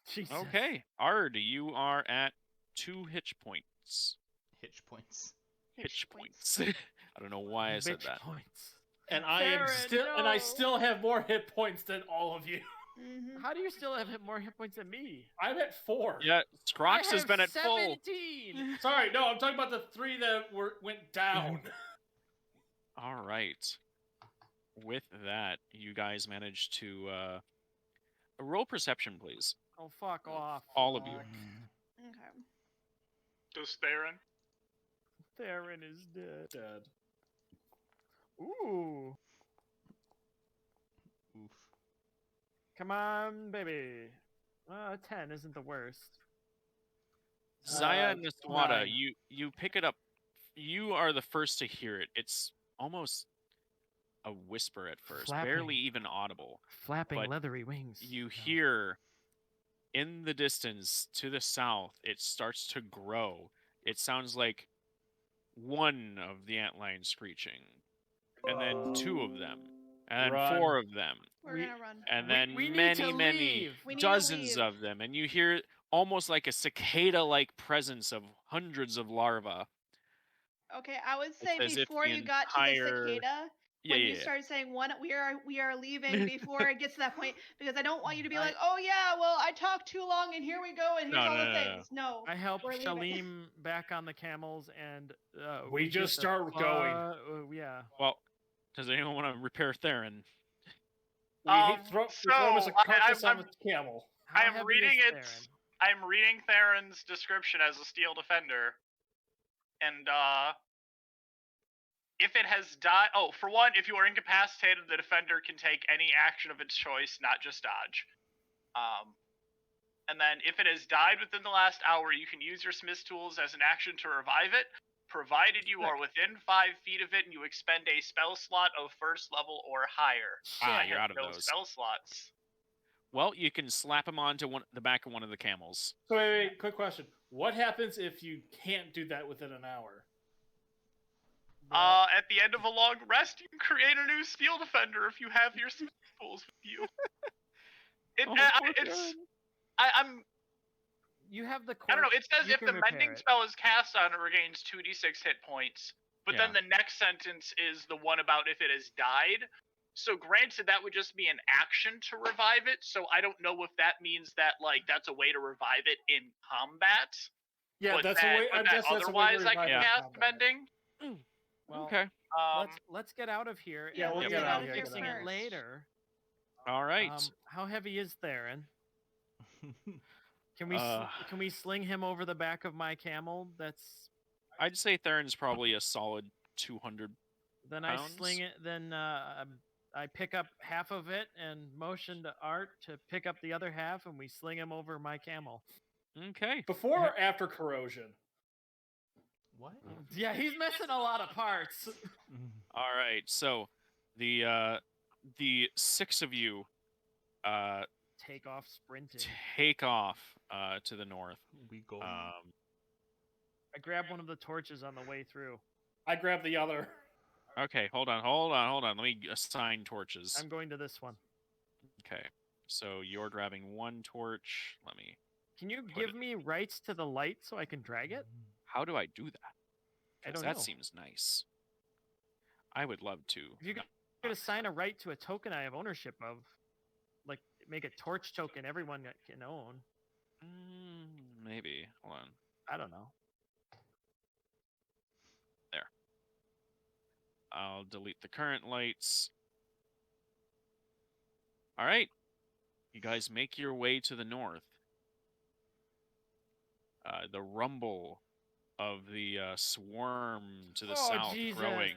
Jesus. Okay. Ard, you are at 2 hitch points. Hitch points. pitch points. I don't know why I said Bitch that. points. And I Theron, still have more hit points than all of you. Mm-hmm. How do you still have more hit points than me? I'm at 4. Yeah, I Scrox has have been at 17. full. Sorry, no, I'm talking about the 3 that went down. All right. With that, you guys managed to roll perception, please. Oh, fuck off. All of you. Okay. Does Theron? Theron is dead. Dead. Ooh. Oof. Come on, baby. 10 isn't the worst. Zaya and Niswada, 9. you pick it up. You are the first to hear it. It's almost a whisper at first, Flapping. barely even audible. Flapping But leathery wings. You No. hear in the distance to the south, it starts to grow. It sounds like one of the antlions screeching, and then 2 of them, and then Run. 4 of them, We're gonna run. and then we need many, to many leave. We need to dozens leave. of them, and you hear almost like a cicada-like presence of hundreds of larvae. Okay, I would say as if before the you got to the entire- cicada, Yeah, when yeah, you yeah. started saying we are leaving before it gets to that point, because I don't want you to be like, oh yeah, well I talked too long and here we go and here's No, all no, the no, no. things. No. I helped We're leaving. Shalim back on the camels, and We get just the start going. Yeah. Well, does anyone want to repair Theron? We throw him as a carcass on the camel. How I am heavy reading is it. Theron? I'm reading Theron's description as a steel defender, and if it has died, for one, if you are incapacitated, the defender can take any action of its choice, not just dodge. And then if it has died within the last hour, you can use your smith's tools as an action to revive it, provided you are within 5 feet of it and you expend a spell slot of 1st level or higher. I You're have out of no those. spell slots. Well, you can slap him onto the back of one of the camels. So wait, quick question. What happens if you can't do that within an hour? At the end of a long rest, you can create a new steel defender if you have your smith tools with you. I'm You have the. I don't know. It says you if can the repair mending it. spell is cast on, it regains 2d6 hit points. But then the next sentence is the one about if it has died. So granted, that would just be an action to revive it. So I don't know if that means that that's a way to revive it in combat. Yeah, but that's that, a way. but I that guess that's a way otherwise to I can revive cast combat. mending. Well, Okay. let's get out of here. Yeah, and we'll we'll get out of be here fixing it first. later. All right. How heavy is Theron? Can we sling him over the back of my camel? I'd say Theron's probably a solid 200. Then pounds? I sling it. Then I pick up half of it and motion to Art to pick up the other half, and we sling him over my camel. Okay. Before or after corrosion? What? Yeah, he's missing a lot of parts. All right. So, the 6 of you Take off sprinting. take off to the north. We go. I grab one of the torches on the way through. I grab the other. Okay, hold on. Let me assign torches. I'm going to this one. Okay. So you're grabbing one torch. Let me. Can you Put give it- me rights to the light so I can drag it? How do I do that? I 'Cause don't that know. seems nice. I would love to. If you could assign a right to a token I have ownership of, like make a torch token everyone can own. Maybe. Hold on. I don't know. I'll delete the current lights. All right. You guys make your way to the north. The rumble of the swarm to the south growing.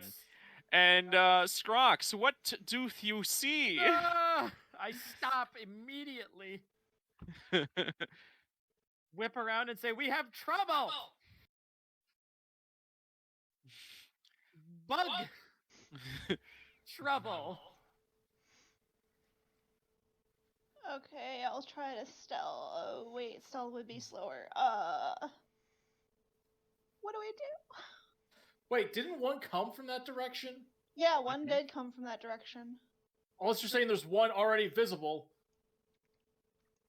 And Scrox, what doth you see? I stop immediately. Whip around and say, "We have trouble." Bug trouble. Okay, I'll try to stealth. Oh, wait, stealth would be slower. What do we do? Wait, didn't one come from that direction? Yeah, one did come from that direction. Unless you're saying there's one already visible.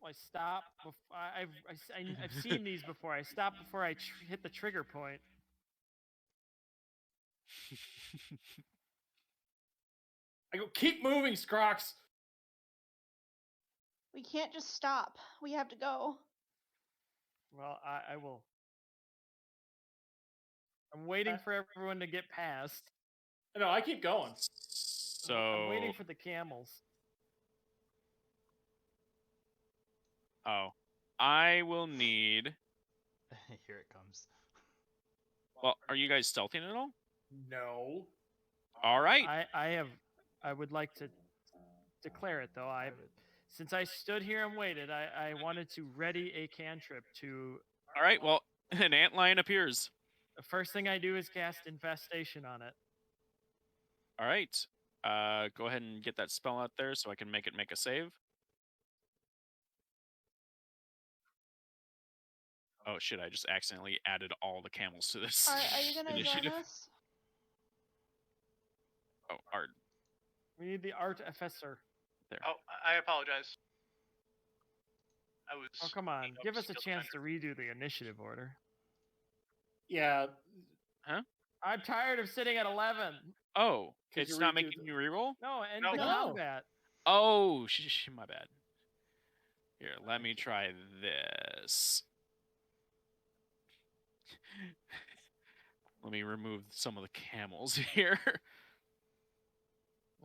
I stop. I've seen these before. I stop before I hit the trigger point. I go, keep moving, Scrox. We can't just stop. We have to go. Well, I will. I'm waiting for everyone to get past. No, I keep going. So I'm waiting for the camels. Oh, I will need. Here it comes. Well, are you guys stealthing at all? No. All right. I would like to declare it though. Since I stood here and waited, I wanted to ready a cantrip to. All right. Well, an antlion appears. The first thing I do is cast infestation on it. All right. Go ahead and get that spell out there so I can make a save. Oh shit! I just accidentally added all the camels to this Are you gonna initiative. join us? Oh, Art. We need the art officer. There. Oh, I apologize. I was. Oh come on! Give us a still chance trying to redo the initiative order. Yeah. I'm tired of sitting at 11. Oh, 'Cause it's you not redo making the- you reroll? No, end No. the No. combat. Oh, my bad. Here, let me try this. Let me remove some of the camels here.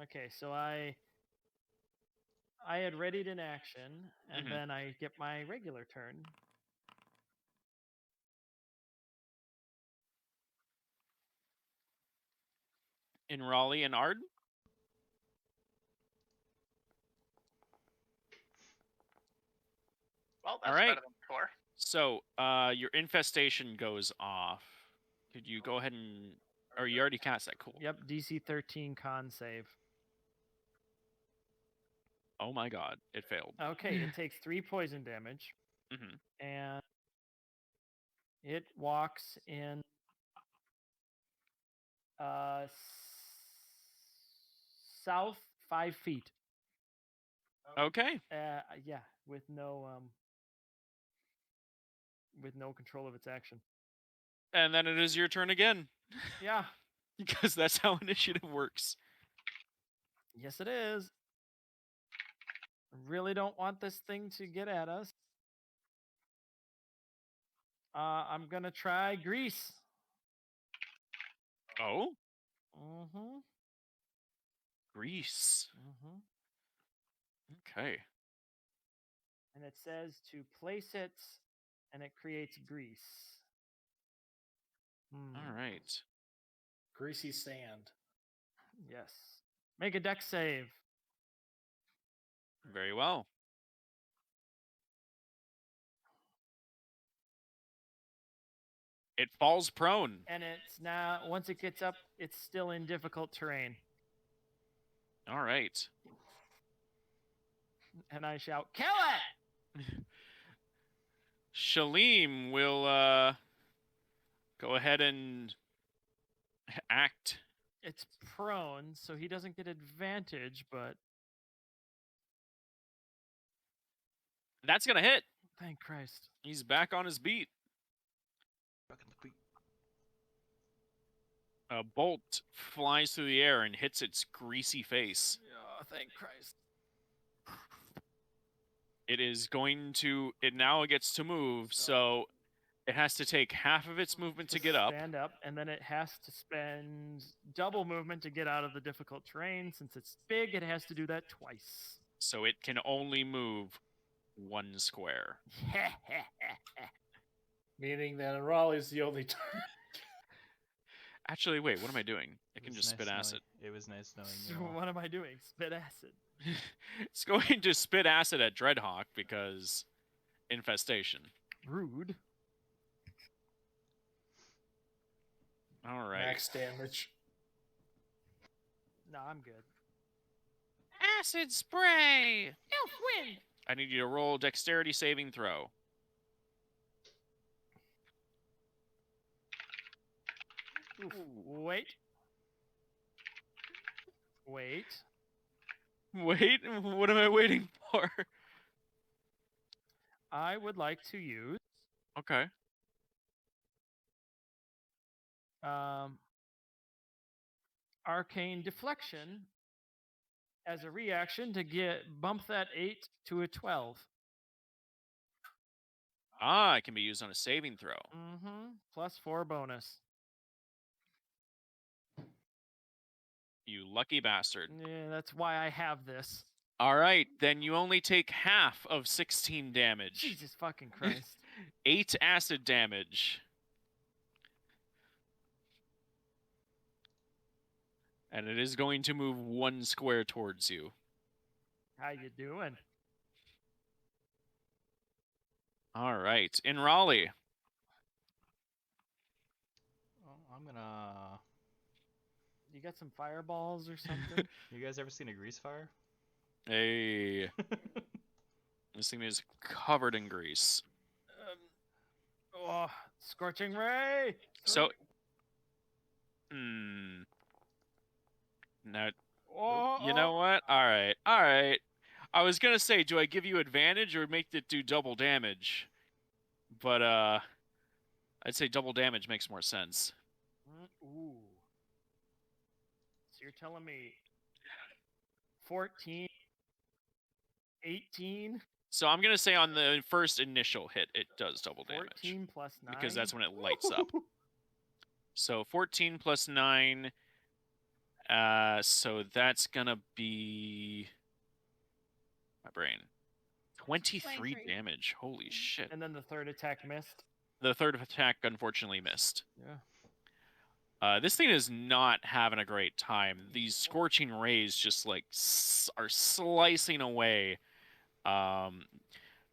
Okay, so I had readied an action, and Mhm. then I get my regular turn. In Raleigh and Ard? Well, that's All right. better than before. So, your infestation goes off. Could you go ahead and... Or you already cast that, cool. Yep, DC 13 con save. Oh my god, it failed. Okay, it takes 3 poison damage, Mhm. and it walks in south 5 feet. Okay. Yeah, with no control of its action. And then it is your turn again. Yeah. Because that's how initiative works. Yes, it is. I really don't want this thing to get at us. I'm gonna try grease. Oh? Mm-hmm. Grease. Mm-hmm. Okay. And it says to place it, and it creates grease. All right. Greasy sand. Yes. Make a dex save. Very well. It falls prone. And it's now, once it gets up, it's still in difficult terrain. All right. And I shout, kill it! Shalim will go ahead and act. It's prone, so he doesn't get advantage, but That's going to hit. thank Christ. He's back on his beat. A bolt flies through the air and hits its greasy face. Oh, thank Christ. It is going to... It now gets to move, so it has to take half of its movement to get up. Stand up, and then it has to spend double movement to get out of the difficult terrain. Since it's big, it has to do that twice. So it can only move 1 square. Meaning that Raleigh's the only turn. Actually, wait, what am I doing? I can just spit acid. It was nice knowing So you all. what am I doing? Spit acid. It's going to spit acid at Dreadhawk because infestation. Rude. All right. Max damage. No, I'm good. Acid spray! Elf wind! I need you to roll dexterity saving throw. Oof. Wait. Wait. Wait, what am I waiting for? I would like to use Okay. arcane deflection as a reaction to bump that 8 to a 12. Ah, it can be used on a saving throw. Mm-hmm. Plus 4 bonus. You lucky bastard. Yeah, that's why I have this. All right, then you only take half of 16 damage. Jesus fucking Christ. 8 acid damage. And it is going to move 1 square towards you. How you doing? All right, in Raleigh. Well, I'm gonna. You got some fireballs or something? You guys ever seen a grease fire? Hey, this thing is covered in grease. Oh, scorching ray. So, now, you know what? All right. I was gonna say, do I give you advantage or make it do double damage? But I'd say double damage makes more sense. Ooh. So you're telling me 14, 18, So I'm gonna say on the first initial hit, it does double damage 14 plus 9? because that's when it lights up. So 14 plus 9. So that's gonna be my brain. 23 23. damage. Holy shit. And then the third attack missed. The third attack unfortunately missed. Yeah. This thing is not having a great time. These scorching rays just like are slicing away.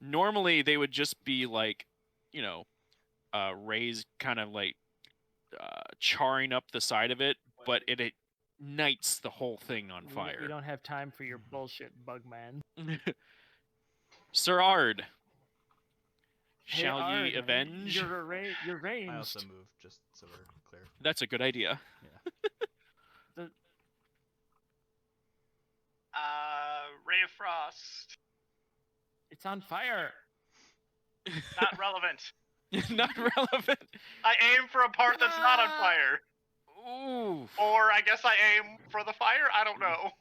Normally they would just be like, you know, rays kind of like charring up the side of it, but it ignites the whole thing on fire. We don't have time for your bullshit, Bugman. Sir Ard, Hey, shall Ard, ye avenge? You're ranged. I also moved, just so we're clear. That's a good idea. Yeah. Ray of Frost. It's on fire. Not relevant. Not relevant. I aim for a part that's not on fire. Ooh. Or I guess I aim for the fire? I don't know.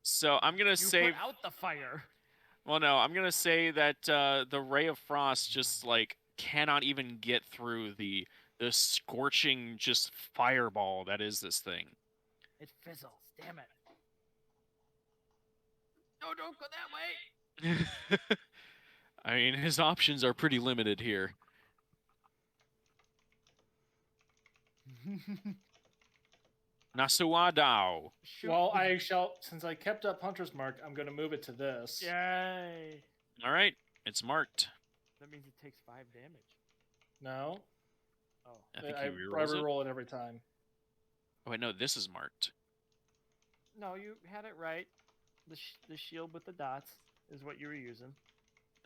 So I'm gonna You say. put out the fire. Well, no, I'm gonna say that the ray of frost just like cannot even get through the scorching just fireball that is this thing. It fizzles. Damn it. No, don't go that way. I mean, his options are pretty limited here. Nasuadao. Shoot. Well, I shall, since I kept up Hunter's Mark, I'm going to move it to this. Yay. All right, it's marked. That means it takes 5 damage. No, Oh. I think I he rerolls it. reroll it every time. Oh wait, no, this is marked. No, you had it right. The shield with the dots is what you were using.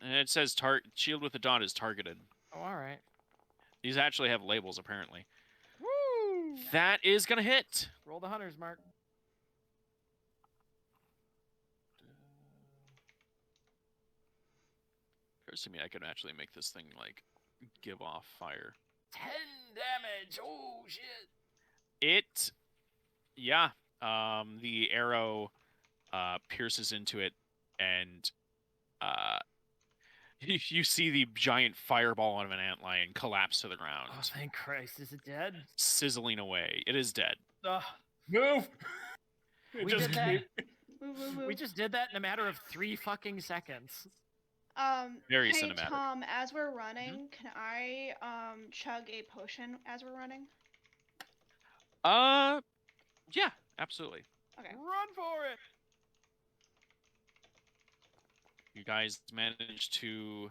And it says shield with the dot is targeted. Oh, all right. These actually have labels, apparently. Woo! That is gonna hit. Roll the Hunter's Mark. Occurs to me I could actually make this thing like give off fire. 10 damage. Oh shit. It, yeah. The arrow pierces into it, and you see the giant fireball of an antlion collapse to the ground, Oh, thank Christ. Is it dead? sizzling away. It is dead. Ugh. Move! It We just did that. made- Move, move, move. We just did that in a matter of 3 fucking seconds. Very hey, cinematic. Tom, as we're running, can I chug a potion as we're running? Yeah, absolutely. Okay. Run for it. You guys manage to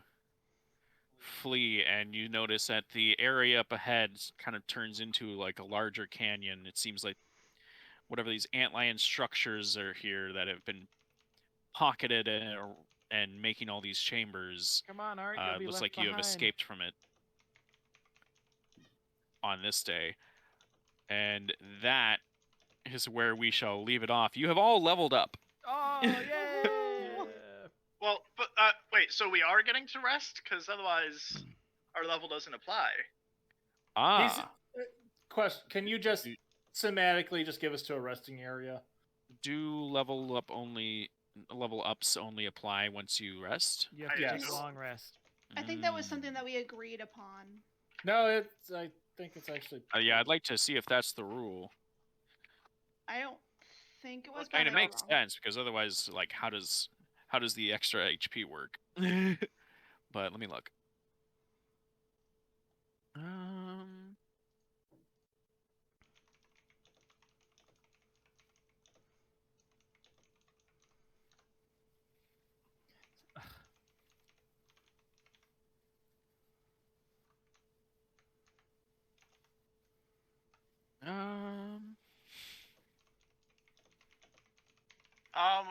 flee, and you notice that the area up ahead kind of turns into like a larger canyon. It seems like whatever these antlion structures are here that have been pocketed and making all these chambers. Come on, Art. You'll be Looks left like you have behind. escaped from it on this day. And that is where we shall leave it off. You have all leveled up. Oh, yay! Well, but wait, so we are getting to rest? Because otherwise our level doesn't apply. Ah, question: can you just cinematically just give us to a resting area? Do level ups only apply once you rest? You have to Yes. take a long rest. I think that was something that we agreed upon. No, I think it's actually. Yeah, I'd like to see if that's the rule. I don't think it was. I mean, but it I could be makes wrong. sense because otherwise, like, how does the extra HP work? But let me look.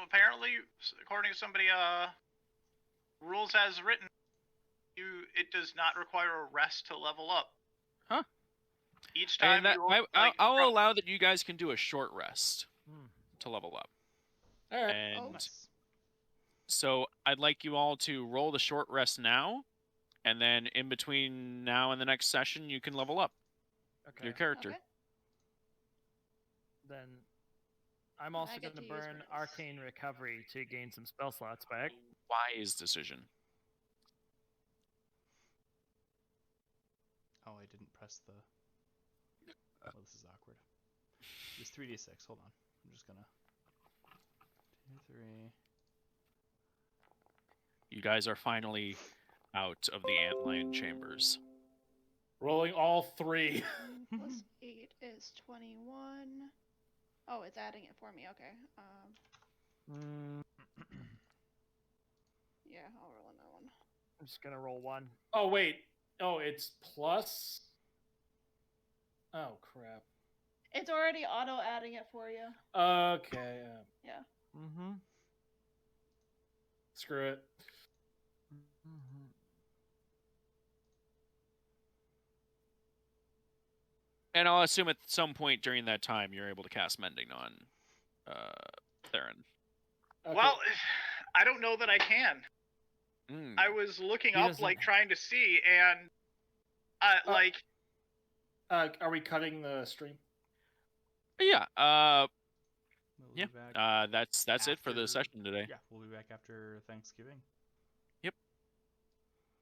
Apparently, according to somebody, rules as written, it does not require a rest to level up. Huh? Each time I'll allow that you guys can do a short rest to level up. All right. And Nice. so I'd like you all to roll the short rest now, and then in between now and the next session, you can level up your character. Okay. Then I'm I also get going to to use burn raise. Arcane Recovery to gain some spell slots back. Wise decision. Oh, I didn't press the... Oh, this is awkward. It's 3d6. Hold on. I'm just gonna... 2, 3... You guys are finally out of the antlion chambers. Rolling all 3. Plus 8 is 21. Oh, it's adding it for me. Okay. Yeah, I'll roll another one. I'm just going to roll 1. Oh wait. Oh, it's plus. Oh crap. It's already auto adding it for you. Okay. Yeah. Mm-hmm. Screw it. And I'll assume at some point during that time you're able to cast Mending on Theron. Okay. Well, I don't know that I can. Mm. I was looking He up, doesn't- like, trying to see, and are we cutting the stream? Yeah. We'll Yeah. be back That's it for the after- session today. Yeah, we'll be back after Thanksgiving.